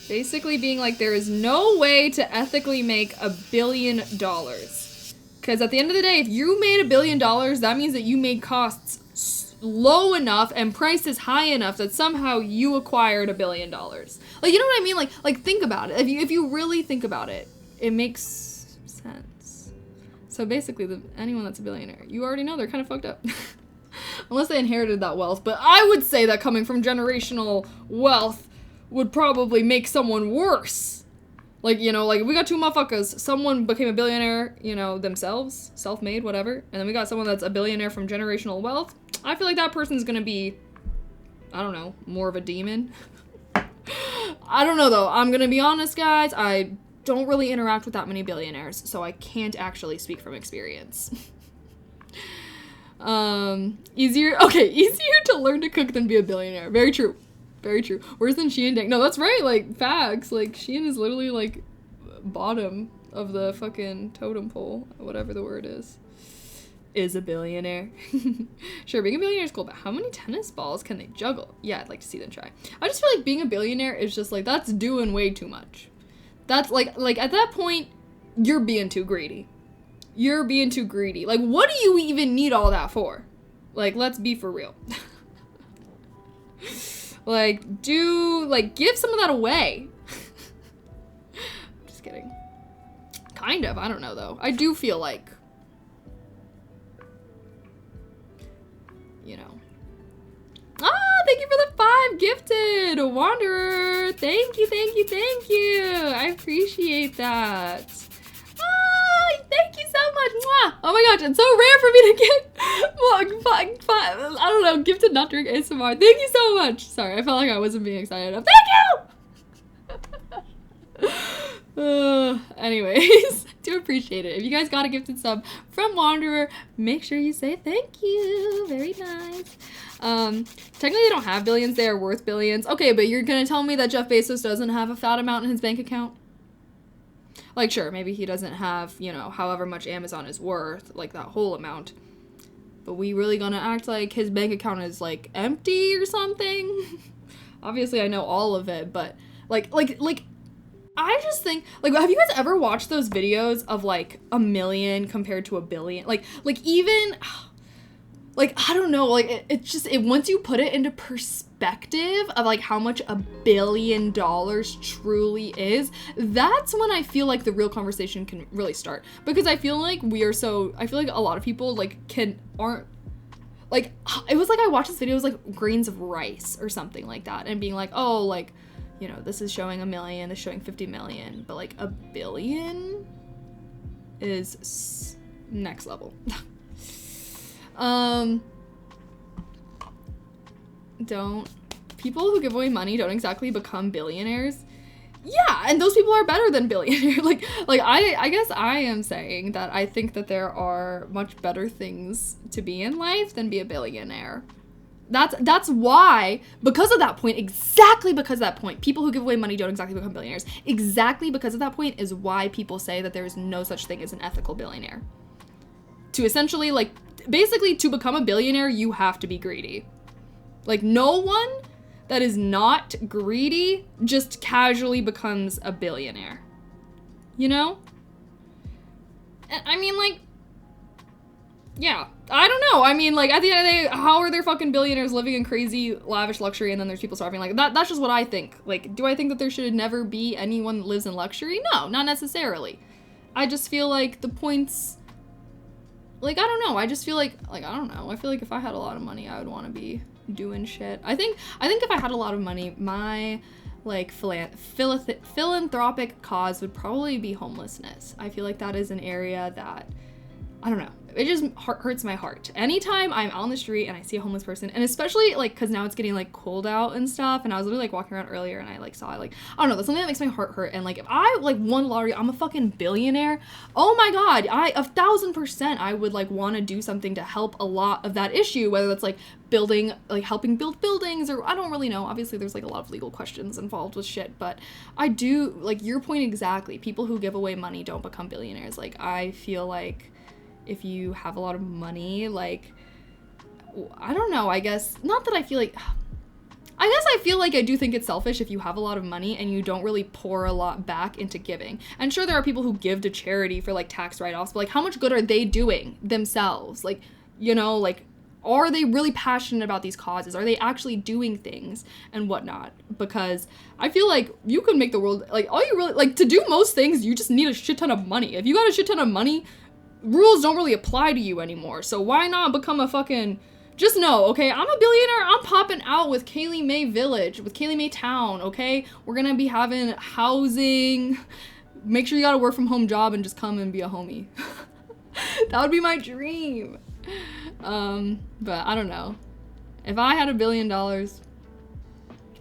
Basically being like, there is no way to ethically make $1 billion. Because at the end of the day, if you made $1 billion, that means that you made costs low enough and prices high enough that somehow you acquired $1 billion. Like, you know what I mean? Like think about it. If you really think about it, it makes sense. So basically, anyone that's a billionaire, you already know they're kind of fucked up. Unless they inherited that wealth. But I would say that coming from generational wealth would probably make someone worse. Like, you know, like, we got two motherfuckers. Someone became a billionaire, you know, themselves, self-made, whatever. And then we got someone that's a billionaire from generational wealth. I feel like that person's gonna be, I don't know, more of a demon. I don't know, though. I'm gonna be honest, guys. I don't really interact with that many billionaires, so I can't actually speak from experience. Easier to learn to cook than be a billionaire. Very true. Very true. Worse than Shein Dang. No, that's right. Like, facts. Like, Shein is literally, like, bottom of the fucking totem pole, whatever the word is a billionaire. Sure, being a billionaire is cool, but how many tennis balls can they juggle? Yeah, I'd like to see them try. I just feel like being a billionaire is just, like, that's doing way too much. That's, like, at that point, you're being too greedy. You're being too greedy. Like, what do you even need all that for? Like, let's be for real. Like, give some of that away. Just kidding. Kind of, I don't know, though. I do feel like, you know. Ah, thank you for the 5 gifted, Wanderer. Thank you, thank you, thank you. I appreciate that. Ah, thank you so much. Mwah. Oh my gosh, it's so rare for me to get, I don't know, gifted not drink ASMR. Thank you so much. Sorry, I felt like I wasn't being excited enough. Thank you! Anyways, do appreciate it. If you guys got a gifted sub from Wanderer, make sure you say thank you. Very nice. Technically they don't have billions, they are worth billions. Okay, but you're gonna tell me that Jeff Bezos doesn't have a fat amount in his bank account? Like, sure, maybe he doesn't have, you know, however much Amazon is worth, like, that whole amount. But we really gonna act like his bank account is, like, empty or something? Obviously, I know all of it, but, like, I just think, like, have you guys ever watched those videos of, like, 1 million compared to 1 billion? Like, even, like, I don't know, like, it just, once you put it into perspective of, like, how much $1 billion truly is, that's when I feel like the real conversation can really start. Because I feel like I feel like a lot of people, like, aren't, like, it was like I watched this video, it was like grains of rice or something like that, and being like, oh, like, you know, this is showing 1 million, this is showing 50 million, but, like, 1 billion is next level. People who give away money don't exactly become billionaires. Yeah, and those people are better than billionaires. like I guess I am saying that I think that there are much better things to be in life than be a billionaire. That's why, because of that point, exactly because of that point, people who give away money don't exactly become billionaires. Exactly because of that point is why people say that there is no such thing as an ethical billionaire. To essentially, like, basically, to become a billionaire, you have to be greedy. Like, no one that is not greedy just casually becomes a billionaire. You know? I mean, like, yeah. I don't know. I mean, like, at the end of the day, how are there fucking billionaires living in crazy, lavish luxury and then there's people starving? Like, that's just what I think. Like, do I think that there should never be anyone that lives in luxury? No, not necessarily. I just feel like the points... Like, I don't know. I just feel like, I don't know. I feel like if I had a lot of money, I would want to be doing shit. I think if I had a lot of money, my, like, philanthropic cause would probably be homelessness. I feel like that is an area that, I don't know. It just hurts my heart. Anytime I'm out on the street and I see a homeless person, and especially, like, because now it's getting, like, cold out and stuff, and I was literally, like, walking around earlier and I, like, saw it, like, I don't know, that's something that makes my heart hurt. And, like, if I, like, won lottery, I'm a fucking billionaire, oh my god, 1,000% I would, like, want to do something to help a lot of that issue, whether that's, like, building, like, helping build buildings, or I don't really know. Obviously, there's, like, a lot of legal questions involved with shit, but I do, like, your point exactly, people who give away money don't become billionaires. Like, I feel like if you have a lot of money, like, I don't know, I guess, not that I feel like, I guess I feel like I do think it's selfish if you have a lot of money and you don't really pour a lot back into giving. And sure, there are people who give to charity for like tax write-offs, but like how much good are they doing themselves? Like, you know, like, are they really passionate about these causes? Are they actually doing things and whatnot? Because I feel like you could make the world, like, all you really, like, to do most things, you just need a shit ton of money. If you got a shit ton of money, rules don't really apply to you anymore. So why not become a fucking... Just know, okay, I'm a billionaire. I'm popping out with Kaylee May Village, with Kaylee May Town, okay? We're gonna be having housing. Make sure you got a work from home job and just come and be a homie. That would be my dream. But I don't know. If I had $1 billion,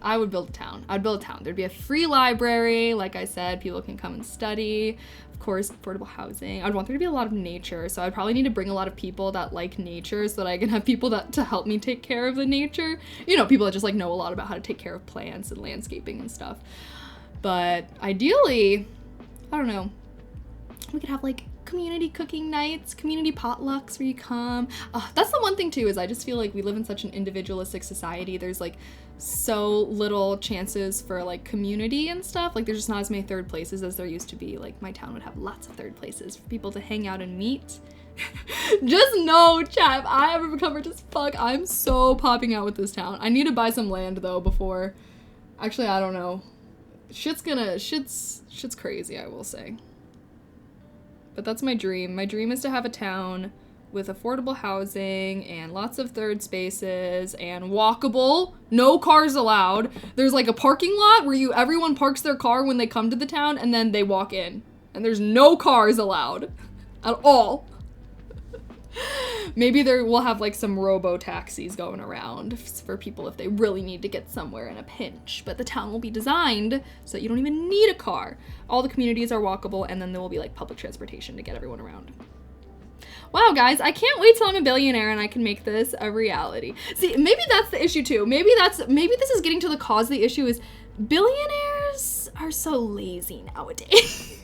I would build a town. I'd build a town. There'd be a free library. Like I said, people can come and study. Of course, affordable housing. I'd want there to be a lot of nature. So I'd probably need to bring a lot of people that like nature so that I can have people that to help me take care of the nature. You know, people that just like know a lot about how to take care of plants and landscaping and stuff. But ideally, I don't know, we could have like community cooking nights, community potlucks where you come. That's the one thing too, is I just feel like we live in such an individualistic society. There's like so little chances for like community and stuff. Like there's just not as many third places as there used to be. Like my town would have lots of third places for people to hang out and meet. Just know, chat, if I ever become rich as fuck, I'm so popping out with this town. I need to buy some land though before, actually, I don't know. Shit's crazy, I will say. But that's my dream. My dream is to have a town with affordable housing and lots of third spaces and walkable, no cars allowed. There's like a parking lot where everyone parks their car when they come to the town and then they walk in. And there's no cars allowed at all. Maybe we'll have like some robo taxis going around for people if they really need to get somewhere in a pinch. But the town will be designed so that you don't even need a car. All the communities are walkable, and then there will be like public transportation to get everyone around. Wow, guys, I can't wait till I'm a billionaire and I can make this a reality. See, maybe that's the issue too. Maybe this is getting to the cause of the issue is billionaires are so lazy nowadays.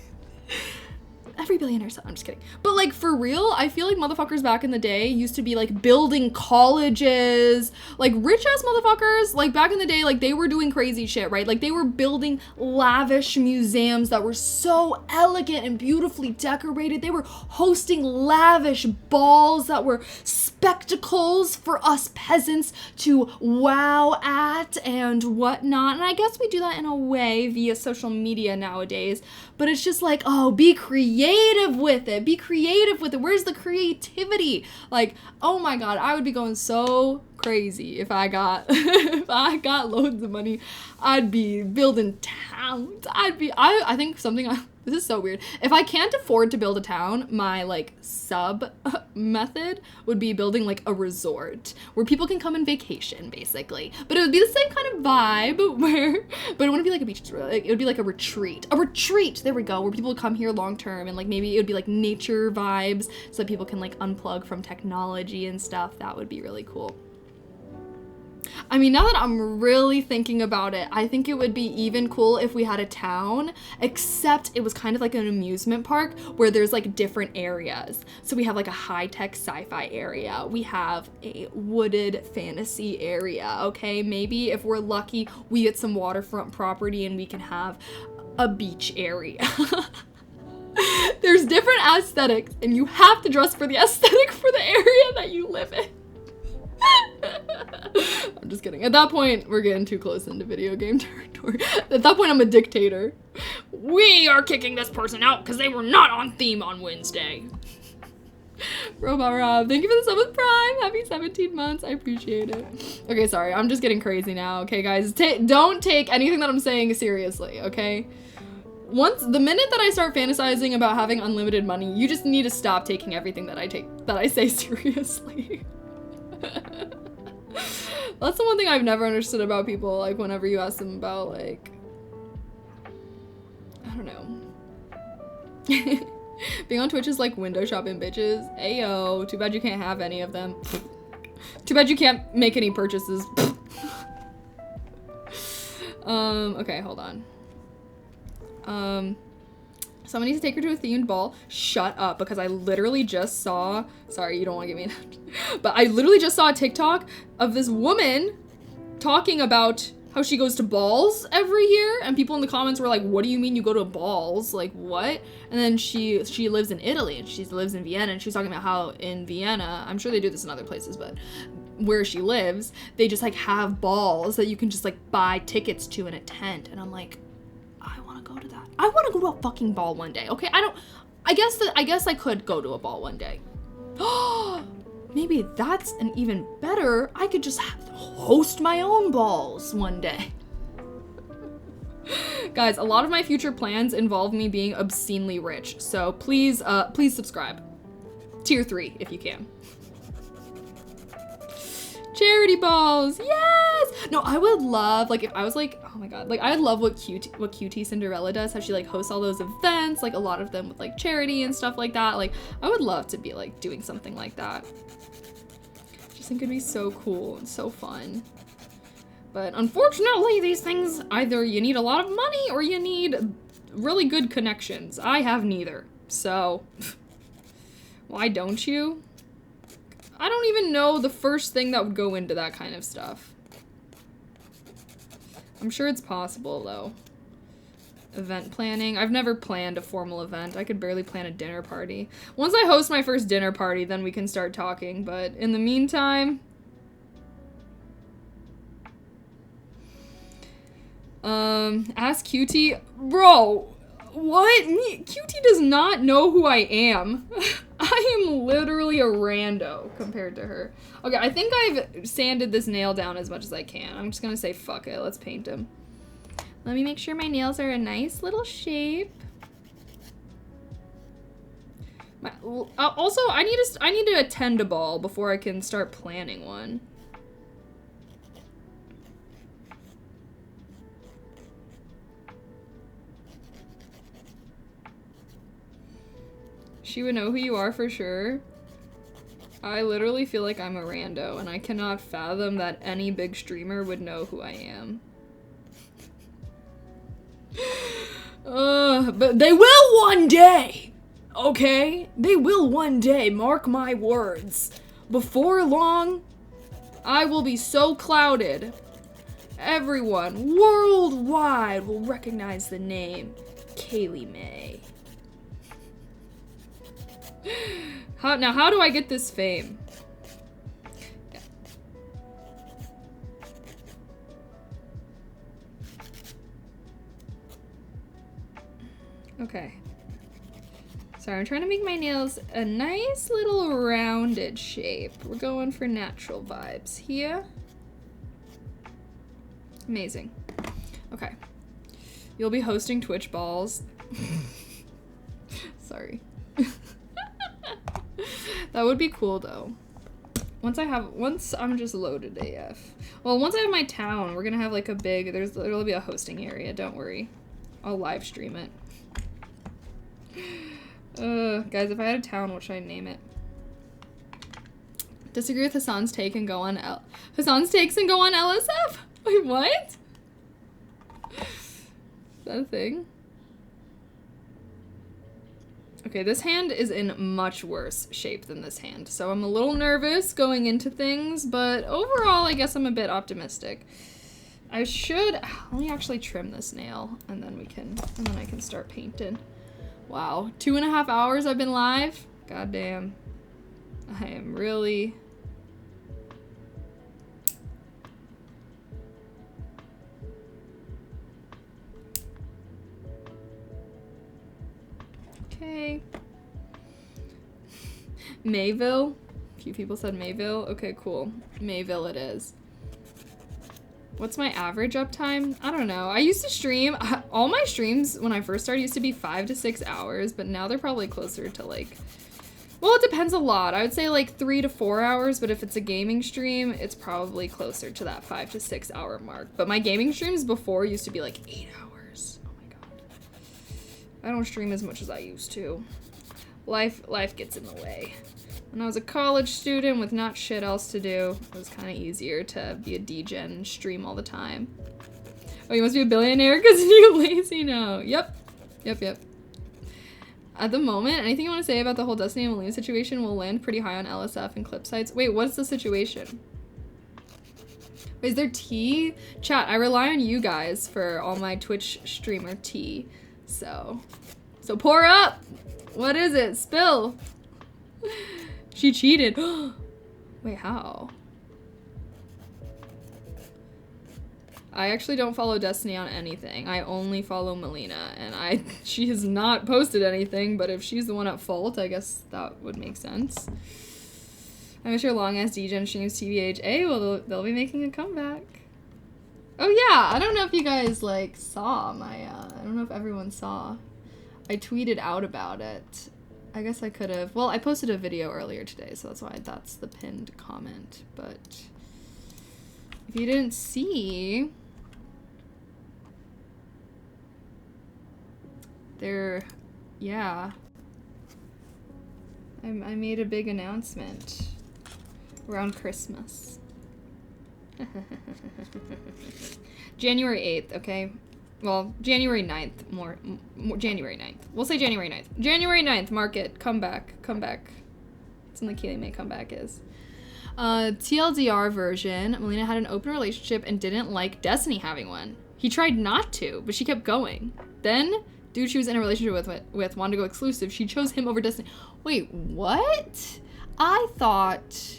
Every billionaire, I'm just kidding. But like for real, I feel like motherfuckers back in the day used to be like building colleges, like rich ass motherfuckers, like back in the day, like they were doing crazy shit, right? Like they were building lavish museums that were so elegant and beautifully decorated. They were hosting lavish balls that were spectacles for us peasants to wow at and whatnot. And I guess we do that in a way via social media nowadays, but it's just like, oh, be creative with it. Be creative with it. Where's the creativity? Like, oh my God, I would be going so crazy if I got loads of money. I'd be building towns. I think this is so weird. If I can't afford to build a town, my like sub method would be building like a resort where people can come and vacation basically. But it would be the same kind of vibe but it wouldn't be like a beach, it would be like a retreat. There we go, where people would come here long term, and like maybe it would be like nature vibes so that people can like unplug from technology and stuff. That would be really cool. I mean, now that I'm really thinking about it, I think it would be even cool if we had a town, except it was kind of like an amusement park where there's like different areas. So we have like a high-tech sci-fi area. We have a wooded fantasy area, okay? Maybe if we're lucky, we get some waterfront property and we can have a beach area. There's different aesthetics, and you have to dress for the aesthetic for the area that you live in. I'm just kidding. At that point, we're getting too close into video game territory. At that point, I'm a dictator. We are kicking this person out because they were not on theme on Wednesday. Robot Rob, thank you for the 7th Prime. Happy 17 months. I appreciate it. Okay, sorry. I'm just getting crazy now. Okay, guys, don't take anything that I'm saying seriously, okay? The minute that I start fantasizing about having unlimited money, you just need to stop taking everything that I say seriously. That's the one thing I've never understood about people, like whenever you ask them about like, I don't know. Being on Twitch is like window shopping bitches. Ayo, too bad you can't have any of them. Too bad you can't make any purchases. Okay, hold on. Someone needs to take her to a themed ball. Shut up, because I literally just saw, sorry, you don't want to get me, but I literally just saw a TikTok of this woman talking about how she goes to balls every year, and people in the comments were like, what do you mean you go to balls? Like, what? And then she lives in Italy, and she lives in Vienna, and she was talking about how in Vienna, I'm sure they do this in other places, but where she lives, they just like have balls that you can just like buy tickets to and attend, and I'm like, I want to go to that. I want to go to a fucking ball one day, okay? I guess I could go to a ball one day. Maybe that's an even better, I could just host my own balls one day. Guys, a lot of my future plans involve me being obscenely rich, so please subscribe. Tier 3, if you can. Charity balls, yes! No, I would love, like, if I was like, oh my god, like, I love what QT Cinderella does, how she, like, hosts all those events, like, a lot of them with, like, charity and stuff like that. Like, I would love to be, like, doing something like that. I just think it'd be so cool and so fun. But unfortunately, these things, either you need a lot of money or you need really good connections. I have neither, so why don't you? I don't even know the first thing that would go into that kind of stuff. I'm sure it's possible, though. Event planning. I've never planned a formal event. I could barely plan a dinner party. Once I host my first dinner party, then we can start talking, but in the meantime... ask QT... Bro! What? QT does not know who I am. I am literally a rando compared to her. Okay, I think I've sanded this nail down as much as I can. I'm just gonna say fuck it, let's paint him. Let me make sure my nails are a nice little shape. Also, I need to attend a ball before I can start planning one. She would know who you are for sure. I literally feel like I'm a rando, and I cannot fathom that any big streamer would know who I am. But they will one day! Okay? They will one day, mark my words. Before long, I will be so clouded. Everyone worldwide will recognize the name Kaylee May. How do I get this fame? Yeah. Okay. Sorry, I'm trying to make my nails a nice little rounded shape. We're going for natural vibes here. Amazing. Okay. You'll be hosting Twitch balls. Sorry. That would be cool though. Once I'm just loaded AF. Well, once I have my town, we're gonna have like a big, there'll be a hosting area, don't worry. I'll live stream it. Guys, if I had a town, what should I name it? Disagree with Hassan's take and go on Hassan's takes and go on LSF? Wait, what? Is that a thing? Okay, this hand is in much worse shape than this hand, so I'm a little nervous going into things, but overall, I guess I'm a bit optimistic. I should, let me actually trim this nail, and then I can start painting. Wow, 2.5 hours I've been live? God damn. I am really... Okay. Mayville? A few people said Mayville. Okay, cool. Mayville it is. What's my average uptime? I don't know. I used to stream, all my streams when I first started used to be 5 to 6 hours, but now they're probably closer to like, well, it depends a lot. I would say like 3 to 4 hours, but if it's a gaming stream, it's probably closer to that 5 to 6 hour mark. But my gaming streams before used to be like 8 hours. Oh my god. I don't stream as much as I used to. Life gets in the way. When I was a college student with not shit else to do, it was kind of easier to be a degen and stream all the time. Oh, you must be a billionaire because you're lazy now. Yep. At the moment, anything you want to say about the whole Destiny and Melina situation will land pretty high on LSF and clip sites. Wait, what's the situation? Wait, is there tea? Chat, I rely on you guys for all my Twitch streamer tea. So pour up! What is it? Spill! She cheated. Wait, how? I actually don't follow Destiny on anything. I only follow Melina, and she has not posted anything, but if she's the one at fault, I guess that would make sense. I wish your long-ass DGen streams TBH. Hey, well, they'll be making a comeback. Oh yeah, I don't know if you guys, like, saw my, I don't know if everyone saw. I tweeted out about it. I guess I could have, well, I posted a video earlier today, so that's why that's the pinned comment, but if you didn't see, yeah, I made a big announcement around Christmas. January 8th, okay? Well, January 9th, more January 9th. We'll say January 9th. January 9th, mark it. Come back. It's in the Keely May comeback is. TLDR version, Melina had an open relationship and didn't like Destiny having one. He tried not to, but she kept going. Then, dude she was in a relationship with wanted to go exclusive. She chose him over Destiny. Wait, what? I thought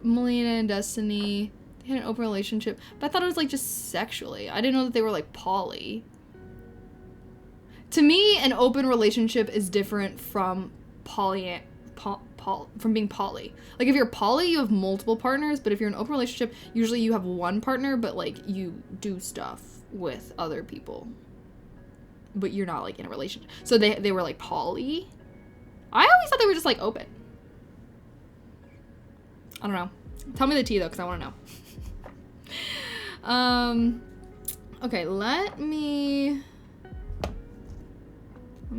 Melina and Destiny, they had an open relationship, but I thought it was like just sexually. I didn't know that they were like poly. To me, an open relationship is different from from being poly. Like if you're poly, you have multiple partners, but if you're in an open relationship, usually you have one partner, but like you do stuff with other people. But you're not like in a relationship. So they were like poly. I always thought they were just like open. I don't know. Tell me the tea though, because I want to know. Okay, let me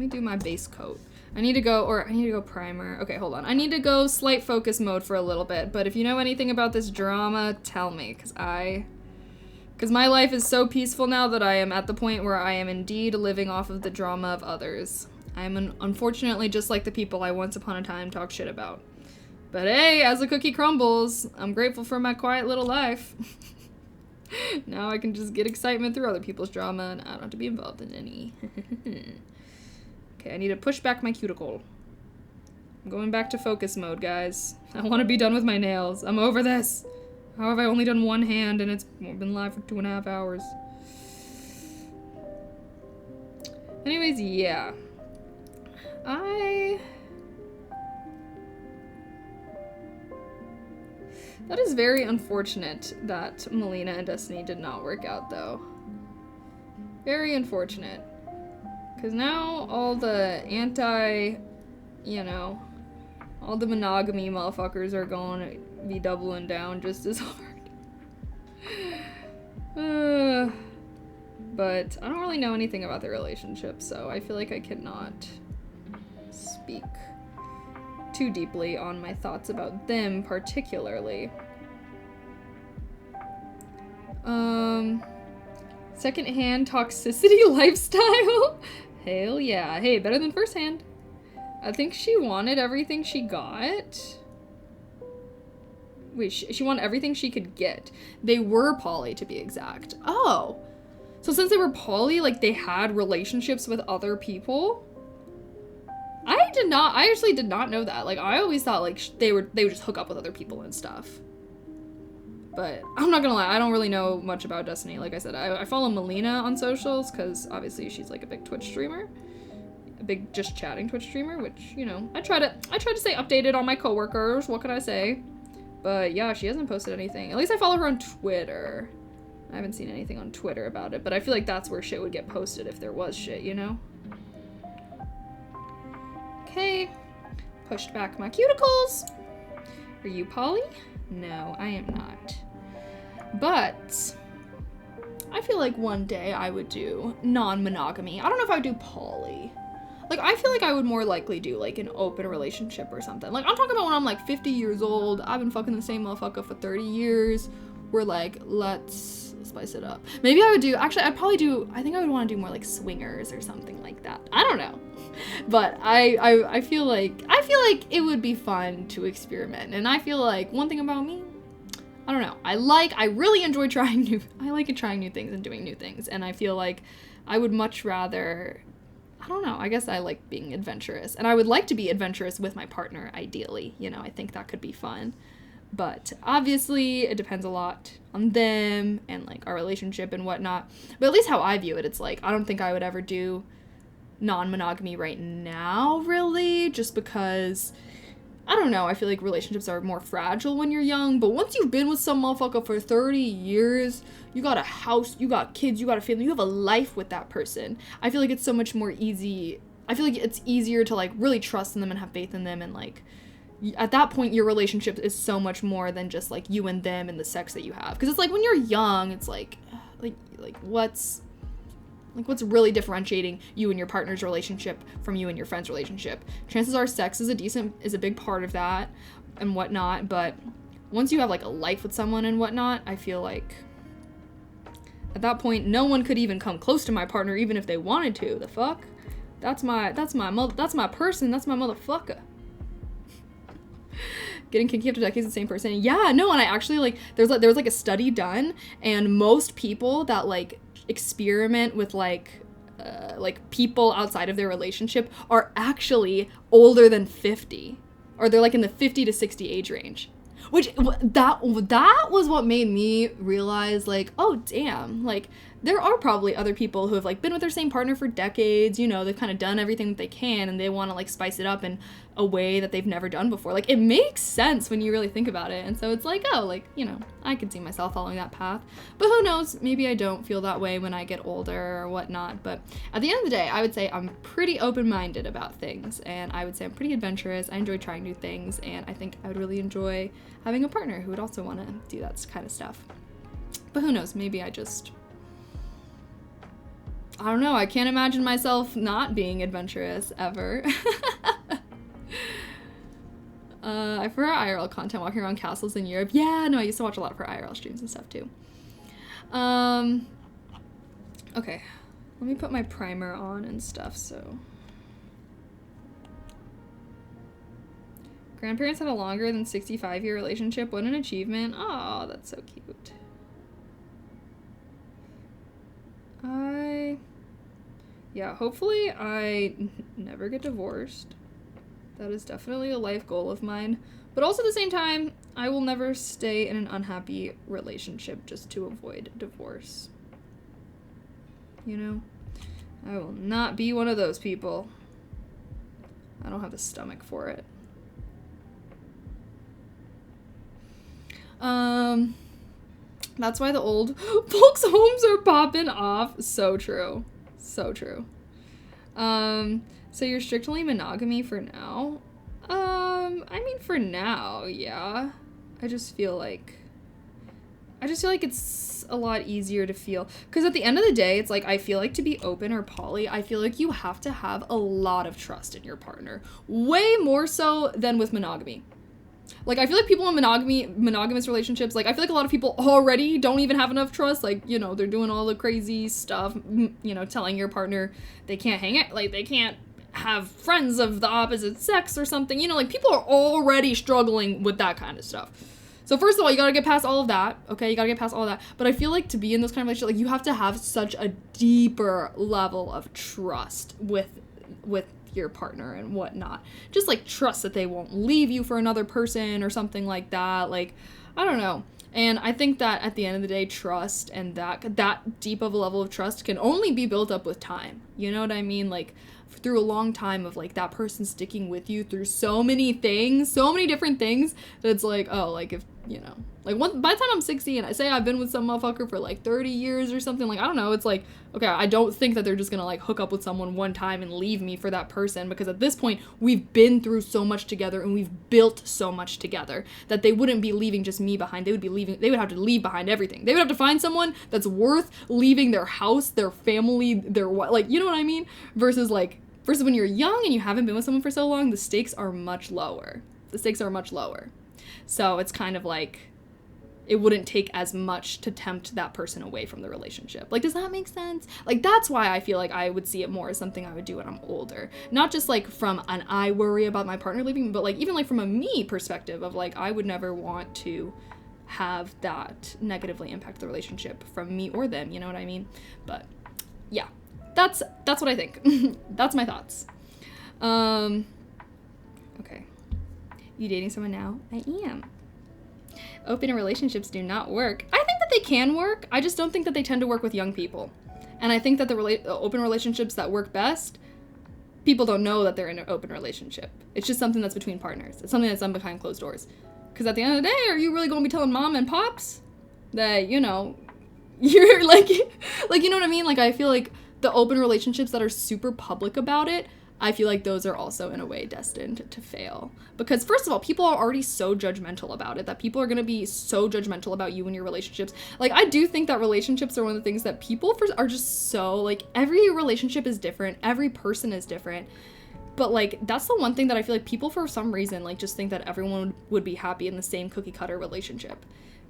do my base coat. I need to go primer. Okay, hold on. I need to go slight focus mode for a little bit, but if you know anything about this drama, tell me, because my life is so peaceful now that I am at the point where I am indeed living off of the drama of others. I am unfortunately just like the people I once upon a time talked shit about. But hey, as the cookie crumbles, I'm grateful for my quiet little life. Now I can just get excitement through other people's drama and I don't have to be involved in any. Okay, I need to push back my cuticle. I'm going back to focus mode, guys. I want to be done with my nails. I'm over this. How have I only done one hand and it's been live for 2.5 hours? Anyways, yeah. That is very unfortunate that Melina and Destiny did not work out, though. Very unfortunate. Because now all the all the monogamy motherfuckers are going to be doubling down just as hard. But I don't really know anything about their relationship, so I feel like I cannot speak too deeply on my thoughts about them particularly. Secondhand toxicity lifestyle? Hell yeah. Hey, better than firsthand. I think she wanted everything she got. Wait, she wanted everything she could get. They were poly, to be exact. Oh. So since they were poly, like, they had relationships with other people? I actually did not know that. Like, I always thought, like, they would just hook up with other people and stuff. But I'm not gonna lie, I don't really know much about Destiny. Like I said, I follow Melina on socials, because obviously she's, like, a big Twitch streamer. A big just chatting Twitch streamer, which, you know, I try to stay updated on my coworkers. What can I say? But yeah, she hasn't posted anything. At least I follow her on Twitter. I haven't seen anything on Twitter about it, but I feel like that's where shit would get posted if there was shit, you know? Okay. Pushed back my cuticles. Are you poly? No, I am not. But I feel like one day I would do non-monogamy. I don't know if I would do poly. Like, I feel like I would more likely do, like, an open relationship or something. Like, I'm talking about when I'm, like, 50 years old, I've been fucking the same motherfucker for 30 years. we're like, let's spice it up. Maybe I would do, actually, I think I would want to do more like swingers or something like that. I don't know. But I feel like it would be fun to experiment. And I feel like one thing about me, I don't know, I really enjoy trying new things and doing new things. And I feel like I would much rather, I don't know, I guess I like being adventurous. And I would like to be adventurous with my partner, ideally. You know, I think that could be fun. But obviously, it depends a lot on them and, like, our relationship and whatnot. But at least how I view it, it's like, I don't think I would ever do non-monogamy right now, really, just because, I don't know, I feel like relationships are more fragile when you're young. But once you've been with some motherfucker for 30 years, you got a house, you got kids, you got a family, you have a life with that person. I feel like it's so much more easy. I feel like it's easier to, like, really trust in them and have faith in them, and, like, at that point, your relationship is so much more than just, like, you and them and the sex that you have. Because it's like, when you're young, it's like what's really differentiating you and your partner's relationship from you and your friend's relationship? Chances are sex is a big part of that and whatnot. But once you have, like, a life with someone and whatnot, I feel like at that point, no one could even come close to my partner, even if they wanted to. The fuck? That's my person. That's my motherfucker. Getting kinky after decades with the same person. Yeah, no, and I actually, like, there was like a study done, and most people that, like, experiment with, like people outside of their relationship are actually older than 50, or they're, like, in the 50 to 60 age range. Which, that was what made me realize, like, oh, damn, like, there are probably other people who have, like, been with their same partner for decades, you know, they've kind of done everything that they can, and they want to, like, spice it up in a way that they've never done before. Like, it makes sense when you really think about it, and so it's like, oh, like, you know, I could see myself following that path. But who knows, maybe I don't feel that way when I get older or whatnot. But at the end of the day, I would say I'm pretty open-minded about things, and I would say I'm pretty adventurous. I enjoy trying new things, and I think I would really enjoy having a partner who would also want to do that kind of stuff. But who knows, maybe I don't know, I can't imagine myself not being adventurous ever. For our IRL content, walking around castles in Europe. Yeah, no, I used to watch a lot of her IRL streams and stuff too. Okay, let me put my primer on and stuff, so. Grandparents had a longer than 65-year relationship. What an achievement. Oh, that's so cute. Yeah, hopefully I never get divorced. That is definitely a life goal of mine. But also at the same time, I will never stay in an unhappy relationship just to avoid divorce. You know? I will not be one of those people. I don't have the stomach for it. That's why the old folks' homes are popping off. So true. So true. So you're strictly monogamy for now? I mean, for now, yeah. I just feel like it's a lot easier to feel, because at the end of the day, it's like, I feel like to be open or poly, I feel like you have to have a lot of trust in your partner. Way more so than with monogamy. Like, I feel like people in monogamous relationships, like, I feel like a lot of people already don't even have enough trust. Like, you know, they're doing all the crazy stuff, you know, telling your partner they can't hang out, like, they can't have friends of the opposite sex or something. You know, like, people are already struggling with that kind of stuff. So first of all, you gotta get past all of that, okay? You gotta get past all of that. But I feel like to be in those kind of relationships, like, you have to have such a deeper level of trust with your partner and whatnot. Just, like, trust that they won't leave you for another person or something like that. Like, I don't know. And I think that at the end of the day, trust and that deep of a level of trust can only be built up with time. You know what I mean? Like, through a long time of, like, that person sticking with you through so many things, so many different things, that it's like, oh, like, if, you know, like, by the time I'm 60 and I say I've been with some motherfucker for, like, 30 years or something, like, I don't know, it's like, okay, I don't think that they're just gonna, like, hook up with someone one time and leave me for that person, because at this point, we've been through so much together and we've built so much together that they wouldn't be leaving just me behind. They would have to leave behind everything. They would have to find someone that's worth leaving their house, their family, their, like, you know what I mean? Versus when you're young and you haven't been with someone for so long, the stakes are much lower. So it's kind of like, it wouldn't take as much to tempt that person away from the relationship. Like, does that make sense? Like, that's why I feel like I would see it more as something I would do when I'm older. Not just, like, from an I worry about my partner leaving, but, like, even, like, from a me perspective of, like, I would never want to have that negatively impact the relationship from me or them, you know what I mean? But, yeah. That's what I think. That's my thoughts. Okay. You dating someone now? I am. Open relationships do not work. I think that they can work. I just don't think that they tend to work with young people. And I think that the open relationships that work best, people don't know that they're in an open relationship. It's just something that's between partners. It's something that's done behind closed doors. Because at the end of the day, are you really going to be telling mom and pops that, you know, you're like, you know what I mean? Like, I feel like the open relationships that are super public about it, I feel like those are also in a way destined to fail. Because first of all, people are already so judgmental about it, that people are going to be so judgmental about you and your relationships. Like, I do think that relationships are one of the things that people are just so, like, every relationship is different. Every person is different. But, like, that's the one thing that I feel like people, for some reason, like, just think that everyone would be happy in the same cookie cutter relationship.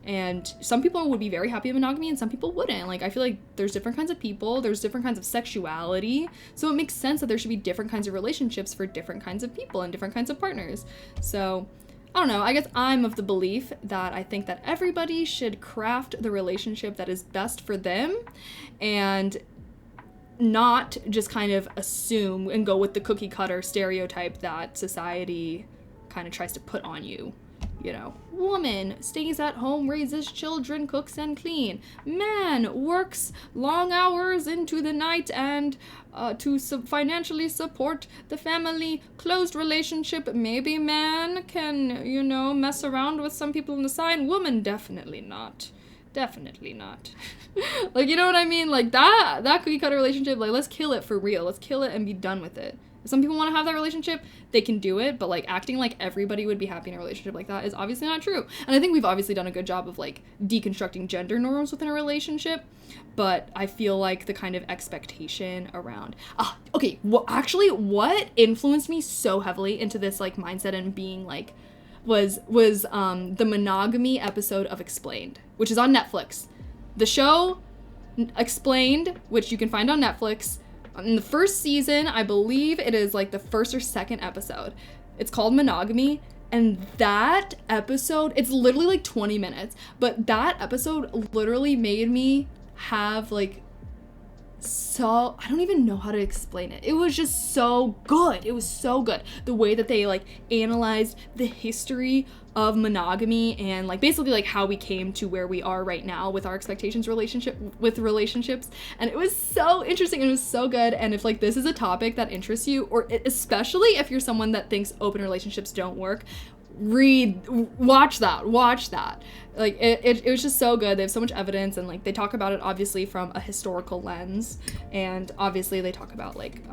And some people would be very happy in monogamy and some people wouldn't. Like, I feel like there's different kinds of people, there's different kinds of sexuality, so it makes sense that there should be different kinds of relationships for different kinds of people and different kinds of partners. So, I don't know, I guess I'm of the belief that I think that everybody should craft the relationship that is best for them and not just kind of assume and go with the cookie cutter stereotype that society kind of tries to put on you. You know, woman stays at home, raises children, cooks and clean. Man works long hours into the night and to financially support the family. Closed relationship. Maybe man can, you know, mess around with some people on the side. Woman, definitely not. Definitely not. Like, you know what I mean? Like, that cookie cutter relationship, like, let's kill it for real. Let's kill it and be done with it. If some people want to have that relationship, they can do it, but, like, acting like everybody would be happy in a relationship like that is obviously not true. And I think we've obviously done a good job of, like, deconstructing gender norms within a relationship, but I feel like the kind of expectation around... okay, well, actually, what influenced me so heavily into this, like, mindset and being, like, was the monogamy episode of Explained, which is on Netflix. The show Explained, which you can find on Netflix, in the first season, I believe it is like the first or second episode. It's called Monogamy, and that episode, it's literally like 20 minutes, but that episode literally made me have like so, I don't even know how to explain it. It was just so good. It was so good. The way that they like analyzed the history of monogamy and like basically like how we came to where we are right now with our expectations with relationships. And it was so interesting and it was so good. And if like this is a topic that interests you, or especially if you're someone that thinks open relationships don't work, watch that. Like it was just so good. They have so much evidence and like they talk about it obviously from a historical lens, and obviously they talk about like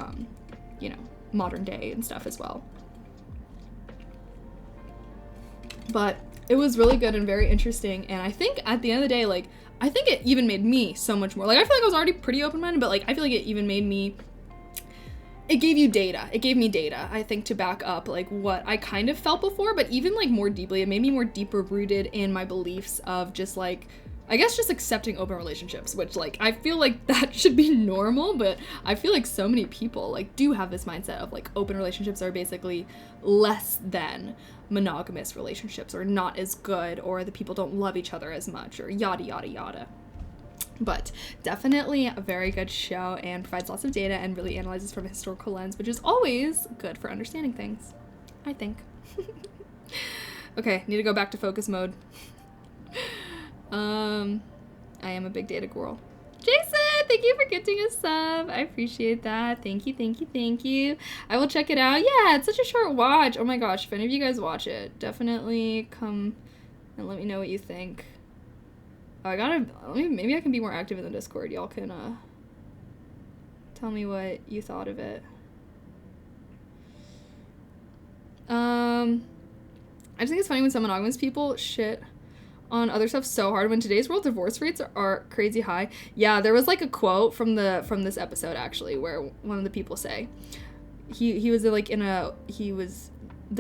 you know, modern day and stuff as well. But it was really good and very interesting, and I think at the end of the day, like I think it even made me so much more, like I feel like I was already pretty open-minded, but like I feel like it even made me, it gave me data, I think, to back up like what I kind of felt before, but even like more deeply, it made me more deeper rooted in my beliefs of just like, I guess just accepting open relationships, which like I feel like that should be normal, but I feel like so many people like do have this mindset of like open relationships are basically less than monogamous relationships, or not as good, or the people don't love each other as much, or yada yada yada. But definitely a very good show and provides lots of data and really analyzes from a historical lens, which is always good for understanding things, I think. Okay, need to go back to focus mode. I am a big data girl. Jason, thank you for getting a sub. I appreciate that. Thank you. I will check it out. Yeah, it's such a short watch. Oh my gosh, if any of you guys watch it, definitely come and let me know what you think. Maybe I can be more active in the Discord. Y'all can tell me what you thought of it. I just think it's funny when some monogamous people shit on other stuff so hard when today's world divorce rates are crazy high. Yeah, there was like a quote from this episode actually where one of the people the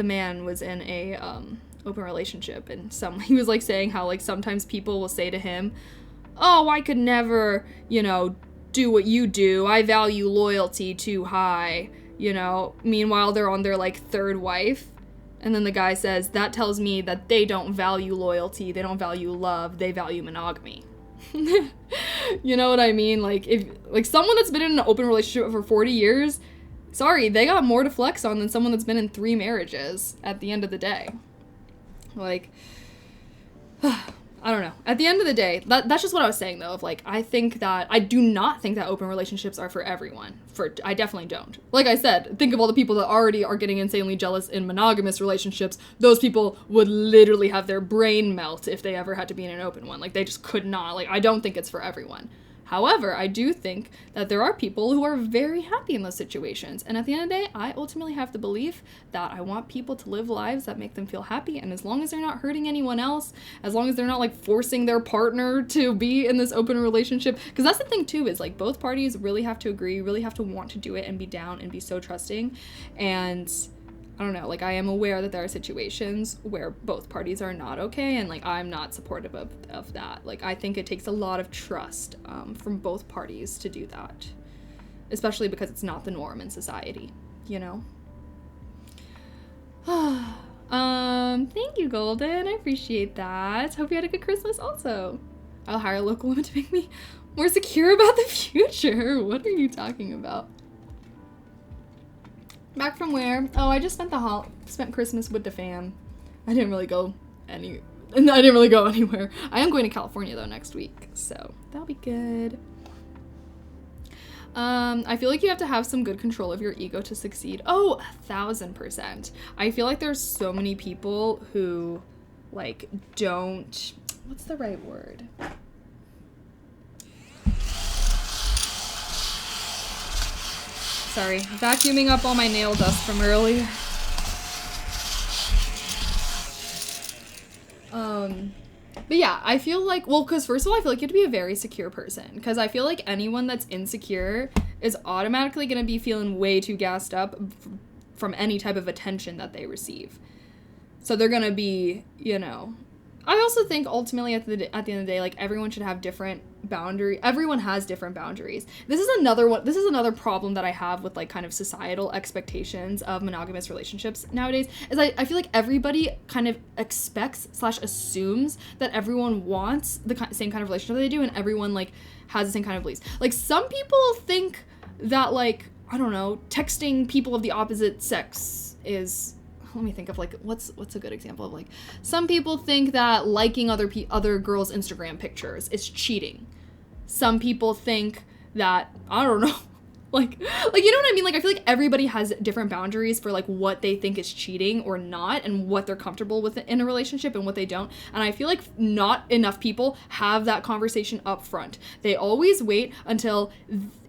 man was in a open relationship, and he was like saying how like sometimes people will say to him, oh, I could never, do what you do. I value loyalty too high, Meanwhile, they're on their like third wife. And then the guy says, that tells me that they don't value loyalty. They don't value love. They value monogamy. You know what I mean? Like, if like someone that's been in an open relationship for 40 years, sorry, they got more to flex on than someone that's been in 3 marriages at the end of the day. Like, I don't know. At the end of the day, that's just what I was saying, though, of, like, I do not think that open relationships are for everyone. I definitely don't. Like I said, think of all the people that already are getting insanely jealous in monogamous relationships. Those people would literally have their brain melt if they ever had to be in an open one. Like, they just could not. Like, I don't think it's for everyone. However, I do think that there are people who are very happy in those situations. And at the end of the day, I ultimately have the belief that I want people to live lives that make them feel happy. And as long as they're not hurting anyone else, as long as they're not like forcing their partner to be in this open relationship, because that's the thing too, is like both parties really have to agree, really have to want to do it and be down and be so trusting. And I don't know, like, I am aware that there are situations where both parties are not okay, and, like, I'm not supportive of that. Like, I think it takes a lot of trust from both parties to do that, especially because it's not the norm in society, Thank you, Golden. I appreciate that. Hope you had a good Christmas also. I'll hire a local woman to make me more secure about the future. What are you talking about? Back from where? Oh, I just spent Christmas with the fam. I didn't really go anywhere. I am going to California though next week, so that'll be good. I feel like you have to have some good control of your ego to succeed. Oh, 1,000%. I feel like there's so many people who like don't, what's the right word? Sorry, vacuuming up all my nail dust from earlier. But yeah, I feel like, well, because first of all, I feel like you have to be a very secure person, because I feel like anyone that's insecure is automatically going to be feeling way too gassed up from any type of attention that they receive. So they're going to be, I also think ultimately at the end of the day, like, everyone should have different boundaries. Everyone has different boundaries. This is another problem that I have with, like, kind of societal expectations of monogamous relationships nowadays, is I feel like everybody kind of expects/assumes that everyone wants the same kind of relationship that they do, and everyone, like, has the same kind of beliefs. Like, some people think that, like, I don't know, texting people of the opposite sex is... Let me think of, like, what's a good example of, like, some people think that liking other girls' Instagram pictures is cheating. Some people think that, I don't know, like, you know what I mean? Like, I feel like everybody has different boundaries for, like, what they think is cheating or not, and what they're comfortable with in a relationship and what they don't. And I feel like not enough people have that conversation up front. They always wait until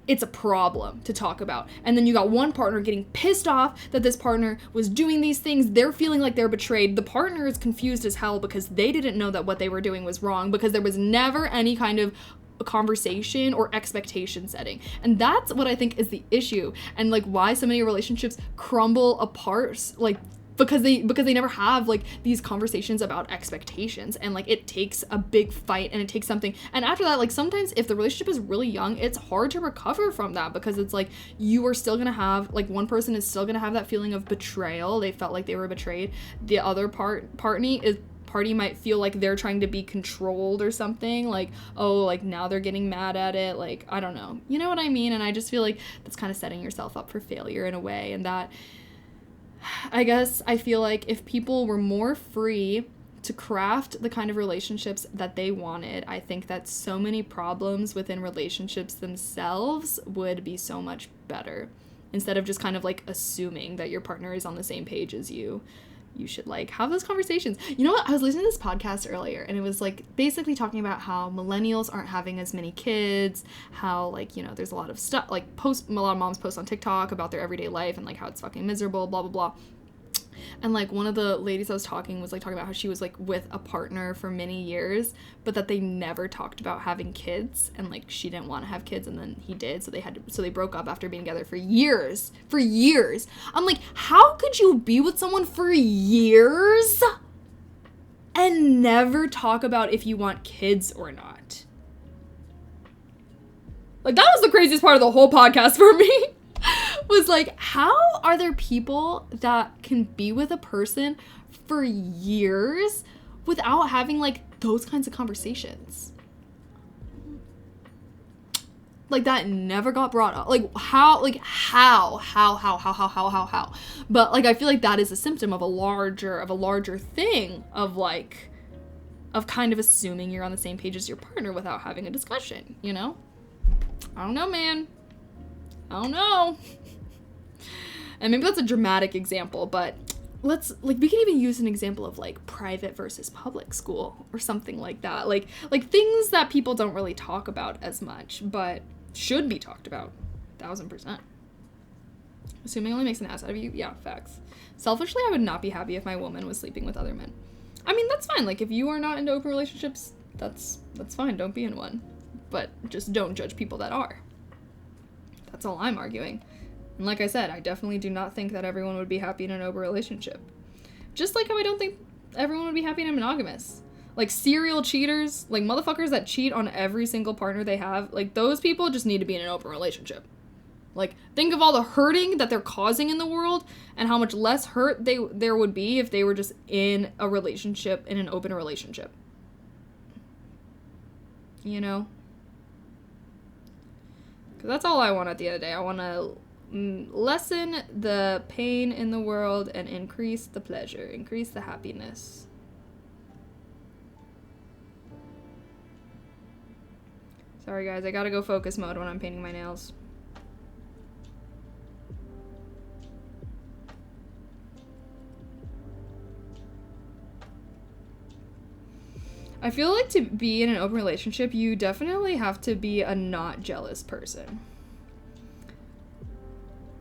it's a problem to talk about. And then you got one partner getting pissed off that this partner was doing these things. They're feeling like they're betrayed. The partner is confused as hell because they didn't know that what they were doing was wrong, because there was never any kind of conversation or expectation setting. And that's what I think is the issue, and like why so many relationships crumble apart, like because they never have like these conversations about expectations, and like it takes a big fight and it takes something, and after that, like, sometimes if the relationship is really young, it's hard to recover from that, because it's like you are still gonna have, like, one person is still gonna have that feeling of betrayal. They felt like they were betrayed. The other party might feel like they're trying to be controlled or something, like, oh, like, now they're getting mad at it, like, I don't know, you know what I mean? And I just feel like that's kind of setting yourself up for failure in a way, and that, I guess, I feel like if people were more free to craft the kind of relationships that they wanted, I think that so many problems within relationships themselves would be so much better, instead of just kind of like assuming that your partner is on the same page as you. You should, like, have those conversations. You know what? I was listening to this podcast earlier, and it was, like, basically talking about how millennials aren't having as many kids, how, like, you know, there's a lot of stuff, like, a lot of moms post on TikTok about their everyday life and, like, how it's fucking miserable, blah, blah, blah. And, like, one of the ladies I was talking about how she was, like, with a partner for many years, but that they never talked about having kids, and, like, she didn't want to have kids, and then he did, so they broke up after being together for years. I'm like, how could you be with someone for years and never talk about if you want kids or not. Like, that was the craziest part of the whole podcast for me. Was like, how are there people that can be with a person for years without having, like, those kinds of conversations? Like, that never got brought up. Like, how? But, like, I feel like that is a symptom of a larger thing of, like, of kind of assuming you're on the same page as your partner without having a discussion, you know? I don't know, man. I don't know. And maybe that's a dramatic example, but let's, like, we can even use an example of, like, private versus public school or something like that. Like things that people don't really talk about as much, but should be talked about 1000%. Assuming only makes an ass out of you. Yeah, facts. Selfishly, I would not be happy if my woman was sleeping with other men. I mean, that's fine. Like, if you are not into open relationships, that's fine. Don't be in one. But just don't judge people that are. That's all I'm arguing. And like I said, I definitely do not think that everyone would be happy in an open relationship. Just like how I don't think everyone would be happy in a monogamous. Like, serial cheaters, like, motherfuckers that cheat on every single partner they have, like, those people just need to be in an open relationship. Like, think of all the hurting that they're causing in the world and how much less hurt there would be if they were just in a relationship, in an open relationship. You know? Because that's all I want at the end of the day. I want to lessen the pain in the world and increase the pleasure, increase the happiness. Sorry guys, I gotta go focus mode when I'm painting my nails. I feel like to be in an open relationship, you definitely have to be a not jealous person.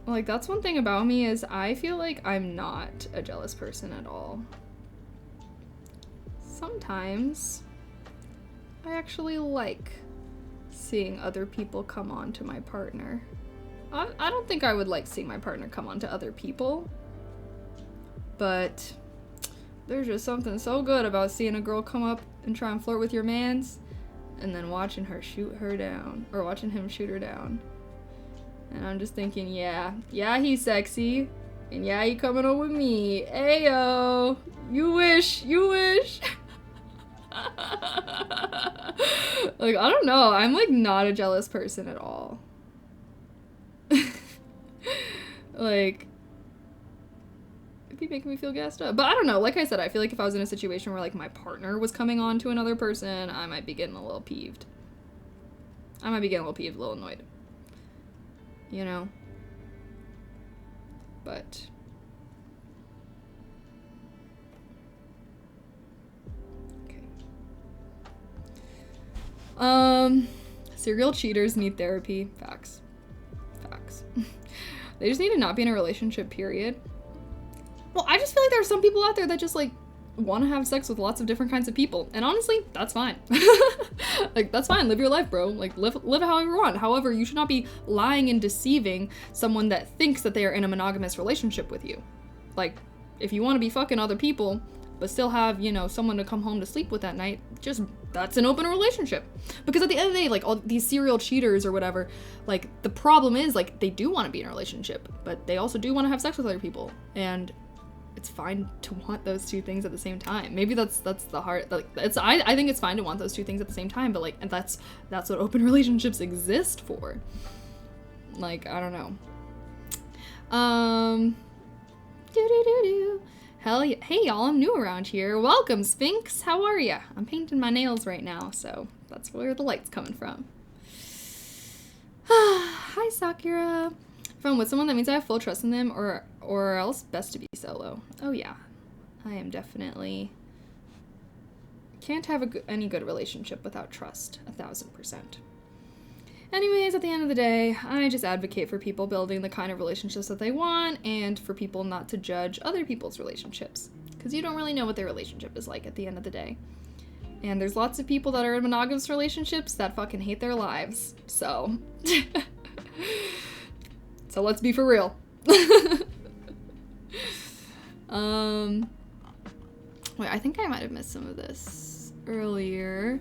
Like, that's one thing about me is I feel like I'm not a jealous person at all. Sometimes I actually like seeing other people come on to my partner. I don't think I would like seeing my partner come on to other people, but there's just something so good about seeing a girl come up and try and flirt with your mans and then watching her shoot her down, or watching him shoot her down. And I'm just thinking, yeah, he's sexy, and yeah, he coming on with me. Ayo, you wish. Like, I don't know, I'm like not a jealous person at all. Like, it'd be making me feel gassed up. But I don't know, like I said, I feel like if I was in a situation where like my partner was coming on to another person, I might be getting a little peeved. A little annoyed. You know? But serial cheaters need therapy. Facts. They just need to not be in a relationship, period. Well, I just feel like there are some people out there that just, like, want to have sex with lots of different kinds of people. And honestly, that's fine. Like, that's fine. Live your life, bro. Like, live however you want. However, you should not be lying and deceiving someone that thinks that they are in a monogamous relationship with you. Like, if you want to be fucking other people, but still have, you know, someone to come home to sleep with at night, just, that's an open relationship. Because at the end of the day, like, all these serial cheaters or whatever, like, the problem is, like, they do want to be in a relationship, but they also do want to have sex with other people. And it's fine to want those two things at the same time. Maybe that's the heart, like, I think it's fine to want those two things at the same time, but, like, and that's what open relationships exist for. Like, I don't know. Hell yeah. Hey y'all, I'm new around here. Welcome, Sphinx. How are ya? I'm painting my nails right now, so that's where the light's coming from. Hi, Sakura. If I'm with someone, that means I have full trust in them, or else best to be solo. Oh yeah. I am definitely... Can't have any good relationship without trust. 1000%. Anyways, at the end of the day, I just advocate for people building the kind of relationships that they want, and for people not to judge other people's relationships. Because you don't really know what their relationship is like at the end of the day. And there's lots of people that are in monogamous relationships that fucking hate their lives. So... So let's be for real. Wait, I think I might have missed some of this earlier.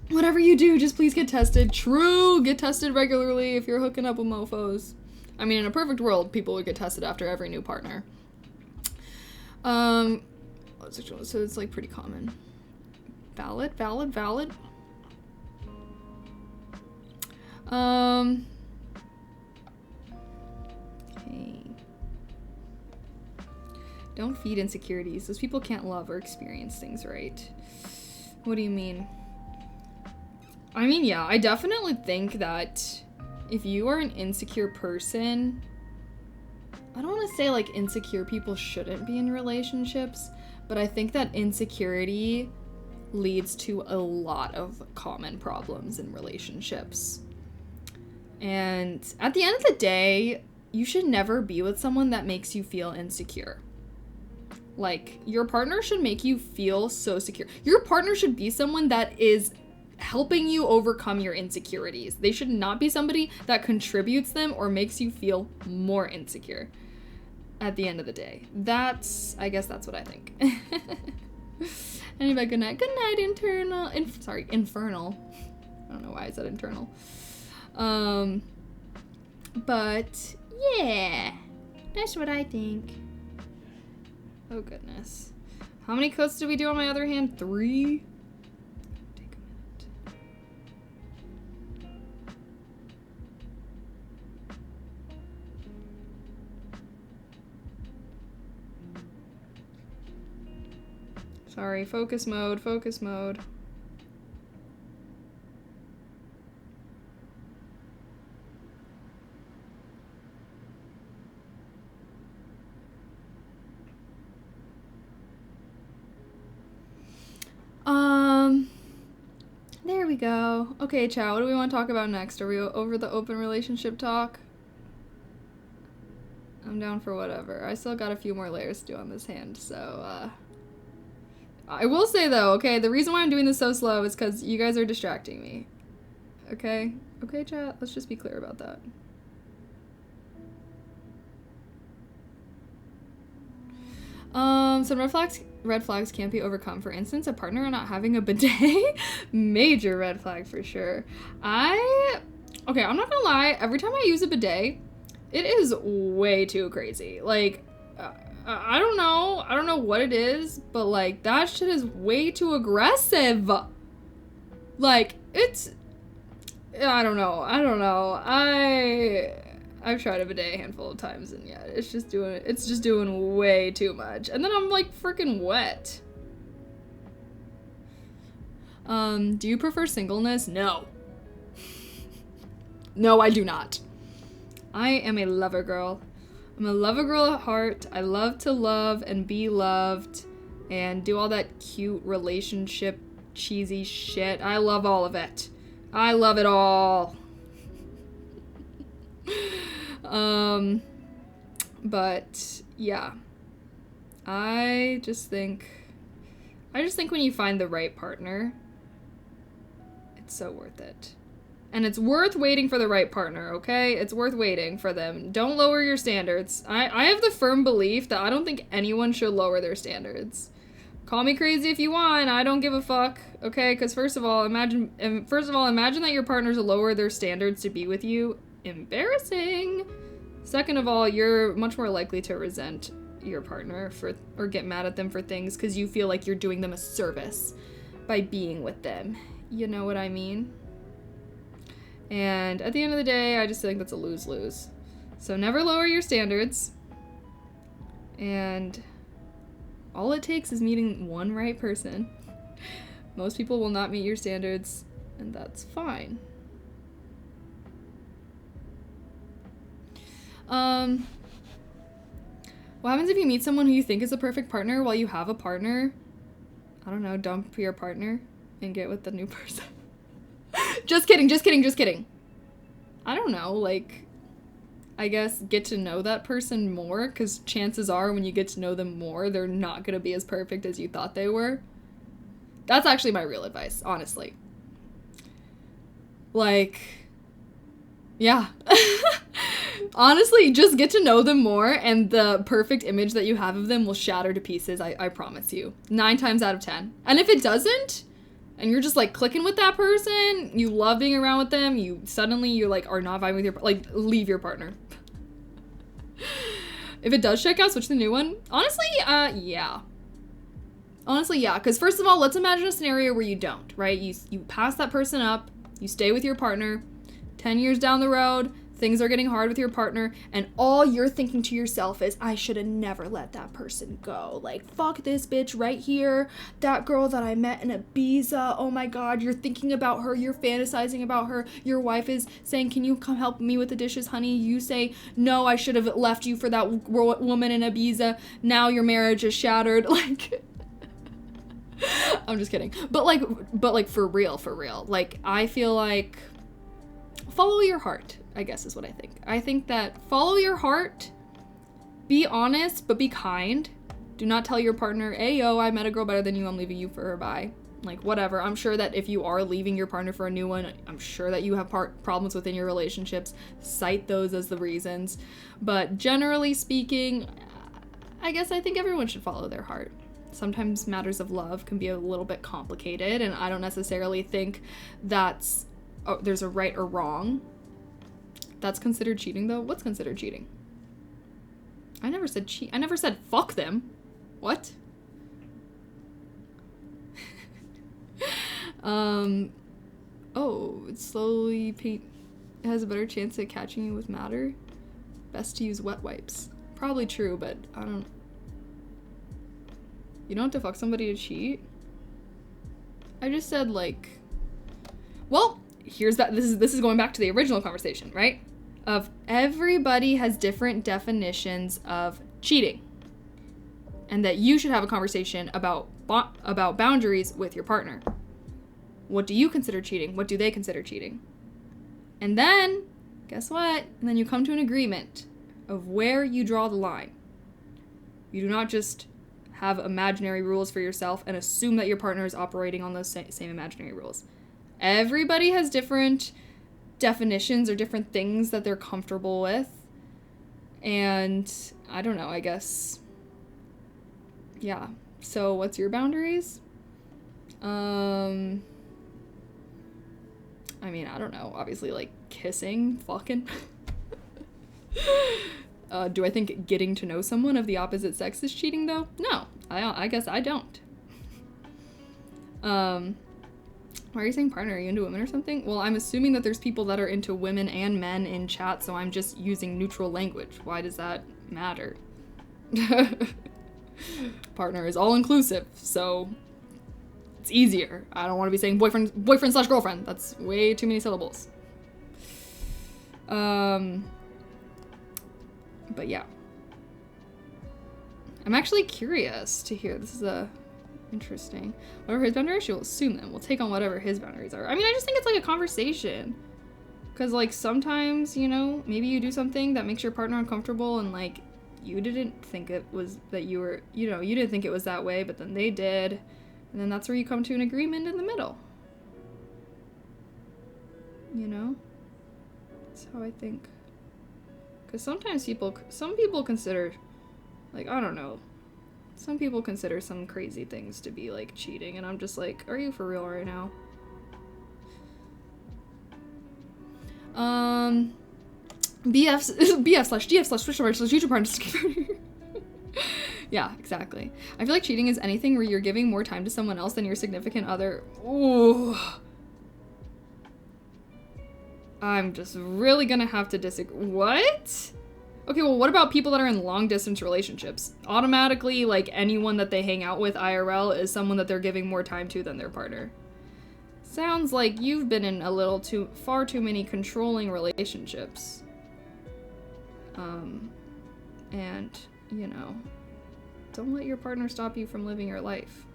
Whatever you do, just please get tested. True, get tested regularly if you're hooking up with mofos. I mean, in a perfect world, people would get tested after every new partner. So it's like pretty common. Valid. Okay. Don't feed insecurities. Those people can't love or experience things right. What do you mean? I mean, yeah, I definitely think that if you are an insecure person, I don't want to say like insecure people shouldn't be in relationships, but I think that insecurity leads to a lot of common problems in relationships. And at the end of the day, you should never be with someone that makes you feel insecure. Like, your partner should make you feel so secure. Your partner should be someone that is helping you overcome your insecurities. They should not be somebody that contributes them or makes you feel more insecure at the end of the day. I guess that's what I think. Anyway, good night. Good night, infernal. I don't know why I said internal. But yeah, that's what I think. Oh goodness. How many coats did we do on my other hand? 3? Take a minute. Sorry, focus mode. There we go. Okay, Chow, what do we want to talk about next? Are we over the open relationship talk? I'm down for whatever. I still got a few more layers to do on this hand, so, I will say, though, okay, the reason why I'm doing this so slow is because you guys are distracting me. Okay? Okay, chat? Let's just be clear about that. Some red flags can't be overcome. For instance, a partner not having a bidet. Major red flag for sure. Okay, I'm not gonna lie. Every time I use a bidet, it is way too crazy. Like, I don't know what it is, but like that shit is way too aggressive. Like, I don't know. I've tried a bidet a handful of times, and yeah, it's just doing way too much. And then I'm like freaking wet. Do you prefer singleness? No. No, I do not. I am a lover girl. I'm a lover girl at heart. I love to love and be loved and do all that cute relationship cheesy shit. I love all of it. I love it all. But yeah, I just think when you find the right partner, it's so worth it. And it's worth waiting for the right partner, okay? It's worth waiting for them. Don't lower your standards. I have the firm belief that I don't think anyone should lower their standards. Call me crazy if you want. I don't give a fuck, okay? Because first of all, imagine that your partners lower their standards to be with you. Embarrassing. Second of all, you're much more likely to resent your partner or get mad at them for things because you feel like you're doing them a service by being with them. You know what I mean? And at the end of the day, I just think that's a lose-lose. So never lower your standards. And all it takes is meeting one right person. Most people will not meet your standards, and that's fine. What happens if you meet someone who you think is a perfect partner while you have a partner? I don't know, dump your partner and get with the new person. Just kidding. I don't know, like, I guess get to know that person more, because chances are when you get to know them more, they're not going to be as perfect as you thought they were. That's actually my real advice, honestly. Like, yeah. Honestly, just get to know them more, and the perfect image that you have of them will shatter to pieces, I promise you. 9 times out of 10. And if it doesn't, and you're just, like, clicking with that person, you love being around with them, you're like, are not vibing with your, like, leave your partner. If it does check out, switch to the new one. Honestly, yeah. Honestly, yeah. Because first of all, let's imagine a scenario where you don't, right? You pass that person up, you stay with your partner, 10 years down the road, things are getting hard with your partner, and all you're thinking to yourself is, I should have never let that person go. Like, fuck this bitch right here. That girl that I met in Ibiza, oh my god, you're thinking about her, you're fantasizing about her. Your wife is saying, can you come help me with the dishes, honey? You say, no, I should have left you for that woman in Ibiza. Now your marriage is shattered. Like, I'm just kidding. But like for real. Like, I feel like follow your heart, I guess is what I think. I think that follow your heart, be honest, but be kind. Do not tell your partner, hey, yo, I met a girl better than you, I'm leaving you for her, bye. Like, whatever. I'm sure that if you are leaving your partner for a new one, I'm sure that you have problems within your relationships. Cite those as the reasons. But generally speaking, I guess I think everyone should follow their heart. Sometimes matters of love can be a little bit complicated, and I don't necessarily think there's a right or wrong. That's considered cheating, though? What's considered cheating? I never said cheat. I never said fuck them. What? Oh, it slowly it has a better chance at catching you with matter. Best to use wet wipes. Probably true, but you don't have to fuck somebody to cheat? I just said, like, well, here's that. This is going back to the original conversation, right? Of everybody has different definitions of cheating. And that you should have a conversation about boundaries with your partner. What do you consider cheating? What do they consider cheating? And then, guess what? And then you come to an agreement of where you draw the line. You do not just have imaginary rules for yourself and assume that your partner is operating on those same imaginary rules. Everybody has different definitions or different things that they're comfortable with. And I don't know, I guess. Yeah. So what's your boundaries? I mean, I don't know. Obviously, like, kissing, fucking. Do I think getting to know someone of the opposite sex is cheating, though? No. I guess I don't. Why are you saying partner? Are you into women or something? Well, I'm assuming that there's people that are into women and men in chat, so I'm just using neutral language. Why does that matter? Partner is all-inclusive, so it's easier. I don't want to be saying boyfriend/girlfriend. That's way too many syllables. But yeah. I'm actually curious to hear. This is interesting. Whatever his boundaries, she'll assume them. We'll take on whatever his boundaries are. I mean, I just think it's like a conversation. Because, like, sometimes, you know, maybe you do something that makes your partner uncomfortable and, like, you didn't think it was that you were, you know, you didn't think it was that way, but then they did. And then that's where you come to an agreement in the middle. You know? That's how I think. Because sometimes some people consider, like, I don't know. Some people consider some crazy things to be, like, cheating. And I'm just like, are you for real right now? BF/GF/Switch/YouTube partner. Yeah, exactly. I feel like cheating is anything where you're giving more time to someone else than your significant other. Ooh. I'm just really gonna have to disagree. What? Okay, well, what about people that are in long-distance relationships? Automatically, like, anyone that they hang out with IRL is someone that they're giving more time to than their partner. Sounds like you've been in far too many controlling relationships. And, you know, don't let your partner stop you from living your life.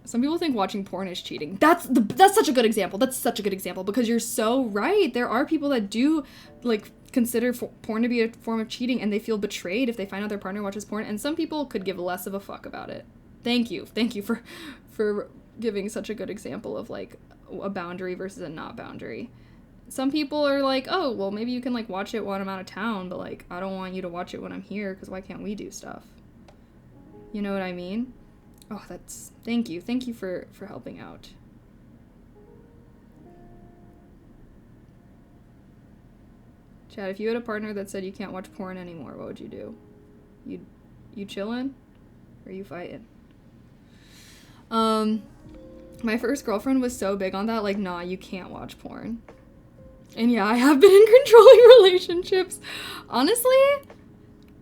Some people think watching porn is cheating. That's such a good example. That's such a good example because you're so right. There are people that do, like, consider porn to be a form of cheating and they feel betrayed if they find out their partner watches porn, and some people could give less of a fuck about it. Thank you for giving such a good example of, like, a boundary versus a not boundary. Some people are like, oh, well, maybe you can, like, watch it when I'm out of town, but, like, I don't want you to watch it when I'm here, because why can't we do stuff? You know what I mean? Oh, thank you. Thank you for helping out. Chad, if you had a partner that said you can't watch porn anymore, what would you do? You chillin'? Or you fighting? My first girlfriend was so big on that, like, nah, you can't watch porn. And yeah, I have been in controlling relationships. Honestly,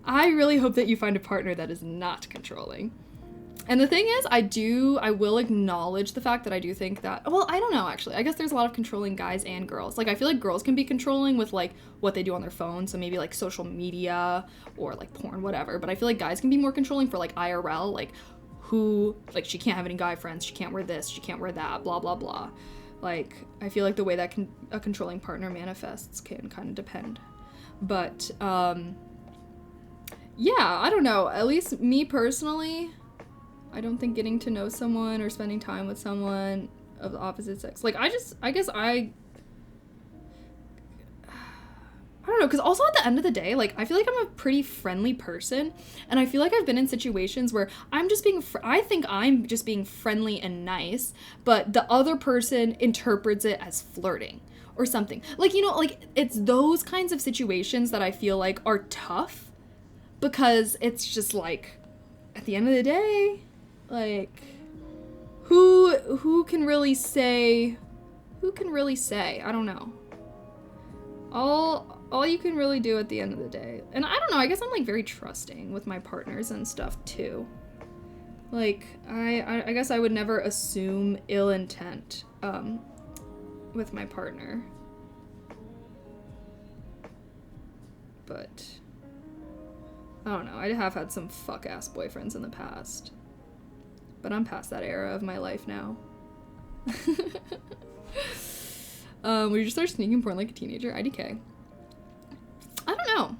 I really hope that you find a partner that is not controlling. And the thing is, I will acknowledge the fact that I do think that, well, I don't know, actually. I guess there's a lot of controlling guys and girls. Like, I feel like girls can be controlling with, like, what they do on their phone. So maybe, like, social media or, like, porn, whatever. But I feel like guys can be more controlling for, like, IRL. Like, she can't have any guy friends. She can't wear this. She can't wear that. Blah, blah, blah. Like, I feel like the way that a controlling partner manifests can kind of depend. But, yeah, I don't know. At least me personally, I don't think getting to know someone or spending time with someone of the opposite sex, like, I don't know, because also at the end of the day, like, I feel like I'm a pretty friendly person, and I feel like I've been in situations where I think I'm just being friendly and nice, but the other person interprets it as flirting or something. Like, you know, like, it's those kinds of situations that I feel like are tough, because it's just like, at the end of the day, like, who can really say, I don't know. All you can really do at the end of the day. And I don't know, I guess I'm, like, very trusting with my partners and stuff, too. Like, I guess I would never assume ill intent, with my partner. But, I don't know, I have had some fuck-ass boyfriends in the past. But I'm past that era of my life now. Would you just start sneaking porn like a teenager? IDK. I don't know.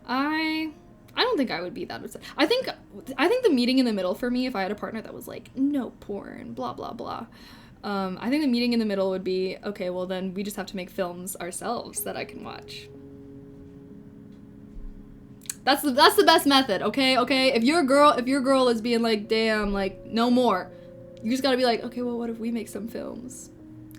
I don't think I would be that upset. I think the meeting in the middle for me, if I had a partner that was like, no porn, blah, blah, blah. I think the meeting in the middle would be, okay, well then we just have to make films ourselves that I can watch. That's the best method, okay? Okay, if your girl is being like, damn, like, no more, you just gotta be like, okay, well, what if we make some films?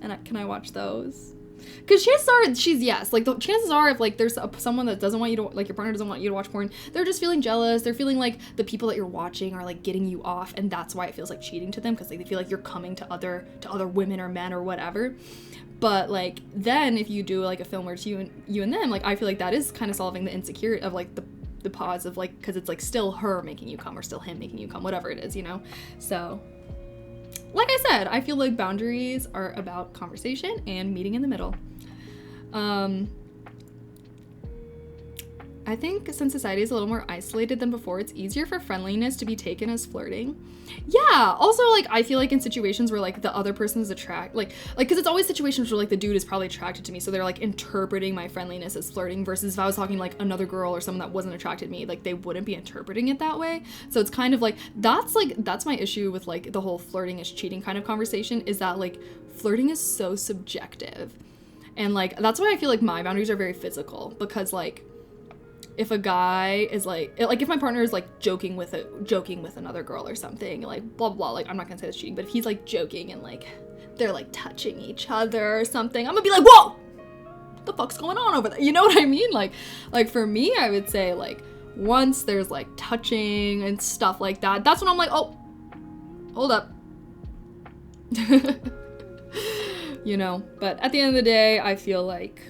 And can I watch those? Because chances are, yes. Like, the chances are, if, like, there's someone that doesn't want you to, like, your partner doesn't want you to watch porn, they're just feeling jealous. They're feeling like the people that you're watching are, like, getting you off, and that's why it feels like cheating to them, because, like, they feel like you're coming to other women or men or whatever. But, like, then if you do, like, a film where it's you and them, like, I feel like that is kind of solving the insecurity of, like, the pause of, like, because it's, like, still her making you come or still him making you come, whatever it is, you know? So, like I said, I feel like boundaries are about conversation and meeting in the middle. I think since society is a little more isolated than before, it's easier for friendliness to be taken as flirting. Yeah, also, like, I feel like in situations where, like, the other person's like, because it's always situations where, like, the dude is probably attracted to me, so they're, like, interpreting my friendliness as flirting, versus if I was talking, like, another girl or someone that wasn't attracted to me, like, they wouldn't be interpreting it that way. So it's kind of, like, that's my issue with, like, the whole flirting is cheating kind of conversation, is that, like, flirting is so subjective. And, like, that's why I feel like my boundaries are very physical, because, like, if a guy is like if my partner is like joking with another girl or something, like blah blah, like I'm not gonna say that's cheating, but if he's like joking and like they're like touching each other or something, I'm gonna be like, whoa, what the fuck's going on over there? You know what I mean? Like for me, I would say, like, once there's like touching and stuff like that, that's when I'm like, oh, hold up. You know, but at the end of the day, I feel like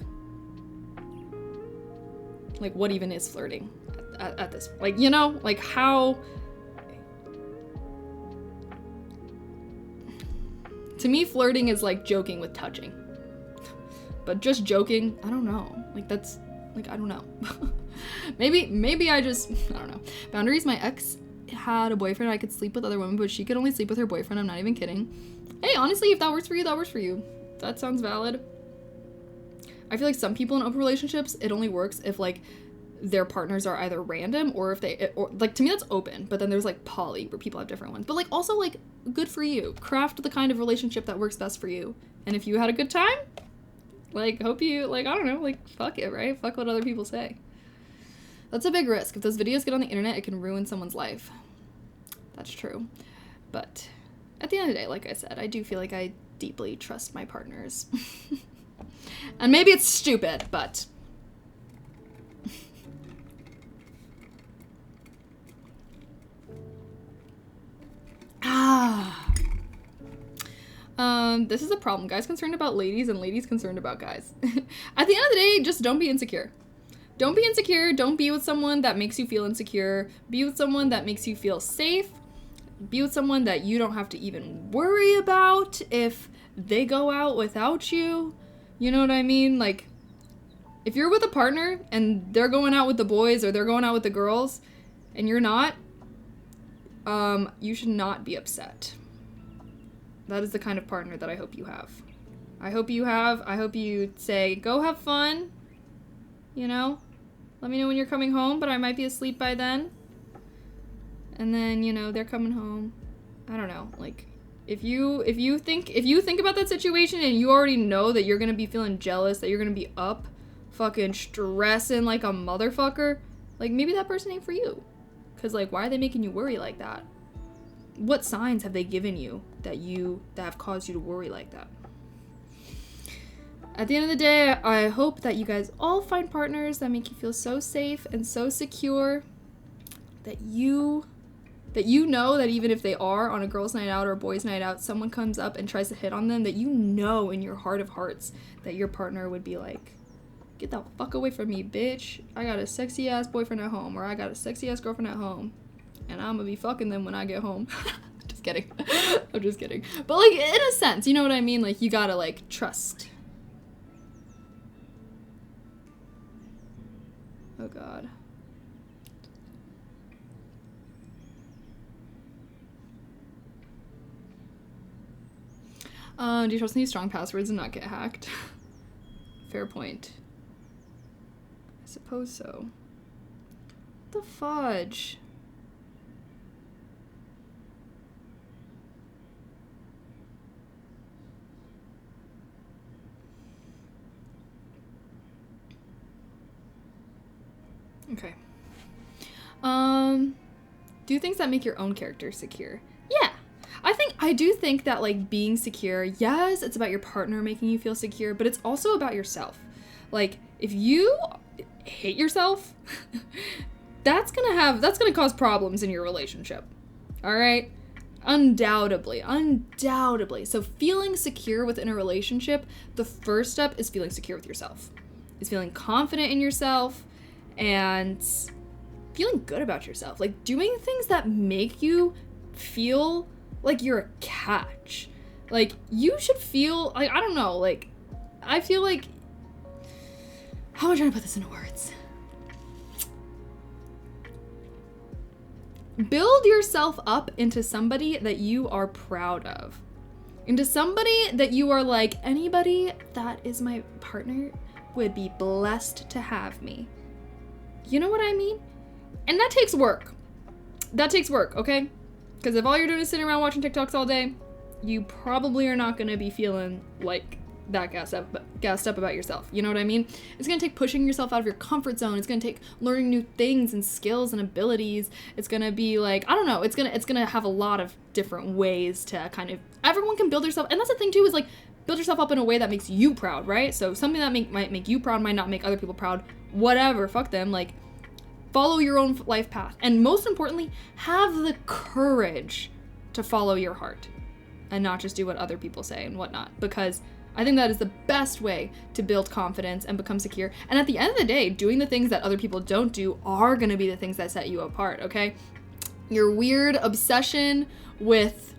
what even is flirting at this, like, you know, like, how, to me, flirting is like joking with touching, but just joking, I don't know, like, that's, like, I don't know. maybe I don't know. Boundaries. My ex had a boyfriend. I could sleep with other women, but she could only sleep with her boyfriend. I'm not even kidding. Hey, honestly, if that works for you, that works for you. That sounds valid. I feel like some people in open relationships, it only works if, like, their partners are either random or if they, or like, to me that's open, but then there's like poly where people have different ones. But like also like good for you. Craft the kind of relationship that works best for you. And if you had a good time, like hope you, like, I don't know, like fuck it, right? Fuck what other people say. That's a big risk. If those videos get on the internet, it can ruin someone's life. That's true. But at the end of the day, like I said, I do feel like I deeply trust my partners. And maybe it's stupid, but... This is a problem. Guys concerned about ladies and ladies concerned about guys. At the end of the day, just don't be insecure. Don't be insecure. Don't be with someone that makes you feel insecure. Be with someone that makes you feel safe. Be with someone that you don't have to even worry about if they go out without you. You know what I mean? Like, if you're with a partner and they're going out with the boys or they're going out with the girls and you're not, you should not be upset. That is the kind of partner that I hope you have. I hope you say, go have fun, you know? Let me know when you're coming home, but I might be asleep by then. And then, you know, they're coming home. I don't know, like, if you think about that situation and you already know that you're gonna be feeling jealous, that you're gonna be up fucking stressing like a motherfucker, like, maybe that person ain't for you. Cause, like, why are they making you worry like that? What signs have they given you that have caused you to worry like that? At the end of the day, I hope that you guys all find partners that make you feel so safe and so secure that you know that even if they are on a girls' night out or a boys' night out, someone comes up and tries to hit on them, that you know in your heart of hearts that your partner would be like, get the fuck away from me, bitch. I got a sexy ass boyfriend at home, or I got a sexy ass girlfriend at home, and I'm gonna be fucking them when I get home. Just kidding. I'm just kidding. But like, in a sense, you know what I mean? Like, you gotta like trust. Oh god. Do you trust any strong passwords and not get hacked? Fair point. I suppose so. What the fudge? Okay. Do things that make your own character secure. Yeah. I do think that, like, being secure, yes, it's about your partner making you feel secure, but it's also about yourself. Like, if you hate yourself, that's gonna cause problems in your relationship. All right? Undoubtedly. So feeling secure within a relationship, the first step is feeling secure with yourself. Is feeling confident in yourself and feeling good about yourself. Like, doing things that make you feel like you're a catch. Like, you should feel, like, I don't know, like, I feel like, how am I trying to put this into words? Build yourself up into somebody that you are proud of. Into somebody that you are like, anybody that is my partner would be blessed to have me. You know what I mean? And that takes work. Okay? Because if all you're doing is sitting around watching TikToks all day, you probably are not going to be feeling like that gassed up about yourself. You know what I mean? It's going to take pushing yourself out of your comfort zone. It's going to take learning new things and skills and abilities. It's going to be like, I don't know, it's going to have a lot of different ways to kind of, everyone can build yourself. And that's the thing too, is like, build yourself up in a way that makes you proud, right? So something that might make you proud might not make other people proud. Whatever, fuck them. Like, follow your own life path. And most importantly, have the courage to follow your heart and not just do what other people say and whatnot. Because I think that is the best way to build confidence and become secure. And at the end of the day, doing the things that other people don't do are going to be the things that set you apart, okay? Your weird obsession with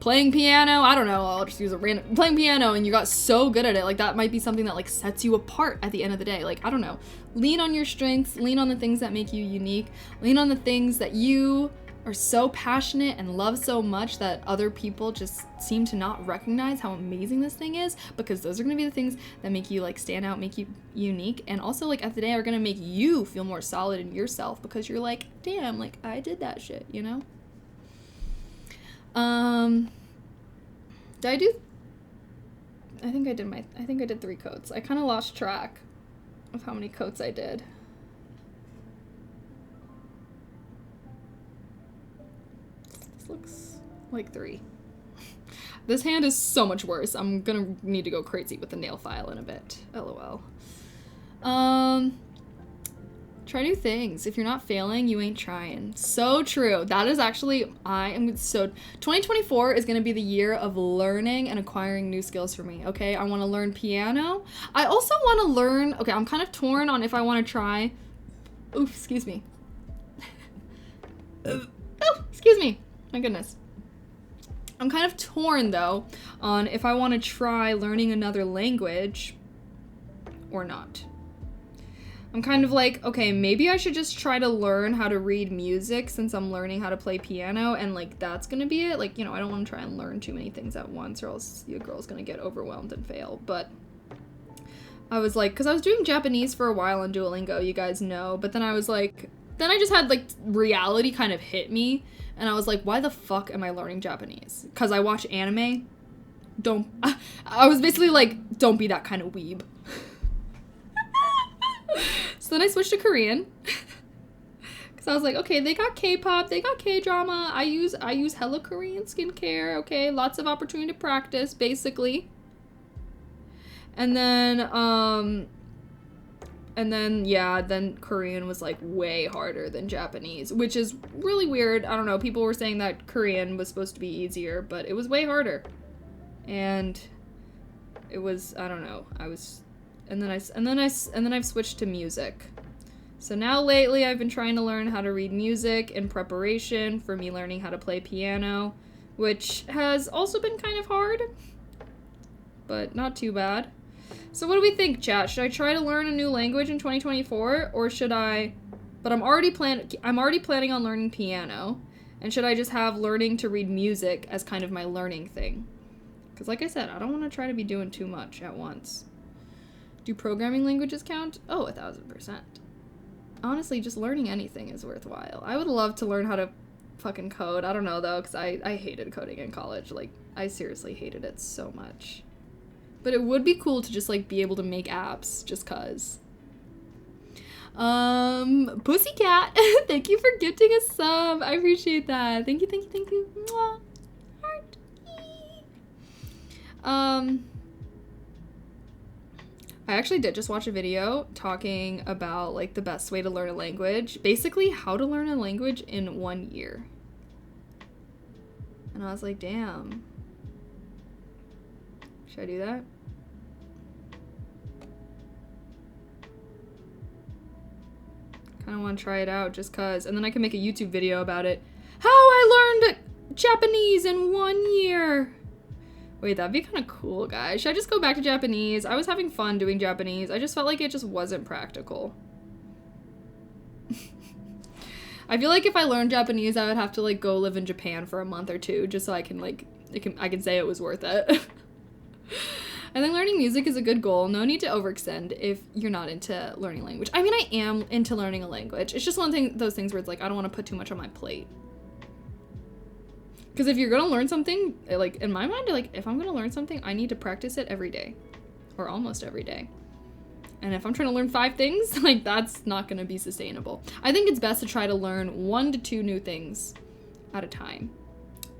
playing piano, I don't know, I'll just use a random, playing piano, and you got so good at it, like, that might be something that, like, sets you apart at the end of the day. Like, I don't know. Lean on your strengths, lean on the things that make you unique, lean on the things that you are so passionate and love so much that other people just seem to not recognize how amazing this thing is, because those are going to be the things that make you like stand out, make you unique, and also like at the day are going to make you feel more solid in yourself because you're like, damn, like I did that shit, you know? Did I do? I think I did 3 coats. I kind of lost track of how many coats I did. This looks like 3. This hand is so much worse. I'm gonna need to go crazy with the nail file in a bit. LOL. Try new things. If you're not failing, you ain't trying. So true. That is actually, 2024 is going to be the year of learning and acquiring new skills for me, okay? I want to learn piano. I also want to learn, okay, I'm kind of torn on if I want to try, oof, excuse me. Oh, excuse me. My goodness. I'm kind of torn, though, on if I want to try learning another language or not. I'm kind of like, okay, maybe I should just try to learn how to read music since I'm learning how to play piano, and like that's gonna be it. Like, you know, I don't want to try and learn too many things at once or else your girl's gonna get overwhelmed and fail. But I was like, because I was doing Japanese for a while on Duolingo, you guys know, but then I was like, then I just had like reality kind of hit me, and I was like, why the fuck am I learning Japanese? Because I watch anime? I was basically like, don't be that kind of weeb. So then I switched to Korean. Cause I was like, okay, they got K-pop, they got K-drama. I use hella Korean skincare, okay? Lots of opportunity to practice, basically. And then then Korean was like way harder than Japanese, which is really weird. I don't know, people were saying that Korean was supposed to be easier, but it was way harder. And it was, I don't know, and then I've switched to music. So now lately I've been trying to learn how to read music in preparation for me learning how to play piano, which has also been kind of hard, but not too bad. So what do we think, chat? Should I try to learn a new language in 2024, or should I? But I'm already planning on learning piano, and should I just have learning to read music as kind of my learning thing? Because like I said, I don't want to try to be doing too much at once. Do programming languages count? Oh, 1000%. Honestly, just learning anything is worthwhile. I would love to learn how to fucking code. I don't know, though, because I hated coding in college. Like, I seriously hated it so much. But it would be cool to just, like, be able to make apps, just cause. Pussycat, thank you for gifting a sub. I appreciate that. Thank you. Mwah. Heart. I actually did just watch a video talking about, like, the best way to learn a language. Basically, how to learn a language in 1 year. And I was like, damn. Should I do that? Kind of want to try it out just cause. And then I can make a YouTube video about it. How I learned Japanese in 1 year. Wait, that'd be kind of cool, guys. Should I just go back to Japanese? I was having fun doing Japanese. I just felt like it just wasn't practical. I feel like if I learned Japanese, I would have to, like, go live in Japan for a month or two just so I can, like, I can say it was worth it. I think learning music is a good goal. No need to overextend if you're not into learning language. I mean, I am into learning a language. It's just those things where it's like, I don't want to put too much on my plate. Because if you're going to learn something, like, in my mind, like, if I'm going to learn something, I need to practice it every day. Or almost every day. And if I'm trying to learn 5 things, like, that's not going to be sustainable. I think it's best to try to learn 1 to 2 new things at a time.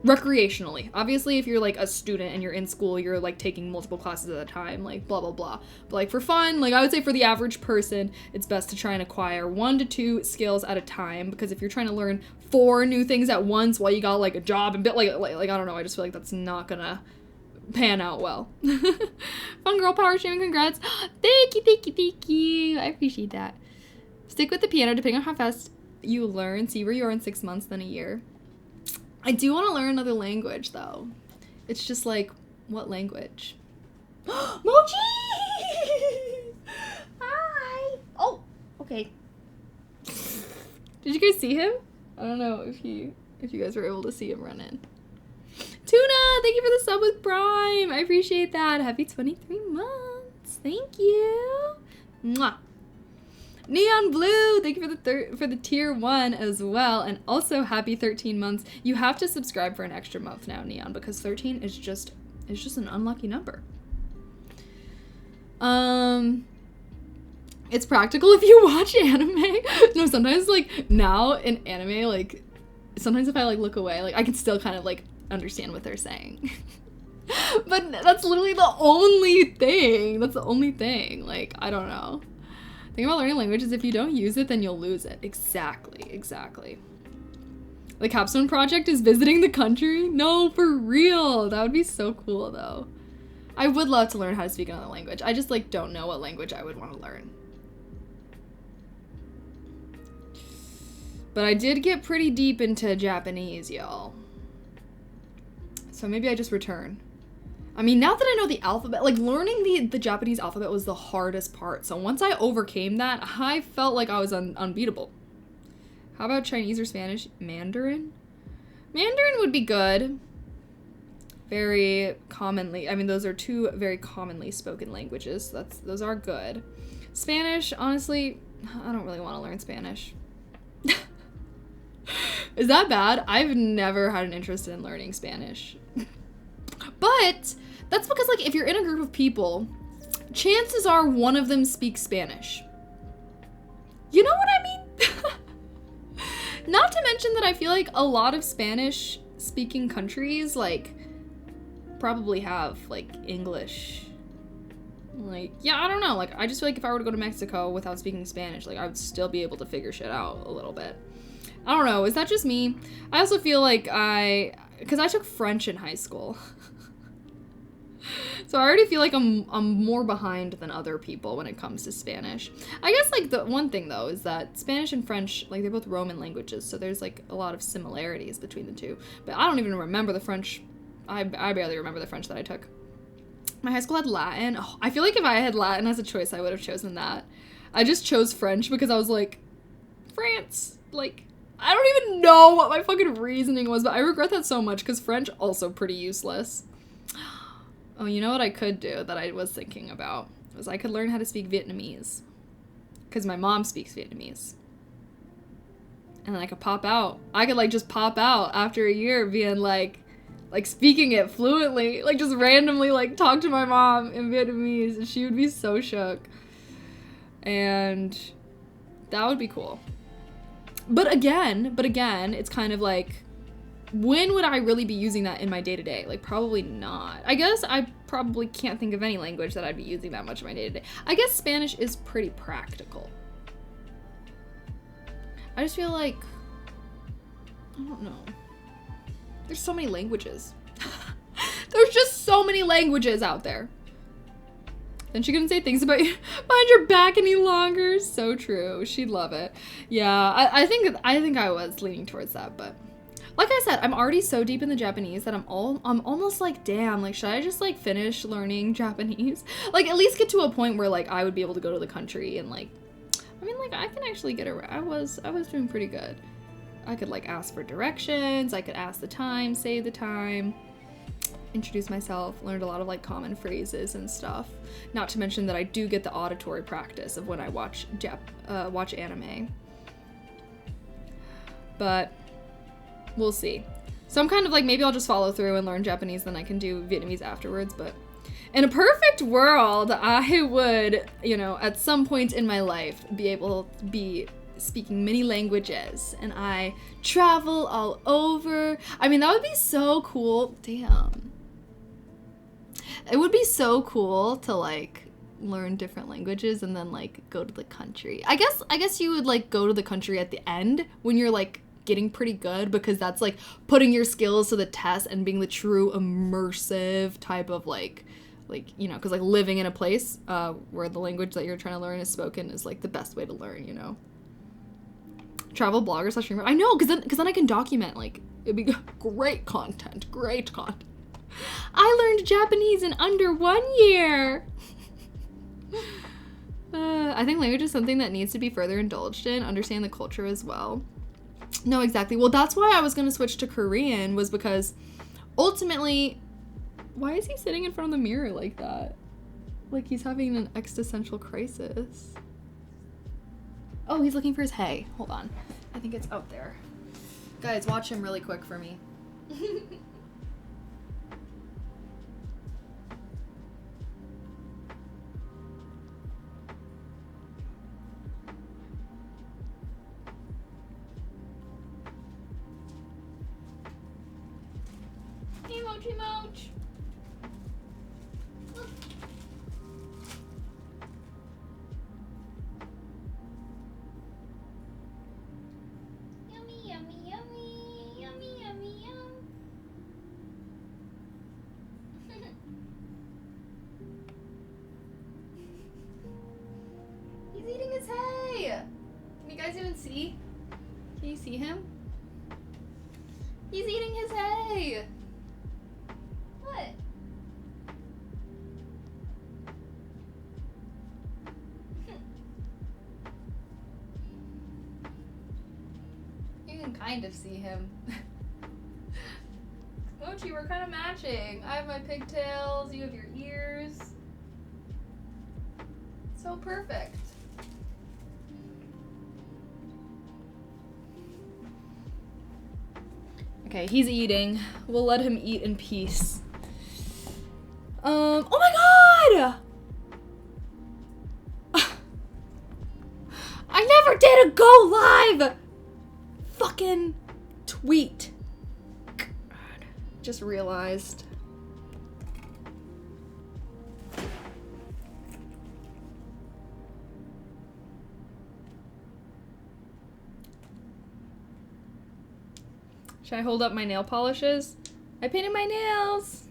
Recreationally. Obviously, if you're, like, a student and you're in school, you're, like, taking multiple classes at a time, like, blah, blah, blah. But, like, for fun, like, I would say for the average person, it's best to try and acquire 1 to 2 skills at a time, because if you're trying to learn 4 new things at once while you got, like, a job and like I don't know, I just feel like that's not gonna pan out well. Fun girl power shaming, congrats. Thank you. I appreciate that. Stick with the piano depending on how fast you learn. See where you are in 6 months, then a year. I do want to learn another language, though. It's just like, what language? Mochi! Hi! Oh, okay. Did you guys see him? I don't know if he if you guys were able to see him run in. Tuna, thank you for the sub with Prime. I appreciate that. Happy 23 months. Thank you. Mwah. Neon Blue, thank you for the tier 1 as well, and also happy 13 months. You have to subscribe for an extra month now, Neon, because 13 is just an unlucky number. It's practical if you watch anime. No, sometimes like now in anime, like sometimes if I like look away, like I can still kind of like understand what they're saying. But that's literally the only thing. That's the only thing. Like, I don't know. The thing about learning language is if you don't use it, then you'll lose it. Exactly. The capstone project is visiting the country? No, for real. That would be so cool, though. I would love to learn how to speak another language. I just, like, don't know what language I would want to learn. But I did get pretty deep into Japanese, y'all. So maybe I just return. I mean, now that I know the alphabet, like, learning the Japanese alphabet was the hardest part. So once I overcame that, I felt like I was unbeatable. How about Chinese or Spanish? Mandarin? Mandarin would be good. Very commonly, I mean, those are two very commonly spoken languages. Those are good. Spanish, honestly, I don't really want to learn Spanish. Is that bad? I've never had an interest in learning Spanish. But that's because, like, if you're in a group of people, chances are one of them speaks Spanish. You know what I mean? Not to mention that I feel like a lot of Spanish-speaking countries, like, probably have, like, English. Like, yeah, I don't know. Like, I just feel like if I were to go to Mexico without speaking Spanish, like, I would still be able to figure shit out a little bit. I don't know. Is that just me? I also feel like because I took French in high school. So I already feel like I'm more behind than other people when it comes to Spanish. I guess, like, the one thing, though, is that Spanish and French, like, they're both Roman languages, so there's, like, a lot of similarities between the two. But I don't even remember the French. I barely remember the French that I took. My high school had Latin. Oh, I feel like if I had Latin as a choice, I would have chosen that. I just chose French because I was like, France, like, I don't even know what my fucking reasoning was, but I regret that so much because French also pretty useless. Oh, you know what I could do that I was thinking about? Was I could learn how to speak Vietnamese. Because my mom speaks Vietnamese. And then I could pop out. I could, like, just pop out after a year being, like speaking it fluently. Like, just randomly, like, talk to my mom in Vietnamese. And she would be so shook. And that would be cool. But again, it's kind of like, when would I really be using that in my day-to-day? Like, probably not. I guess I probably can't think of any language that I'd be using that much in my day-to-day. I guess Spanish is pretty practical. I just feel like, I don't know. There's so many languages. There's just so many languages out there. Then she couldn't say things about you behind your back any longer. So true. She'd love it. Yeah, I think I was leaning towards that, but like I said, I'm already so deep in the Japanese that I'm almost like, damn, like, should I just, like, finish learning Japanese? Like, at least get to a point where, like, I would be able to go to the country and, like, I mean, like, I can actually get around. I was doing pretty good. I could, like, ask for directions. I could ask the time, say the time, introduce myself, learned a lot of, like, common phrases and stuff. Not to mention that I do get the auditory practice of when I watch anime. But we'll see. So I'm kind of like, maybe I'll just follow through and learn Japanese, then I can do Vietnamese afterwards. But in a perfect world, I would, you know, at some point in my life, be able to be speaking many languages, and I travel all over. I mean, that would be so cool. Damn. It would be so cool to, like, learn different languages and then, like, go to the country. I guess you would, like, go to the country at the end when you're, like, getting pretty good, because that's, like, putting your skills to the test and being the true immersive type of, like, you know, because, like, living in a place where the language that you're trying to learn is spoken is, like, the best way to learn, you know. Travel blogger / streamer. I know, because then I can document, like, it'd be great content. I learned Japanese in under 1 year. I think language is something that needs to be further indulged in, understand the culture as well. No, exactly. Well, that's why I was going to switch to Korean, was because ultimately, why is he sitting in front of the mirror like that? Like he's having an existential crisis. Oh, he's looking for his hay. Hold on. I think it's out there. Guys, watch him really quick for me. Hey, Mochi Moch. Look. Yummy, yummy, yummy, yummy, yummy, yum. He's eating his hay. Can you guys even see? Can you see him? He's eating his hay. What? You can kind of see him. Mochi, we're kind of matching. I have my pigtails, you have your ears. So perfect. Okay, he's eating. We'll let him eat in peace. Oh my god! I never did a go live fucking tweet. God, just realized. Should I hold up my nail polishes? I painted my nails.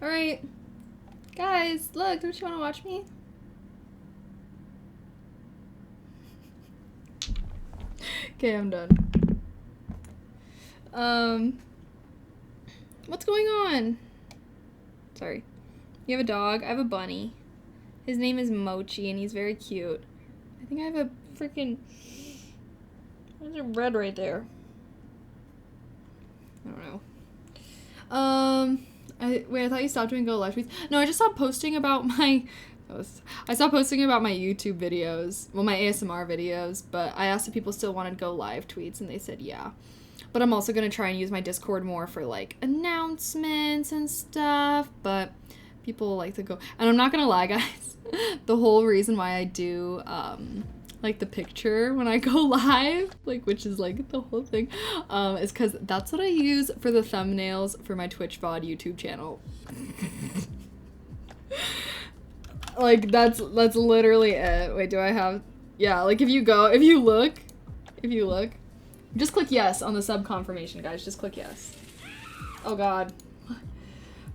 Alright. Guys, look, don't you want to watch me? Okay, I'm done. What's going on? Sorry. You have a dog? I have a bunny. His name is Mochi, and he's very cute. I think I have a freaking... There's a red right there. I don't know. Wait, I thought you stopped doing go live tweets. No, I just stopped posting about my... I stopped posting about my YouTube videos. Well, my ASMR videos, but I asked if people still wanted go live tweets, and they said yeah. But I'm also going to try and use my Discord more for, like, announcements and stuff, but people like to go... And I'm not going to lie, guys. The whole reason why I do, like, the picture when I go live, like, which is, like, the whole thing, is because that's what I use for the thumbnails for my Twitch VOD YouTube channel. Like, that's literally it. Wait, do I have... Yeah, like, if you look, just click yes on the sub confirmation, guys. Just click yes. Oh, God.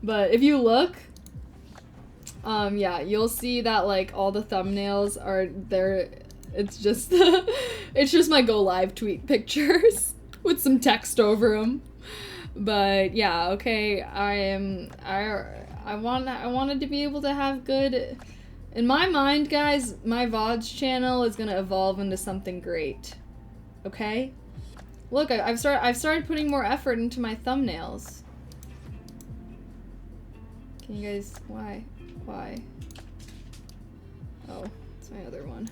But if you look, yeah, you'll see that, like, all the thumbnails are there. It's just, it's just my go live tweet pictures with some text over them. But, yeah, okay, I wanted to be able to have good... In my mind, guys, my VODs channel is gonna evolve into something great. Okay? Look, I've started putting more effort into my thumbnails. Can you guys... Why? Oh, it's my other one.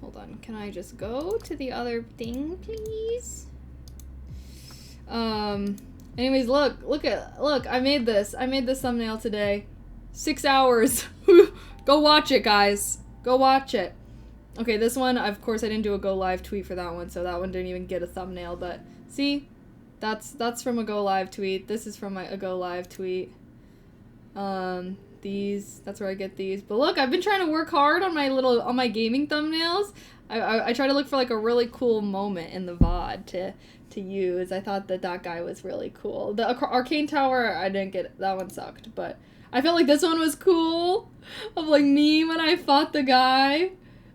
Hold on. Can I just go to the other thing, please? Anyways, look, I made this thumbnail today. 6 hours. Go watch it, guys. Go watch it. Okay, this one, of course, I didn't do a go live tweet for that one, so that one didn't even get a thumbnail, but see? That's from a go live tweet. This is from a go live tweet. That's where I get these. But look, I've been trying to work hard on my gaming thumbnails. I try to look for, like, a really cool moment in the VOD to use. I thought that guy was really cool. The Arcane Tower, I didn't get, that one sucked, but I felt like this one was cool, of, like, me when I fought the guy.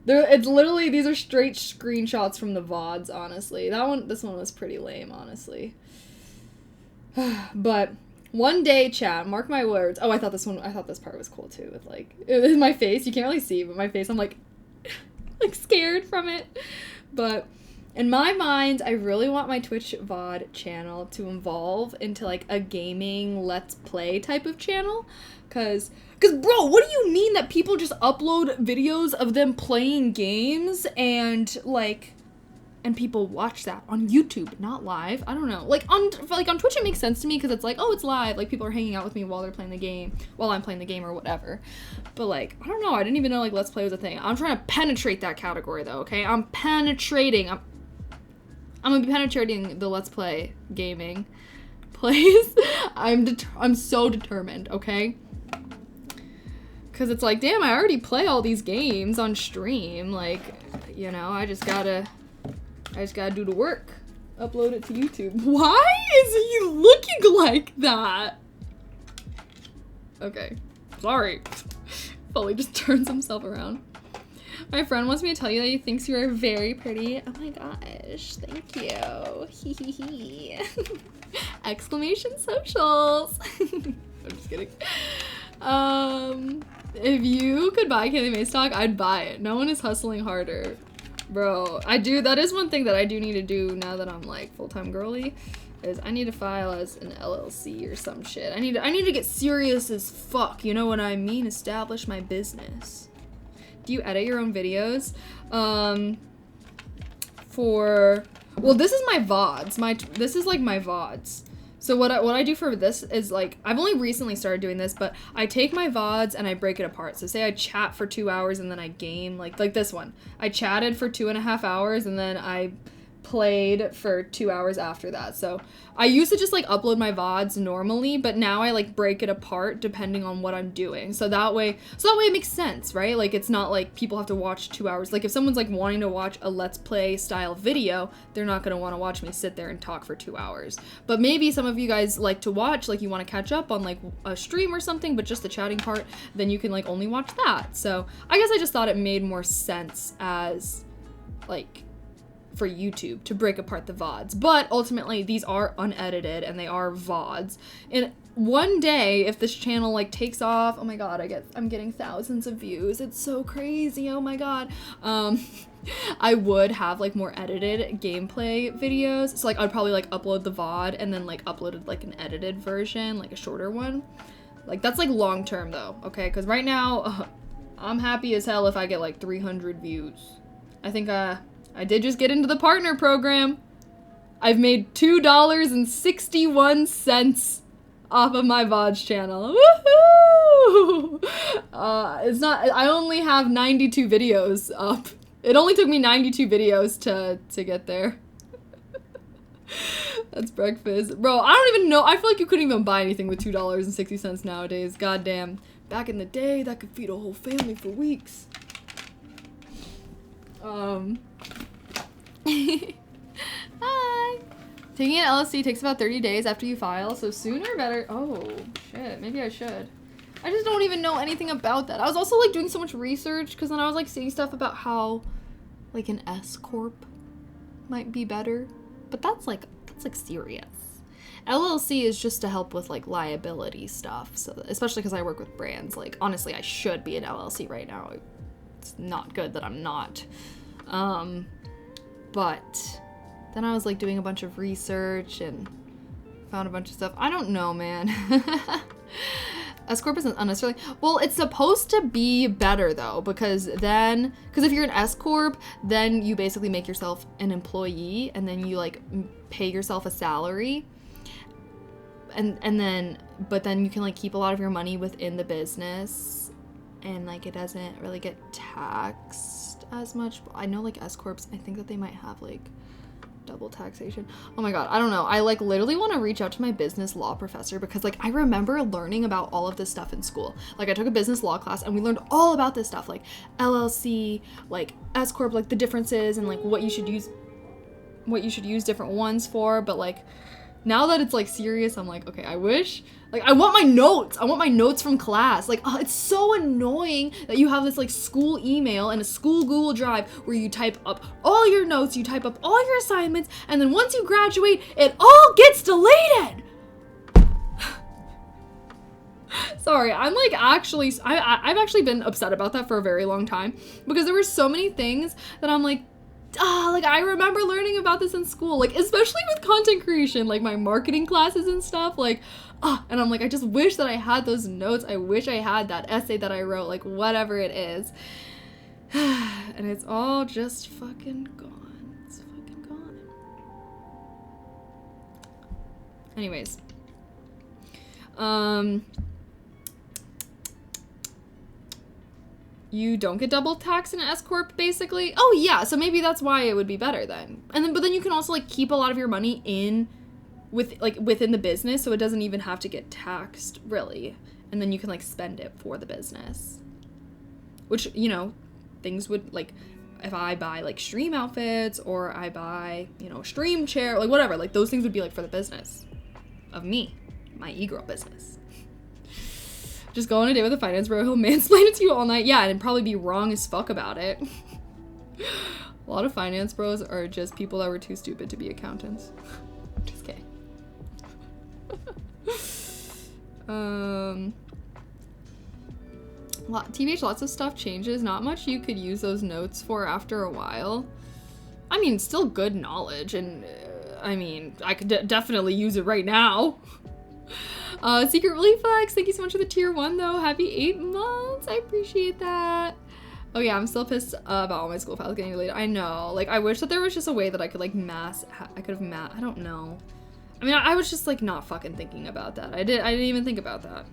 It's literally, these are straight screenshots from the VODs, honestly. This one was pretty lame, honestly. But One day, chat, mark my words. Oh, I thought this part was cool too, with like, my face, you can't really see, but my face, I'm like, like scared from it. But in my mind, I really want my Twitch VOD channel to evolve into like a gaming let's play type of channel. Cause bro, what do you mean that people just upload videos of them playing games and like, and people watch that on YouTube, not live? I don't know. Like on Twitch it makes sense to me because it's like, oh, it's live. Like people are hanging out with me while they're playing the game, while I'm playing the game or whatever. But like, I don't know. I didn't even know like Let's Play was a thing. I'm trying to penetrate that category though, okay? I'm gonna be penetrating the Let's Play gaming place. I'm so determined, okay? Because it's like, damn, I already play all these games on stream. Like, you know, I just gotta do the work. Upload it to YouTube. Why is he looking like that? Okay. Sorry. Fully just turns himself around. My friend wants me to tell you that he thinks you are very pretty. Oh my gosh. Thank you. Hee hee hee. Exclamation socials. I'm just kidding. If you could buy Kaylee May stock, I'd buy it. No one is hustling harder. Bro, that is one thing that I do need to do now that I'm like full-time girly, is I need to file as an LLC or some shit. I need to get serious as fuck, you know what I mean? Establish my business. Do you edit your own videos? Well, this is my VODs. This is like my VODs. So what I do for this is like, I've only recently started doing this, but I take my VODs and I break it apart. So say I chat for 2 hours and then I game, like this one. I chatted for 2.5 hours and then I played for 2 hours after that. So I used to just like upload my VODs normally, but now I like break it apart depending on what I'm doing. So that way it makes sense, right? Like it's not like people have to watch 2 hours. Like if someone's like wanting to watch a Let's Play style video, they're not going to want to watch me sit there and talk for 2 hours. But maybe some of you guys like to watch, like you want to catch up on like a stream or something, but just the chatting part, then you can like only watch that. So I guess I just thought it made more sense as like for YouTube to break apart the VODs. But ultimately these are unedited and they are VODs. And one day if this channel like takes off, oh my god, I'm getting thousands of views. It's so crazy. Oh my god. I would have like more edited gameplay videos. So like I'd probably like upload the VOD and then like uploaded like an edited version, like a shorter one. Like that's like long term though, okay? Because right now I'm happy as hell if I get like 300 views. I think I did just get into the partner program. I've made $2.61 off of my VODs channel. Woohoo! I only have 92 videos up. It only took me 92 videos to get there. That's breakfast. Bro, I don't even know. I feel like you couldn't even buy anything with $2.60 nowadays. Goddamn. Back in the day, that could feed a whole family for weeks. Hi. Taking an LLC takes about 30 days after you file, so sooner better. Oh, shit. Maybe I should. I just don't even know anything about that. I was also like doing so much research because then I was like seeing stuff about how like an S Corp might be better. But that's like serious. LLC is just to help with like liability stuff. So especially because I work with brands. Like honestly, I should be an LLC right now. It's not good that I'm not. But then I was like doing a bunch of research and found a bunch of stuff. I don't know, man. S Corp isn't unnecessarily, well, it's supposed to be better though, because if you're an S Corp, then you basically make yourself an employee and then you like pay yourself a salary. But then you can like keep a lot of your money within the business and like it doesn't really get taxed as much. I know like S Corps, I think that they might have like double taxation. Oh my god, I don't know. I like literally want to reach out to my business law professor because like I remember learning about all of this stuff in school. Like I took a business law class and we learned all about this stuff, like LLC, like S Corp, like the differences and like what you should use different ones for. But like now that it's like serious, I'm like, okay, I want my notes from class. Like, oh, it's so annoying that you have this like school email and a school Google Drive where you type up all your notes, you type up all your assignments, and then once you graduate, it all gets deleted. Sorry, I'm like actually, I've actually been upset about that for a very long time because there were so many things that I'm like, like I remember learning about this in school, like especially with content creation, like my marketing classes and stuff, like, and I'm like, I just wish that I had those notes. I wish I had that essay that I wrote, like whatever it is. And it's all just fucking gone. It's fucking gone. Anyways. You don't get double taxed in an S corp, basically. Oh yeah, so maybe that's why it would be better then. But then you can also like keep a lot of your money within the business, so it doesn't even have to get taxed really. And then you can like spend it for the business. Which, you know, things would like, if I buy like stream outfits or I buy, you know, stream chair, like whatever, like those things would be like for the business of me, my e-girl business. Just go on a date with a finance bro, he'll mansplain it to you all night. Yeah, and it'd probably be wrong as fuck about it. A lot of finance bros are just people that were too stupid to be accountants. Just kidding. TBH, lots of stuff changes. Not much you could use those notes for after a while. I mean, still good knowledge, and I mean, I could definitely use it right now. Secret Reflex, thank you so much for the tier 1 though. Happy 8 months. I appreciate that. Oh yeah, I'm still pissed about all my school files getting deleted. I know. Like, I wish that there was just a way that I could like I don't know. I mean, I was just like not fucking thinking about that. I didn't even think about that.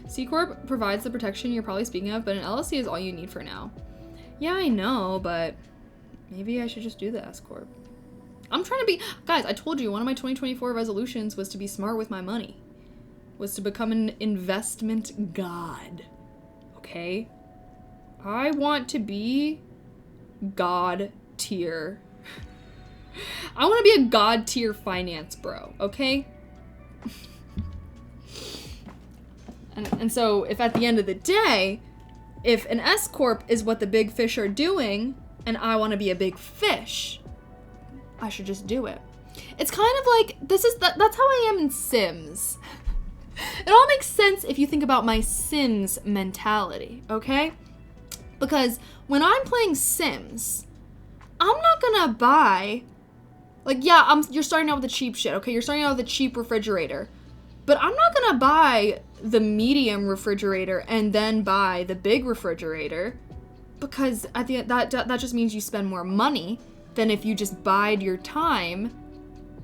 C Corp provides the protection you're probably speaking of, but an LLC is all you need for now. Yeah, I know, but maybe I should just do the S Corp. I'm trying to be, guys, I told you one of my 2024 resolutions was to be smart with my money. Was to become an investment god. Okay? I want to be god tier. I want to be a god tier finance bro, okay? And so if at the end of the day, if an S Corp is what the big fish are doing and I want to be a big fish, I should just do it. It's kind of like, that's how I am in Sims. It all makes sense if you think about my Sims mentality, okay? Because when I'm playing Sims, I'm not gonna buy, like, yeah, you're starting out with the cheap shit, okay? You're starting out with a cheap refrigerator. But I'm not gonna buy the medium refrigerator and then buy the big refrigerator, because at the end, that just means you spend more money than if you just bide your time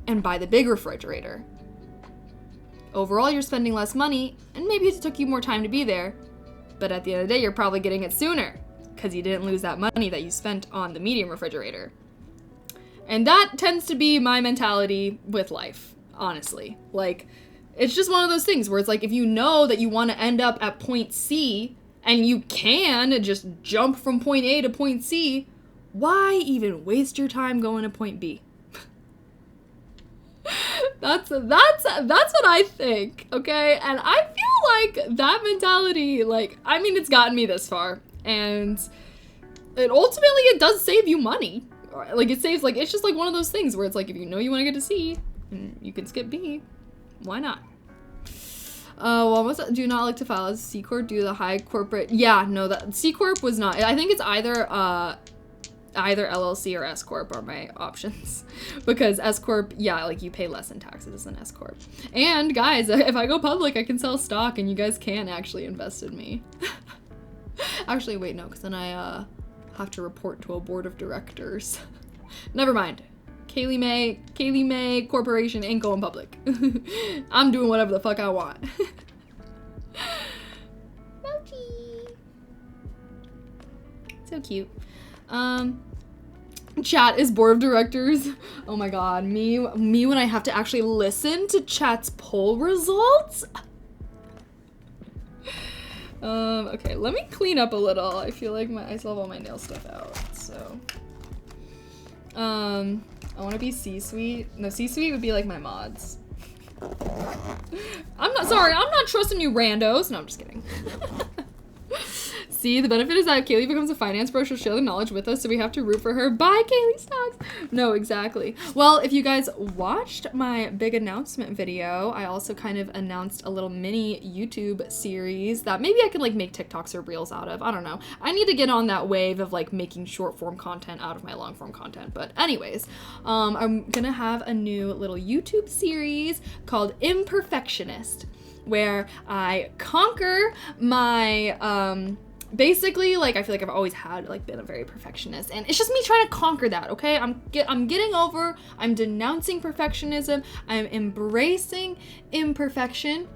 and buy the big refrigerator. Overall, you're spending less money, and maybe it took you more time to be there, but at the end of the day, you're probably getting it sooner, because you didn't lose that money that you spent on the medium refrigerator. And that tends to be my mentality with life, honestly. Like, it's just one of those things where it's like, if you know that you want to end up at point C, and you can just jump from point A to point C, why even waste your time going to point B? That's what I think, okay? And I feel like that mentality, like, I mean, it's gotten me this far, and it does save you money. Like, it saves, like, it's just like one of those things where it's like, if you know you want to get to C, and you can skip B, why not? Do you not like to file as C Corp due to the high corporate? Yeah, no, that C Corp was not. I think it's either LLC or S Corp are my options, because S Corp, yeah, like you pay less in taxes than S Corp. And guys, if I go public, I can sell stock, and you guys can actually invest in me. Actually, wait, no, because then I have to report to a board of directors. Never mind. Kaylee May Corporation ain't going public. I'm doing whatever the fuck I want. Mochi. So cute. Chat is board of directors. Oh my god, me when I have to actually listen to chat's poll results. Okay, let me clean up a little. I feel like I still have all my nail stuff out, so. I want to be C-suite. No, C-suite would be like my mods. I'm not trusting you randos. No, I'm just kidding. See, the benefit is that if Kaylee becomes a finance pro, she'll share the knowledge with us, so we have to root for her. Bye, Kaylee stocks. No, exactly. Well, if you guys watched my big announcement video, I also kind of announced a little mini YouTube series that maybe I could like make TikToks or Reels out of. I don't know. I need to get on that wave of like making short form content out of my long form content. But anyways, I'm gonna have a new little YouTube series called Imperfectionist, where I conquer my basically, like, I feel like I've always had, like, been a very perfectionist, and it's just me trying to conquer that, okay? I'm getting over, I'm denouncing perfectionism, I'm embracing imperfection,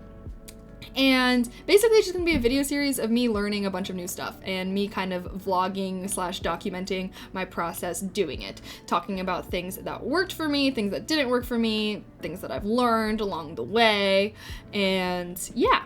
and basically it's just gonna be a video series of me learning a bunch of new stuff, and me kind of vlogging / documenting my process doing it, talking about things that worked for me, things that didn't work for me, things that I've learned along the way, and yeah.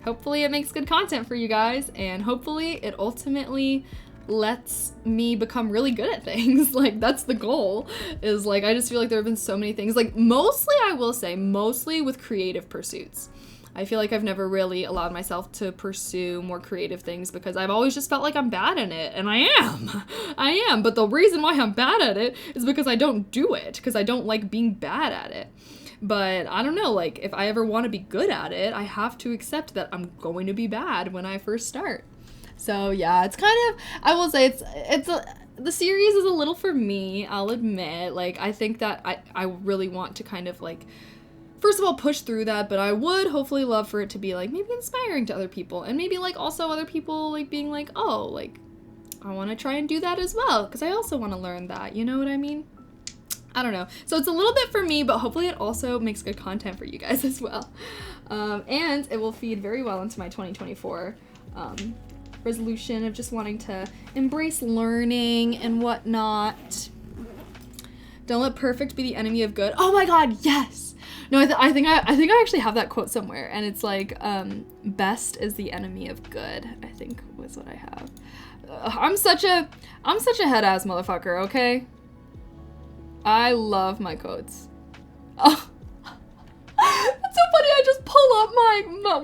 Hopefully it makes good content for you guys, and hopefully it ultimately lets me become really good at things. Like, that's the goal, is like, I just feel like there have been so many things, like, mostly, I will say, mostly with creative pursuits. I feel like I've never really allowed myself to pursue more creative things because I've always just felt like I'm bad at it, and I am, but the reason why I'm bad at it is because I don't do it, because I don't like being bad at it. But I don't know, like, if I ever want to be good at it, I have to accept that I'm going to be bad when I first start. So yeah, it's kind of, I will say the series is a little for me, I'll admit. Like, I think that I really want to kind of like, first of all, push through that, but I would hopefully love for it to be like maybe inspiring to other people, and maybe like also other people like being like, oh, like, I want to try and do that as well, because I also want to learn that, you know what I mean? I don't know. So it's a little bit for me, but hopefully it also makes good content for you guys as well. And it will feed very well into my 2024 resolution of just wanting to embrace learning and whatnot. Don't let perfect be the enemy of good. Oh my God, yes! No, I think I actually have that quote somewhere, and it's like, best is the enemy of good, I think was what I have. I'm such a head-ass motherfucker, okay? I love my quotes. Oh, that's so funny. I just pull up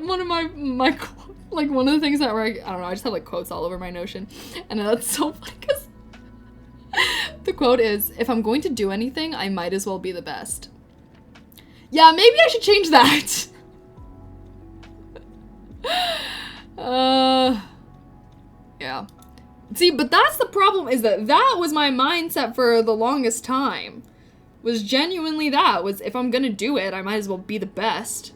one of my like one of the things that where I don't know. I just have like quotes all over my Notion, and that's so funny because the quote is, "If I'm going to do anything, I might as well be the best." Yeah, maybe I should change that. Yeah. See, but that's the problem, is that was my mindset for the longest time. Was genuinely that. Was, if I'm gonna do it, I might as well be the best.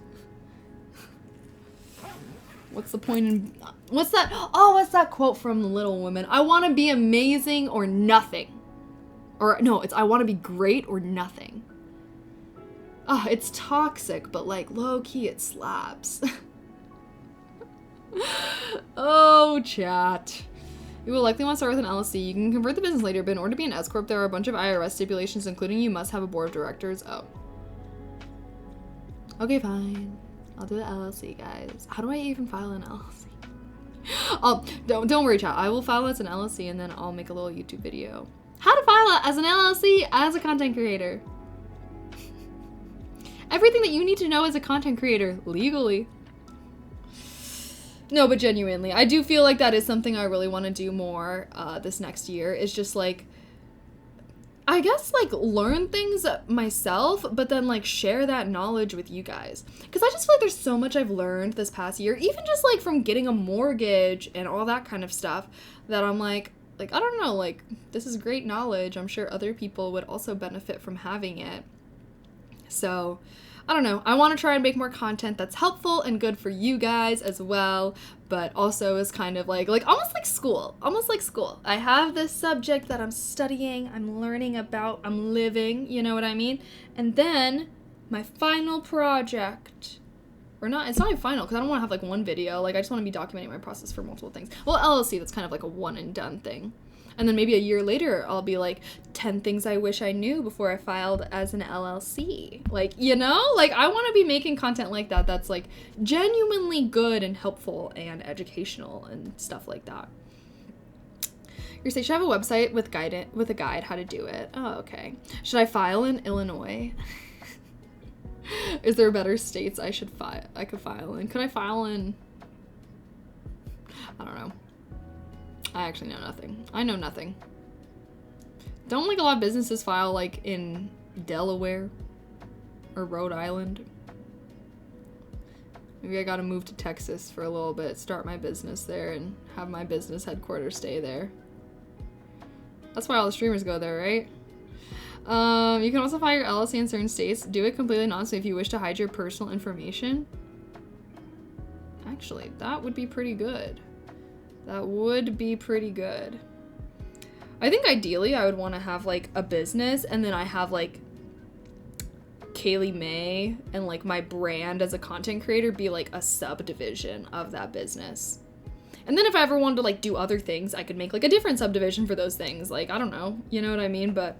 What's the point in... What's that? Oh, what's that quote from Little Women? I want to be amazing or nothing. Or, no, it's I want to be great or nothing. Oh, it's toxic, but, like, low-key it slaps. Oh, chat. You will likely want to start with an LLC. You can convert the business later, but in order to be an S-Corp, there are a bunch of IRS stipulations, including you must have a board of directors. Oh. Okay, fine. I'll do the LLC, guys. How do I even file an LLC? Oh, don't worry, chat. I will file as an LLC, and then I'll make a little YouTube video. How to file as an LLC as a content creator. Everything that you need to know as a content creator, legally. No, but genuinely, I do feel like that is something I really want to do more this next year. Is just like, I guess like learn things myself, but then like share that knowledge with you guys. Because I just feel like there's so much I've learned this past year, even just like from getting a mortgage and all that kind of stuff, that I'm like, I don't know, like, this is great knowledge. I'm sure other people would also benefit from having it. So, I don't know. I want to try and make more content that's helpful and good for you guys as well, but also is kind of like almost like school. Almost like school. I have this subject that I'm studying, I'm learning about, I'm living, you know what I mean? And then my final project, or not, it's not even final, because I don't want to have like one video. Like, I just want to be documenting my process for multiple things. Well, LLC, that's kind of like a one and done thing. And then maybe a year later, I'll be like, 10 things I wish I knew before I filed as an LLC. Like, you know? Like, I want to be making content like that that's, like, genuinely good and helpful and educational and stuff like that. Your state should have a website with a guide how to do it. Oh, okay. Should I file in Illinois? Is there better states I could file in? Could I file in... I don't know. I actually know nothing. I know nothing. Don't like a lot of businesses file like in Delaware or Rhode Island? Maybe I gotta move to Texas for a little bit, start my business there, and have my business headquarters stay there. That's why all the streamers go there, right? You can also file your LLC in certain states. Do it completely anonymously if you wish to hide your personal information. Actually, that would be pretty good. That would be pretty good. I think ideally I would want to have like a business and then I have like Kaylee May and like my brand as a content creator be like a subdivision of that business. And then if I ever wanted to like do other things, I could make like a different subdivision for those things. Like, I don't know, you know what I mean? But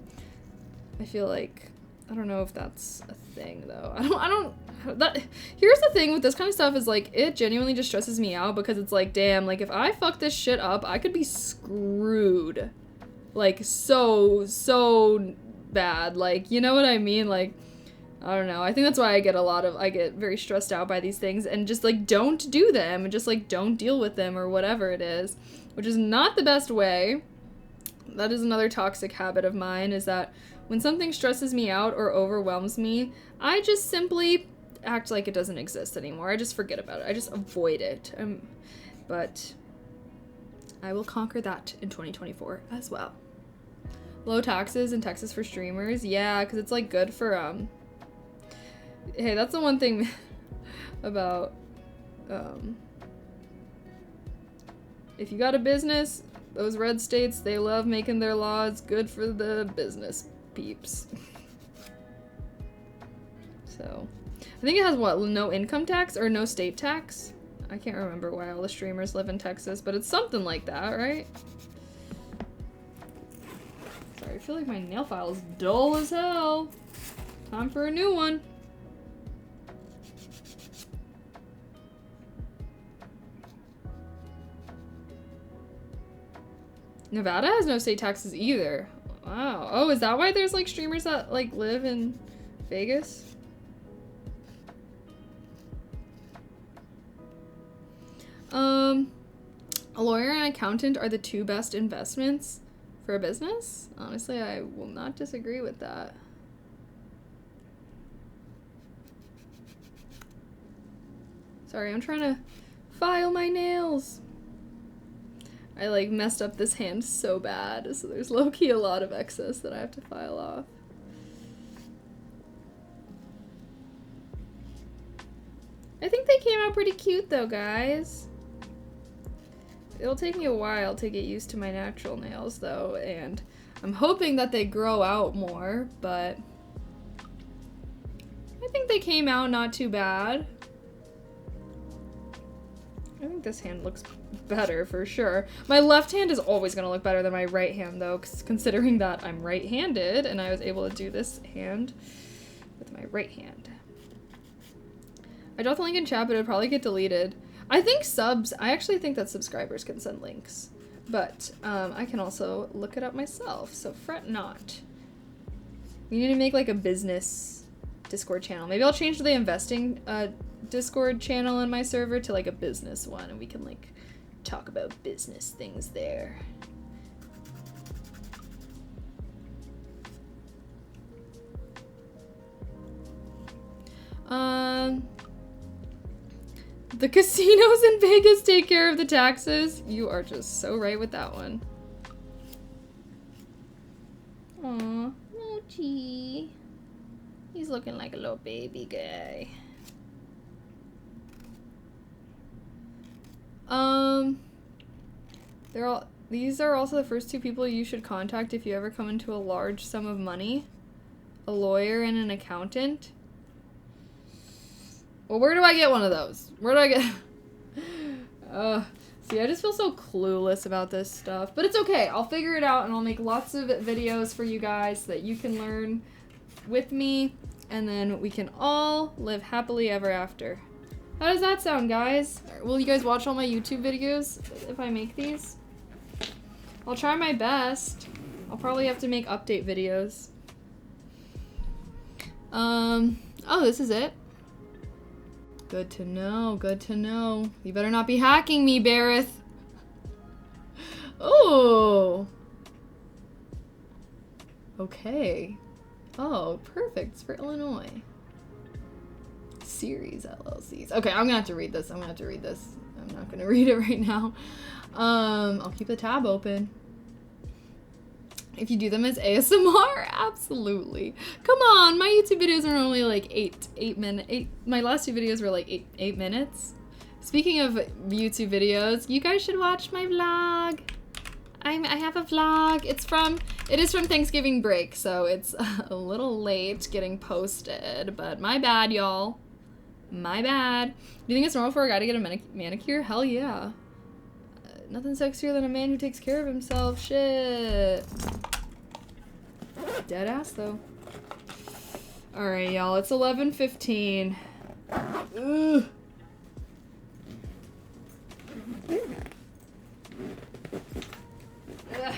I feel like, I don't know if that's a thing though. Here's the thing with this kind of stuff is like, it genuinely just stresses me out because it's like, damn, like if I fuck this shit up, I could be screwed. Like so bad. Like, you know what I mean? Like, I don't know. I think that's why I get very stressed out by these things and just like don't do them and just like don't deal with them or whatever it is, which is not the best way. That is another toxic habit of mine, is that when something stresses me out or overwhelms me, I just simply act like it doesn't exist anymore. I just forget about it. I just avoid it. But I will conquer that in 2024 as well. Low taxes in Texas for streamers. Yeah, because it's like good for hey, that's the one thing about if you got a business, those red states, they love making their laws good for the business peeps. So I think it has what, no income tax or no state tax? I can't remember why all the streamers live in Texas, but it's something like that, right? Sorry, I feel like my nail file is dull as hell. Time for a new one. Nevada has no state taxes either. Wow. Oh, is that why there's like streamers that like live in Vegas? A lawyer and accountant are the two best investments for a business? Honestly, I will not disagree with that. Sorry, I'm trying to file my nails. I like messed up this hand so bad, so there's low-key a lot of excess that I have to file off. I think they came out pretty cute though, guys. It'll take me a while to get used to my natural nails though, and I'm hoping that they grow out more, but I think they came out not too bad. I think this hand looks better for sure. My left hand is always going to look better than my right hand though, considering that I'm right-handed and I was able to do this hand with my right hand. I dropped the link in chat, but it would probably get deleted. I actually think that subscribers can send links, but I can also look it up myself, so fret not. We need to make like a business Discord channel. Maybe I'll change the investing Discord channel in my server to like a business one, and we can like talk about business things there. The casinos in Vegas take care of the taxes. You are just so right with that one. Aw, Mochi. He's looking like a little baby guy. These are also the first two people you should contact if you ever come into a large sum of money. A lawyer and an accountant. Well, where do I get one of those? Where do I get... See, I just feel so clueless about this stuff. But it's okay. I'll figure it out and I'll make lots of videos for you guys so that you can learn with me. And then we can all live happily ever after. How does that sound, guys? Will you guys watch all my YouTube videos if I make these? I'll try my best. I'll probably have to make update videos. Oh, this is it. Good to know, good to know. You better not be hacking me, Bareth. Oh. Okay. Oh, perfect. It's for Illinois. Series LLCs. Okay, I'm gonna have to read this. I'm not gonna read it right now. I'll keep the tab open. If you do them as ASMR, absolutely. Come on, my YouTube videos are only like 8 minutes. My last two videos were like 8 minutes. Speaking of YouTube videos, you guys should watch my vlog. I have a vlog. It is from Thanksgiving break, so it's a little late getting posted, but my bad, y'all. My bad. Do you think it's normal for a guy to get a manicure? Hell yeah. Nothing sexier than a man who takes care of himself. Shit. Dead ass though. Alright, y'all. It's 11:15. Ugh. Ugh.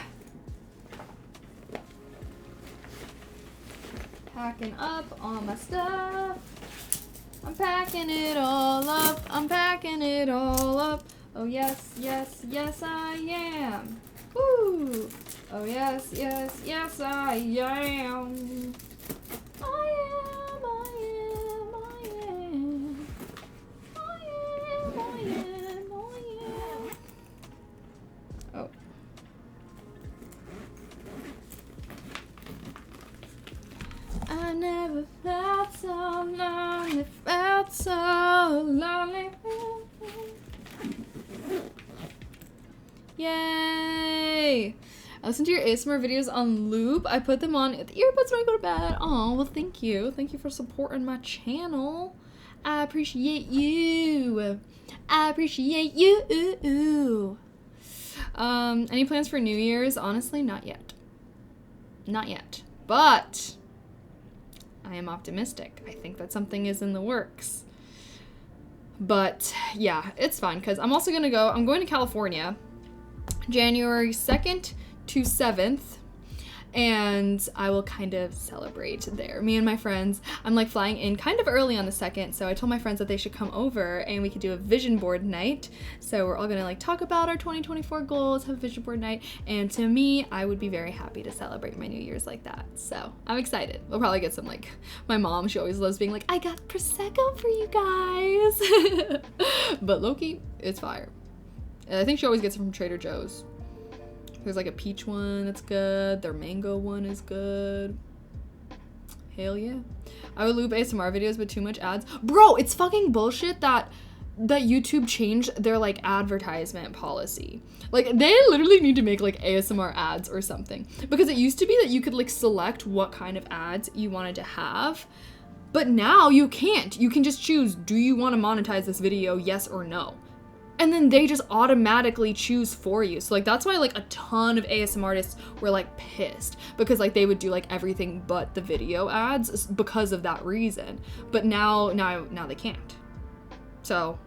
Packing up all my stuff. I'm packing it all up. I'm packing it all up. Oh yes, yes, yes I am. Woo! Oh yes, yes, yes I am. Oh. I never felt so lonely, felt so lonely. Yay! I listen to your ASMR videos on loop. I put them on the earbuds when I go to bed. Oh, well, thank you. Thank you for supporting my channel. I appreciate you. I appreciate you. Any plans for New Year's? Honestly, not yet. Not yet. But I am optimistic. I think that something is in the works. But yeah, it's fun because I'm also I'm going to California January 2nd to 7th, and I will kind of celebrate there. Me and my friends, I'm like flying in kind of early on the 2nd, so I told my friends that they should come over and we could do a vision board night. So we're all gonna like talk about our 2024 goals, have a vision board night, and to me, I would be very happy to celebrate my New Year's like that. So I'm excited. We'll probably get some like, my mom, she always loves being like, I got Prosecco for you guys. But low-key, it's fire. I think she always gets it from Trader Joe's. There's like a peach one that's good. Their mango one is good. Hell yeah. I would loop ASMR videos with too much ads. Bro, it's fucking bullshit that YouTube changed their like advertisement policy. Like they literally need to make like ASMR ads or something. Because it used to be that you could like select what kind of ads you wanted to have. But now you can't. You can just choose, do you want to monetize this video, yes or no? And then they just automatically choose for you. So like that's why like a ton of ASMR artists were like pissed because like they would do like everything but the video ads because of that reason. But now they can't. So,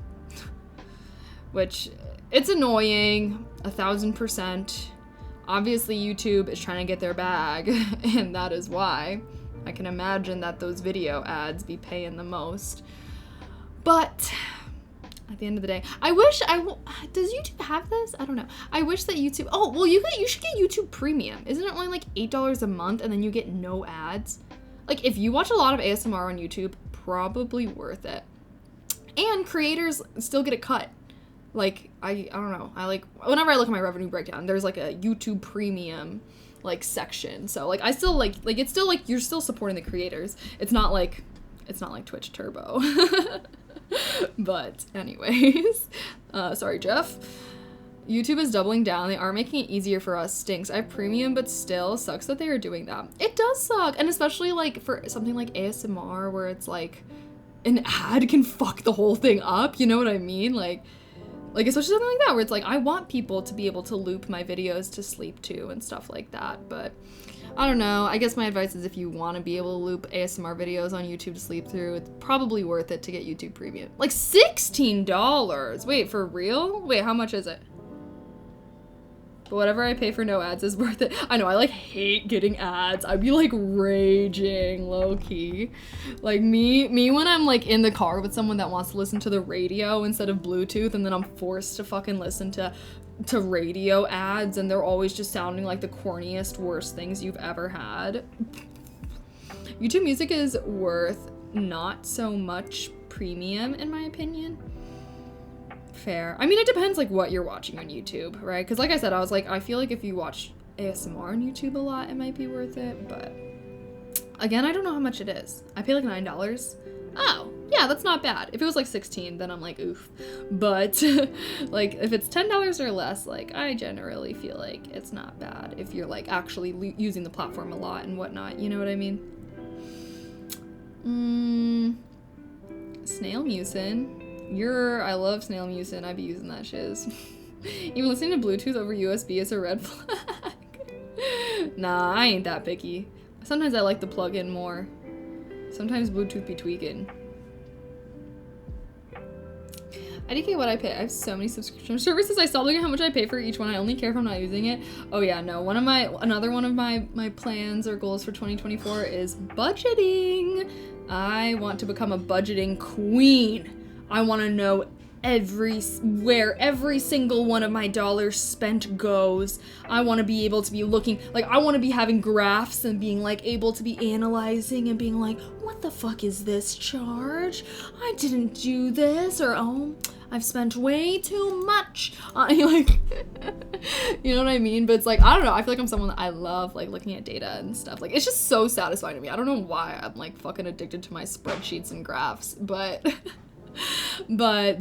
which it's annoying 1000%. Obviously YouTube is trying to get their bag and that is why. I can imagine that those video ads be paying the most. But at the end of the day, does YouTube have this? I don't know. I wish that YouTube, oh, well, you should get YouTube Premium. Isn't it only like $8 a month and then you get no ads? Like if you watch a lot of ASMR on YouTube, probably worth it. And creators still get a cut. Like, I don't know. I like, whenever I look at my revenue breakdown, there's like a YouTube Premium like section. So like I still like it's still like you're still supporting the creators. It's not like Twitch Turbo. But anyways, sorry, Jeff. YouTube is doubling down. They are making it easier for us. Stinks. I have premium, but still sucks that they are doing that. It does suck. And especially like for something like ASMR where it's like an ad can fuck the whole thing up. You know what I mean? Like especially something like that where it's like I want people to be able to loop my videos to sleep to and stuff like that. But I don't know. I guess my advice is if you want to be able to loop ASMR videos on YouTube to sleep through, it's probably worth it to get YouTube Premium. Like $16. Wait, for real? Wait, how much is it? But whatever I pay for no ads is worth it. I know, I like hate getting ads. I'd be like raging low key. Like me when I'm like in the car with someone that wants to listen to the radio instead of Bluetooth and then I'm forced to fucking listen to to radio ads, and they're always just sounding like the corniest, worst things you've ever had. YouTube Music is worth not so much premium, in my opinion. Fair. I mean, it depends, like, what you're watching on YouTube, right? Because, like I said, I was like, I feel like if you watch ASMR on YouTube a lot, it might be worth it, but again, I don't know how much it is. I pay like $9. Oh, yeah, that's not bad. If it was like 16, then I'm like, oof. But like, if it's $10 or less, like, I generally feel like it's not bad if you're like actually using the platform a lot and whatnot. You know what I mean? Snail Mucin. I love Snail Mucin. I be using that shiz. Even listening to Bluetooth over USB is a red flag. Nah, I ain't that picky. Sometimes I like the plug-in more. Sometimes Bluetooth be tweaking. IDK what I pay. I have so many subscription services. I stopped looking at how much I pay for each one. I only care if I'm not using it. Oh yeah, no. Another one of my plans or goals for 2024 is budgeting. I want to become a budgeting queen. I want to know where every single one of my dollars spent goes. I want to be able to be looking, like, I want to be having graphs and being like able to be analyzing and being like, what the fuck is this charge? I didn't do this, or oh, I've spent way too much. Like, you know what I mean? But it's like, I don't know, I feel like I'm someone that I love like looking at data and stuff. Like, it's just so satisfying to me. I don't know why I'm like fucking addicted to my spreadsheets and graphs, but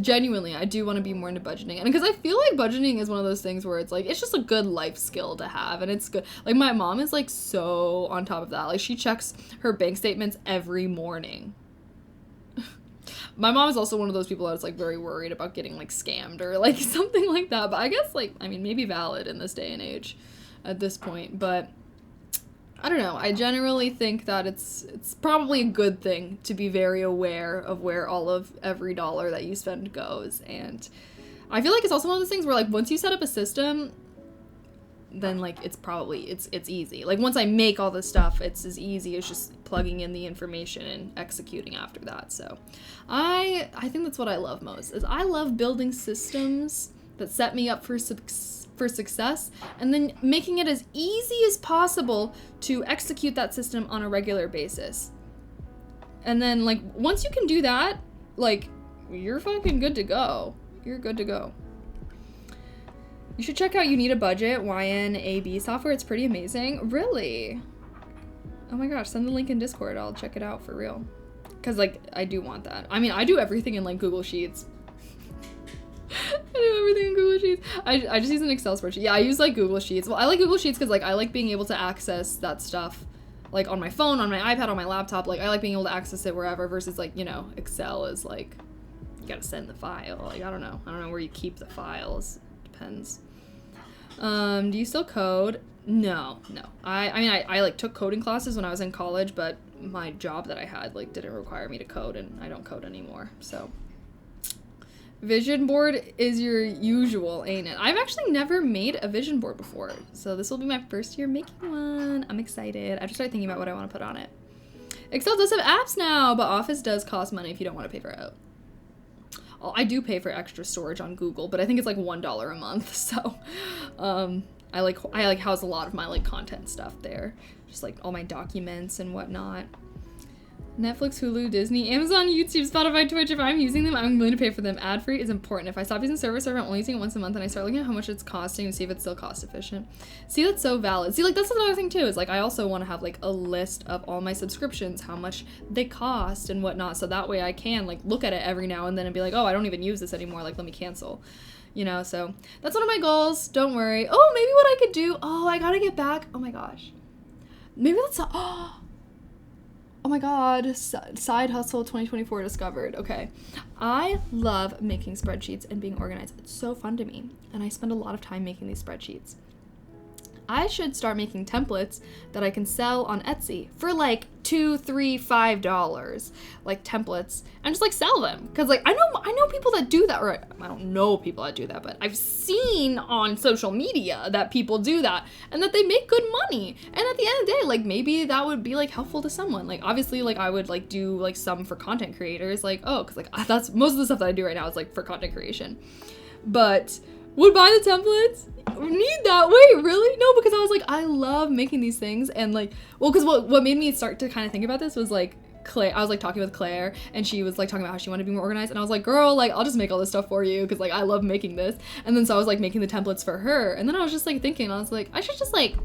genuinely, I do want to be more into budgeting. And because I feel like budgeting is one of those things where it's like, it's just a good life skill to have, and it's good. Like, my mom is like so on top of that. Like, she checks her bank statements every morning. My mom is also one of those people that's like very worried about getting like scammed or like something like that. But I guess, like, I mean, maybe valid in this day and age at this point, but I don't know. I generally think that it's probably a good thing to be very aware of where all of every dollar that you spend goes. And I feel like it's also one of those things where, like, once you set up a system, then like it's easy. Like, once I make all this stuff, it's as easy as just plugging in the information and executing after that. So I think that's what I love most, is I love building systems that set me up for success, and then making it as easy as possible to execute that system on a regular basis. And then, like, once you can do that, like, you're fucking good to go. You're good to go. You should check out You Need a Budget, YNAB software. It's pretty amazing. Really? Oh my gosh, send the link in Discord. I'll check it out for real. Because, like, I do want that. I mean, I do everything in, like, Google Sheets. I do everything in Google Sheets. I just use an Excel spreadsheet. Yeah, I use like Google Sheets. Well, I like Google Sheets because, like, I like being able to access that stuff, like, on my phone, on my iPad, on my laptop. Like, I like being able to access it wherever, versus, like, you know, Excel is like, you gotta send the file. Like, I don't know where you keep the files. Depends. Do you still code? No. I mean, I like took coding classes when I was in college, but my job that I had, like, didn't require me to code, and I don't code anymore, so. Vision board is your usual, ain't it? I've actually never made a vision board before, so this will be my first year making one. I'm excited. I just started thinking about what I want to put on it. Excel does have apps now, but Office does cost money if you don't want to pay for it. I do pay for extra storage on Google, but I think it's like $1 a month, so I house a lot of my like content stuff there, just like all my documents and whatnot. Netflix, Hulu, Disney, Amazon, YouTube, Spotify, Twitch. If I'm using them, I'm willing to pay for them. Ad-free is important. If I stop using service, or if I'm only using it once a month, and I start looking at how much it's costing to see if it's still cost efficient. See, that's so valid. See, like, that's another thing too, is like, I also want to have like a list of all my subscriptions, how much they cost and whatnot, so that way I can like look at it every now and then and be like, oh, I don't even use this anymore, like, let me cancel. You know, so that's one of my goals. Don't worry. Oh, maybe what I could do. Oh, I gotta get back. Oh my gosh. Maybe that's oh my god, side hustle 2024 discovered. Okay. I love making spreadsheets and being organized. It's so fun to me, and I spend a lot of time making these spreadsheets. I should start making templates that I can sell on Etsy for like $2, $3, $5, like templates, and just like sell them. Cause like I know people that do that, or I don't know people that do that, but I've seen on social media that people do that and that they make good money. And at the end of the day, like, maybe that would be like helpful to someone. Like, obviously, like, I would like do like some for content creators, like, oh, cause like that's most of the stuff that I do right now is like for content creation. But would buy the templates. Need that. Wait, really? No, because I was like, I love making these things. And like, well, because what made me start to kind of think about this was like, Claire, I was like talking with Claire, and she was like talking about how she wanted to be more organized, and I was like, girl, like I'll just make all this stuff for you because like I love making this. And then so I was like making the templates for her, and then I was just like thinking, I was like, I should just like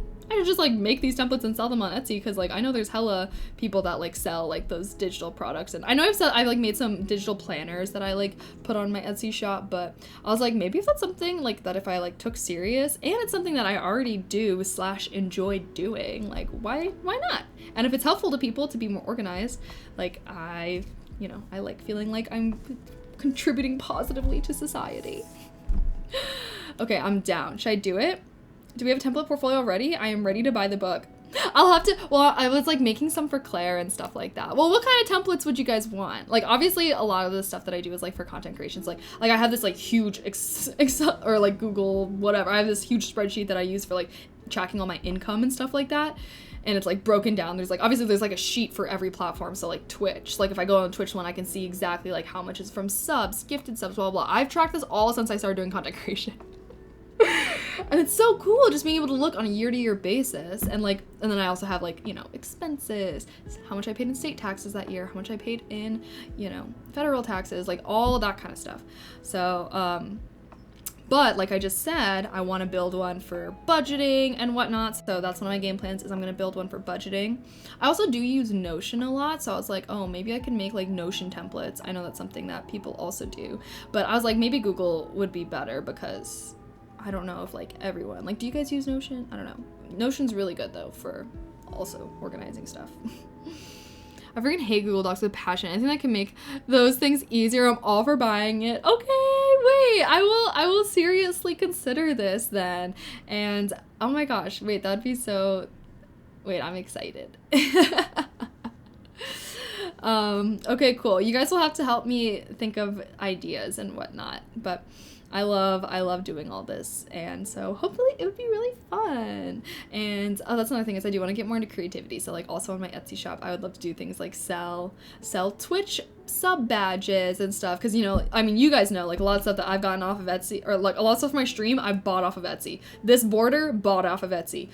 make these templates and sell them on Etsy, because like I know there's hella people that like sell like those digital products, and I know I've like made some digital planners that I like put on my Etsy shop, but I was like, maybe if that's something like that if I like took serious, and it's something that I already do / enjoy doing, like why not? And if it's helpful to people to be more organized, like I like feeling like I'm contributing positively to society. Okay, I'm down. Should I do it? Do we have a template portfolio already? I am ready to buy the book. I'll have to, well, I was like making some for Claire and stuff like that. Well, what kind of templates would you guys want? Like, obviously a lot of the stuff that I do is like for content creations. Like I have this like huge Excel or like Google, whatever. I have this huge spreadsheet that I use for like tracking all my income and stuff like that. And it's like broken down. There's like, obviously there's like a sheet for every platform. So like Twitch, like if I go on Twitch one, I can see exactly like how much is from subs, gifted subs, blah, blah, blah. I've tracked this all since I started doing content creation. And it's so cool just being able to look on a year-to-year basis, and then I also have like, expenses, how much I paid in state taxes that year, how much I paid in, federal taxes, like all of that kind of stuff. So, but like I just said, I want to build one for budgeting and whatnot. So that's one of my game plans, is I'm going to build one for budgeting. I also do use Notion a lot. So I was like, oh, maybe I can make like Notion templates. I know that's something that people also do, but I was like, maybe Google would be better, because I don't know if like everyone, like, do you guys use Notion? I don't know. Notion's really good though for also organizing stuff. I freaking hate Google Docs with passion. Anything that can make those things easier, I'm all for buying it. Okay, wait, I will seriously consider this then. And oh my gosh, wait, that'd be so, wait, I'm excited. Okay, cool. You guys will have to help me think of ideas and whatnot, but I love doing all this, and so hopefully it would be really fun. And that's another thing, is I do want to get more into creativity. So like also on my Etsy shop, I would love to do things like sell Twitch sub badges and stuff, because I mean, you guys know, like a lot of stuff that I've gotten off of Etsy, or like a lot of stuff from my stream I've bought off of Etsy. This border, bought off of Etsy.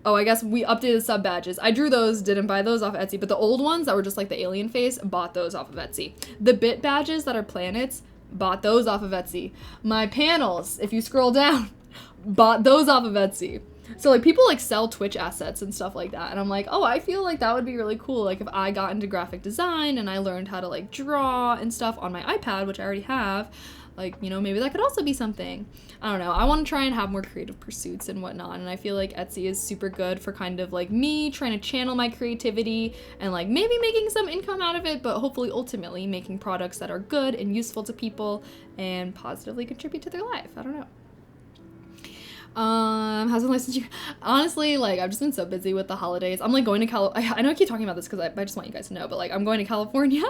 Oh, I guess we updated sub badges. I drew those, didn't buy those off Etsy, but the old ones that were just like the alien face, bought those off of Etsy. The bit badges that are planets, bought those off of Etsy. My panels, if you scroll down, bought those off of Etsy. So like people like sell Twitch assets and stuff like that, and I'm like, oh, I feel like that would be really cool, like if I got into graphic design and I learned how to like draw and stuff on my iPad, which I already have, like, maybe that could also be something. I don't know. I want to try and have more creative pursuits and whatnot, and I feel like Etsy is super good for kind of like me trying to channel my creativity and like maybe making some income out of it, but hopefully ultimately making products that are good and useful to people and positively contribute to their life. I don't know. How's it nice since you, honestly, like, I've just been so busy with the holidays. I'm like going to I know I keep talking about this because I just want you guys to know, but like I'm going to California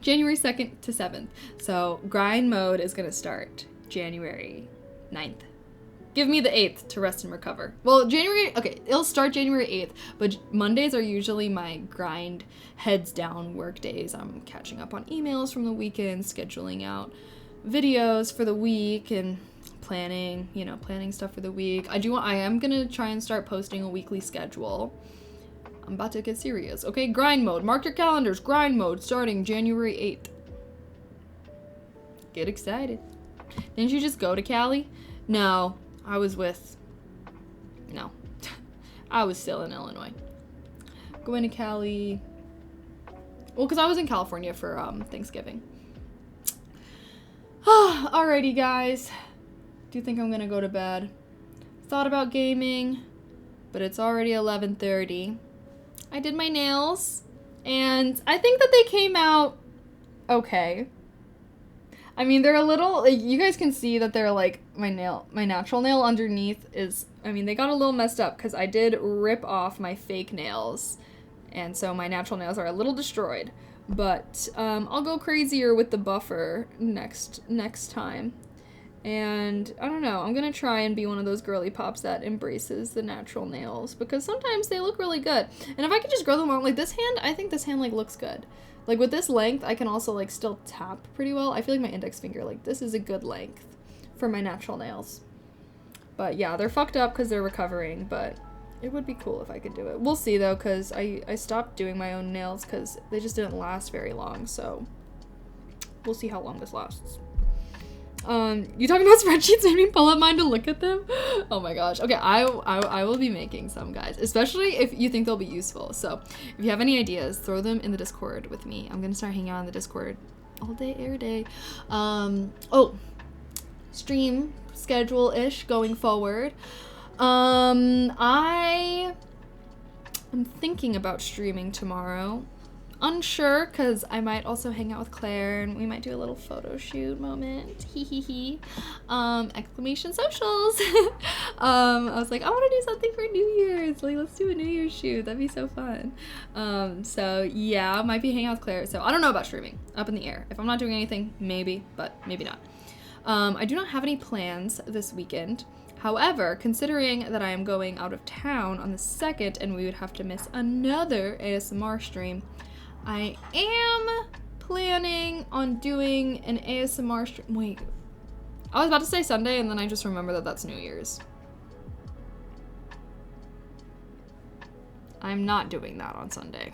January 2nd to 7th. So grind mode is gonna start January 9th. Give me the 8th to rest and recover. Well, it'll start January 8th, but Mondays are usually my grind heads down work days. I'm catching up on emails from the weekend, scheduling out videos for the week, and planning stuff for the week. I am gonna try and start posting a weekly schedule. I'm about to get serious. Okay, grind mode. Mark your calendars. Grind mode starting January 8th. Get excited. Didn't you just go to Cali? No, I was still in Illinois. Going to Cali. Well, because I was in California for Thanksgiving. Alrighty, guys. Do you think I'm gonna go to bed? Thought about gaming, but it's already 11:30. I did my nails, and I think that they came out okay. I mean, they're a little, like, you guys can see that they're like, my natural nail underneath is, I mean, they got a little messed up because I did rip off my fake nails, and so my natural nails are a little destroyed. But I'll go crazier with the buffer next time. And I don't know, I'm gonna try and be one of those girly pops that embraces the natural nails, because sometimes they look really good. And if I could just grow them out, like this hand, I think this hand like looks good. Like with this length, I can also like still tap pretty well. I feel like my index finger, like this is a good length for my natural nails. But yeah, they're fucked up because they're recovering, but it would be cool if I could do it. We'll see though, because I stopped doing my own nails because they just didn't last very long, so we'll see how long this lasts. You talking about spreadsheets made me pull up mine to look at them? Oh my gosh. Okay, I will be making some, guys, especially if you think they'll be useful. So if you have any ideas, throw them in the Discord with me. I'm gonna start hanging out in the Discord all day, every day. Stream schedule-ish going forward. I am thinking about streaming tomorrow. Unsure, because I might also hang out with Claire and we might do a little photo shoot moment. Hee hee hee. Exclamation socials. I was like, I want to do something for New Year's. Like, let's do a New Year's shoot. That'd be so fun. So yeah, I might be hanging out with Claire. So I don't know about streaming. Up in the air. If I'm not doing anything, maybe, but maybe not. I do not have any plans this weekend. However, considering that I am going out of town on the 2nd and we would have to miss another ASMR stream, I am planning on doing an ASMR stream. Wait, I was about to say Sunday and then I just remember that that's New Year's. I'm not doing that on Sunday.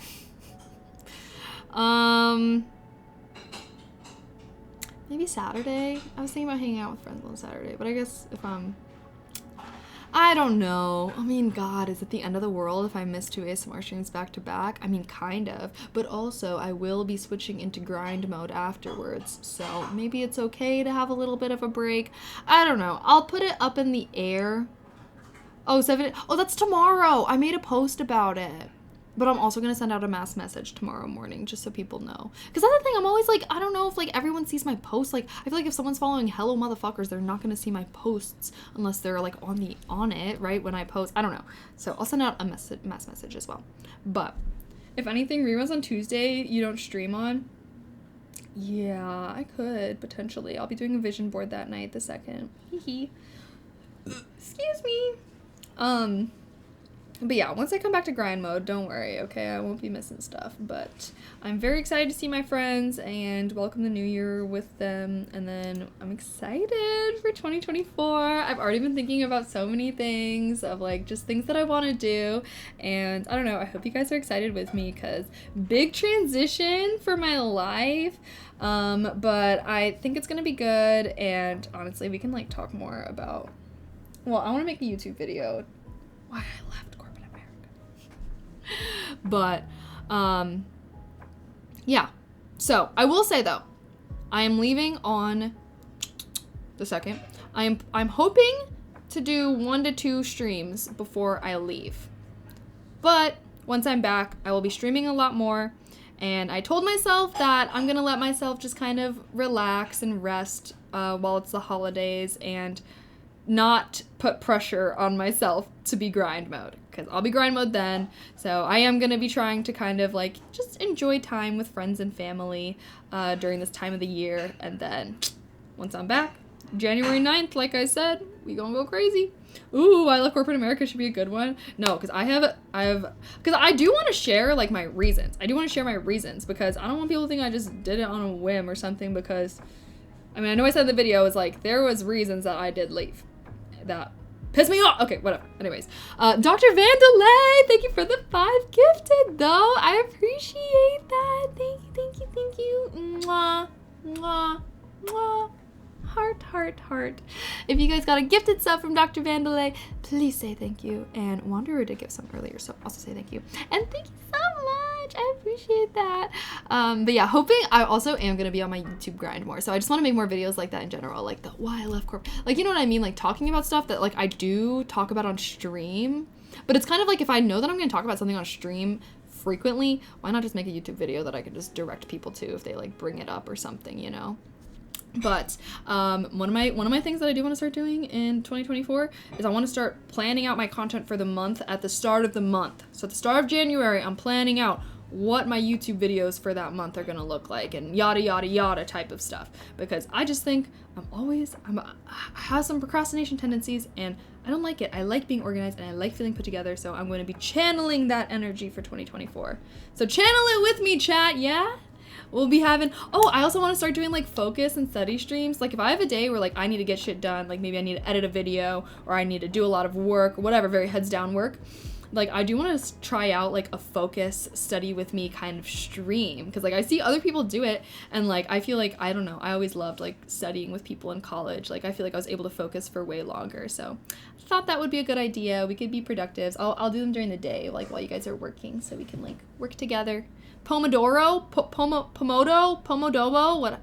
Maybe Saturday? I was thinking about hanging out with friends on Saturday, but I guess if I don't know. I mean, God, is it the end of the world if I miss 2 ASMR streams back to back? I mean, kind of. But also, I will be switching into grind mode afterwards. So maybe it's okay to have a little bit of a break. I don't know. I'll put it up in the air. Oh, that's tomorrow. I made a post about it. But I'm also going to send out a mass message tomorrow morning just so people know. Because that's the thing, I'm always like, I don't know if like everyone sees my posts. Like, I feel like if someone's following hello motherfuckers, they're not going to see my posts unless they're like on it, right, when I post. I don't know. So I'll send out a mass message as well. But if anything, reruns on Tuesday you don't stream on? Yeah, I could, potentially. I'll be doing a vision board that night, the 2nd. Hee. Excuse me. But yeah, once I come back to grind mode, don't worry, okay? I won't be missing stuff, but I'm very excited to see my friends and welcome the new year with them, and then I'm excited for 2024. I've already been thinking about so many things of like just things that I want to do, and I don't know, I hope you guys are excited with me because big transition for my life, but I think it's gonna be good, and honestly, we can like talk more about, well, I want to make a YouTube video why I left but yeah, so I will say though, I am leaving on the 2nd. I'm hoping to do 1 to 2 streams before I leave, but once I'm back I will be streaming a lot more, and I told myself that I'm gonna let myself just kind of relax and rest while it's the holidays and not put pressure on myself to be grind mode, because I'll be grind mode then. So I am going to be trying to kind of like just enjoy time with friends and family during this time of the year, and then once I'm back, January 9th, like I said, we gonna go crazy. Ooh, I Love Corporate America should be a good one. No, because I do want to share like my reasons. I do want to share my reasons because I don't want people to think I just did it on a whim or something, because I mean, I know I said in the video, it was like, there was reasons that I did leave that pissed me off. Okay, whatever. Anyways, Dr. Vandelay, thank you for the 5 gifted, though. I appreciate that. Thank you. Mwah, mwah, mwah. Heart. If you guys got a gifted sub from Dr. Vandelay, please say thank you. And Wanderer did give some earlier, so also say thank you. And thank you so much. I appreciate that. But yeah, hoping I also am gonna be on my YouTube grind more. So I just want to make more videos like that in general, like the why I left corp, like, you know what I mean, like talking about stuff that like I do talk about on stream. But it's kind of like, if I know that I'm gonna talk about something on stream frequently, why not just make a YouTube video that I can just direct people to if they like bring it up or something, you know? But one of my things that I do want to start doing in 2024 is I want to start planning out my content for the month at the start of the month. So at the start of January, I'm planning out what my YouTube videos for that month are going to look like, and yada yada yada type of stuff, because I just think I have some procrastination tendencies and I don't like it. I like being organized and I like feeling put together, so I'm going to be channeling that energy for 2024. So channel it with me, chat, yeah? We'll be having, oh, I also want to start doing like focus and study streams. Like if I have a day where like I need to get shit done, like maybe I need to edit a video or I need to do a lot of work or whatever, very heads down work. Like I do want to try out like a focus study with me kind of stream, because like I see other people do it and like I feel like, I don't know, I always loved like studying with people in college. Like I feel like I was able to focus for way longer. So I thought that would be a good idea. We could be productive. I'll do them during the day, like while you guys are working, so we can like work together. Pomodobo,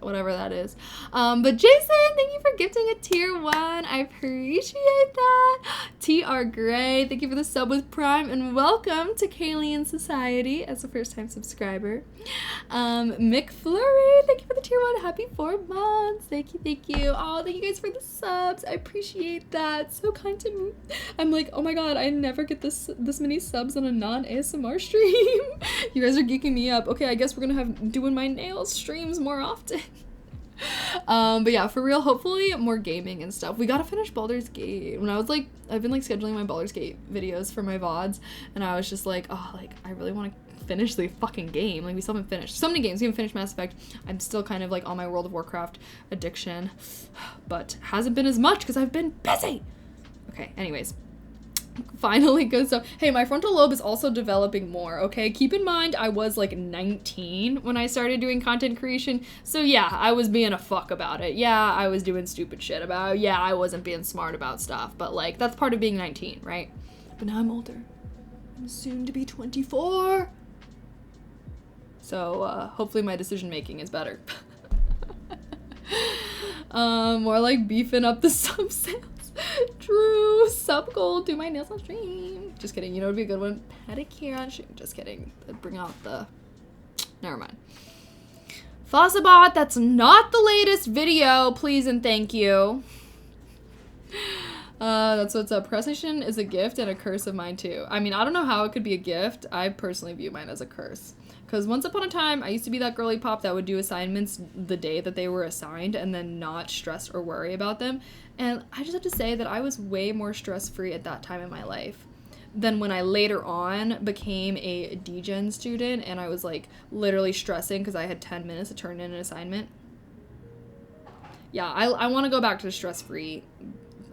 whatever that is. But Jason, thank you for gifting a tier 1. I appreciate that. TR Gray, thank you for the sub with Prime, and welcome to Kalian Society as a first-time subscriber. Mick Flurry, thank you for the tier 1. Happy 4 months. Thank you. Oh, thank you guys for the subs. I appreciate that. So kind to me. I'm like, oh my god, I never get this many subs on a non-ASMR stream. You guys are geeking me up. Okay, I guess we're gonna have doing my nails streams more often. But yeah, for real, hopefully more gaming and stuff. We gotta finish Baldur's Gate. When I was like, I've been like scheduling my Baldur's Gate videos for my VODs, and I was just like, oh, like I really want to finish the fucking game. Like we still haven't finished so many games. We haven't finished Mass Effect. I'm still kind of like on my World of Warcraft addiction, but hasn't been as much because I've been busy. Okay, anyways. Finally good stuff. Hey, my frontal lobe is also developing more, okay? Keep in mind, I was like 19 when I started doing content creation. So yeah, I was being a fuck about it. Yeah, I was doing stupid shit about it. Yeah, I wasn't being smart about stuff. But like, that's part of being 19, right? But now I'm older. I'm soon to be 24. So hopefully my decision making is better. More like beefing up the sub sales. True. Sub goal, do my nails on stream. Just kidding. You know, it'd be a good one. Pedicure on stream. Just kidding. Bring out the... Never mind. Fossabot, that's not the latest video. Please and thank you. That's what's up. Procrastination is a gift and a curse of mine too. I mean, I don't know how it could be a gift. I personally view mine as a curse. Because once upon a time, I used to be that girly pop that would do assignments the day that they were assigned and then not stress or worry about them. And I just have to say that I was way more stress-free at that time in my life than when I later on became a DGen student and I was like literally stressing because I had 10 minutes to turn in an assignment. Yeah, I want to go back to the stress-free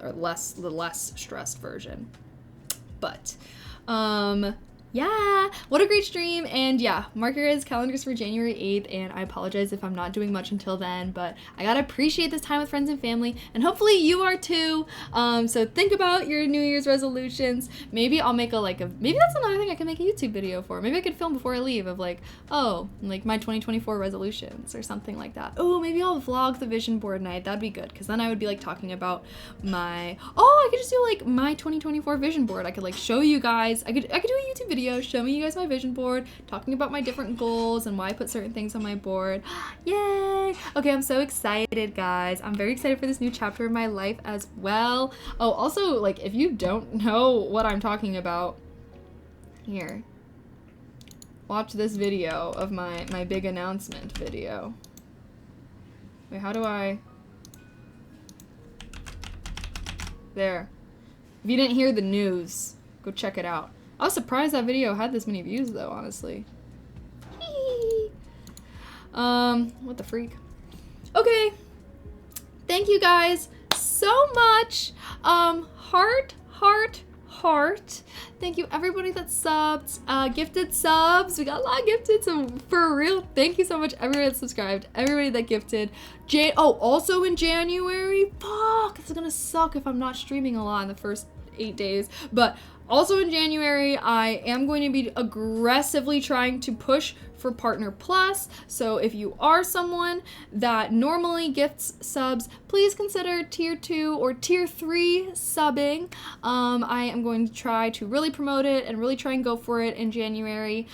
or the less stressed version. But, yeah, what a great stream. And yeah, mark your guys' calendars for January 8th, and I apologize if I'm not doing much until then, but I gotta appreciate this time with friends and family, and hopefully you are too. So think about your New Year's resolutions. Maybe I'll make maybe that's another thing I can make a YouTube video for. Maybe I could film before I leave of like, oh, like my 2024 resolutions or something like that. Oh, maybe I'll vlog the vision board night. That'd be good, because then I would be like talking about I could just do like my 2024 vision board. I could like show you guys. I could do a YouTube video showing you guys my vision board, talking about my different goals and why I put certain things on my board. Yay! Okay, I'm so excited, guys. I'm very excited for this new chapter of my life as well. Oh, also, like, if you don't know what I'm talking about, here, watch this video of my big announcement video. Wait, how do I... There. If you didn't hear the news, go check it out. I was surprised that video had this many views though, honestly. What the freak? Okay. Thank you guys so much. Heart. Thank you everybody that subbed. Gifted subs. We got a lot gifted, so for real, thank you so much everybody that subscribed, everybody that gifted. Also in January, fuck, it's gonna suck if I'm not streaming a lot in the first 8 days, but also in January, I am going to be aggressively trying to push for Partner Plus. So if you are someone that normally gifts subs, please consider tier 2 or tier 3 subbing. I am going to try to really promote it and really try and go for it in January.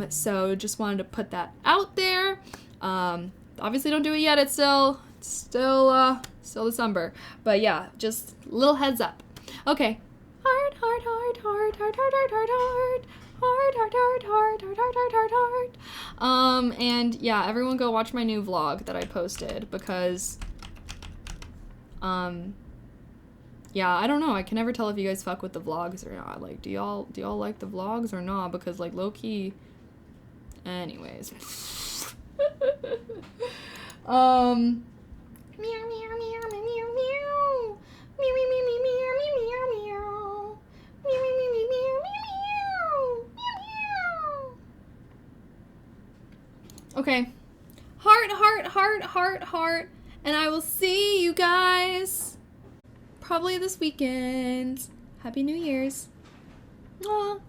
So just wanted to put that out there. Obviously don't do it yet. It's still December. But yeah, just little heads up. Okay. And yeah, everyone go watch my new vlog that I posted because, yeah, I don't know. I can never tell if you guys fuck with the vlogs or not. Like, do y'all like the vlogs or not? Because like low key, anyways. Meow, meow, meow, meow, meow, meow. Meow, meow, meow, meow, meow, meow, meow. Meow, meow, meow, meow, meow, meow, meow. Meow, meow. Okay. Heart, heart, heart, heart, heart. And I will see you guys probably this weekend. Happy New Year's. Mwah.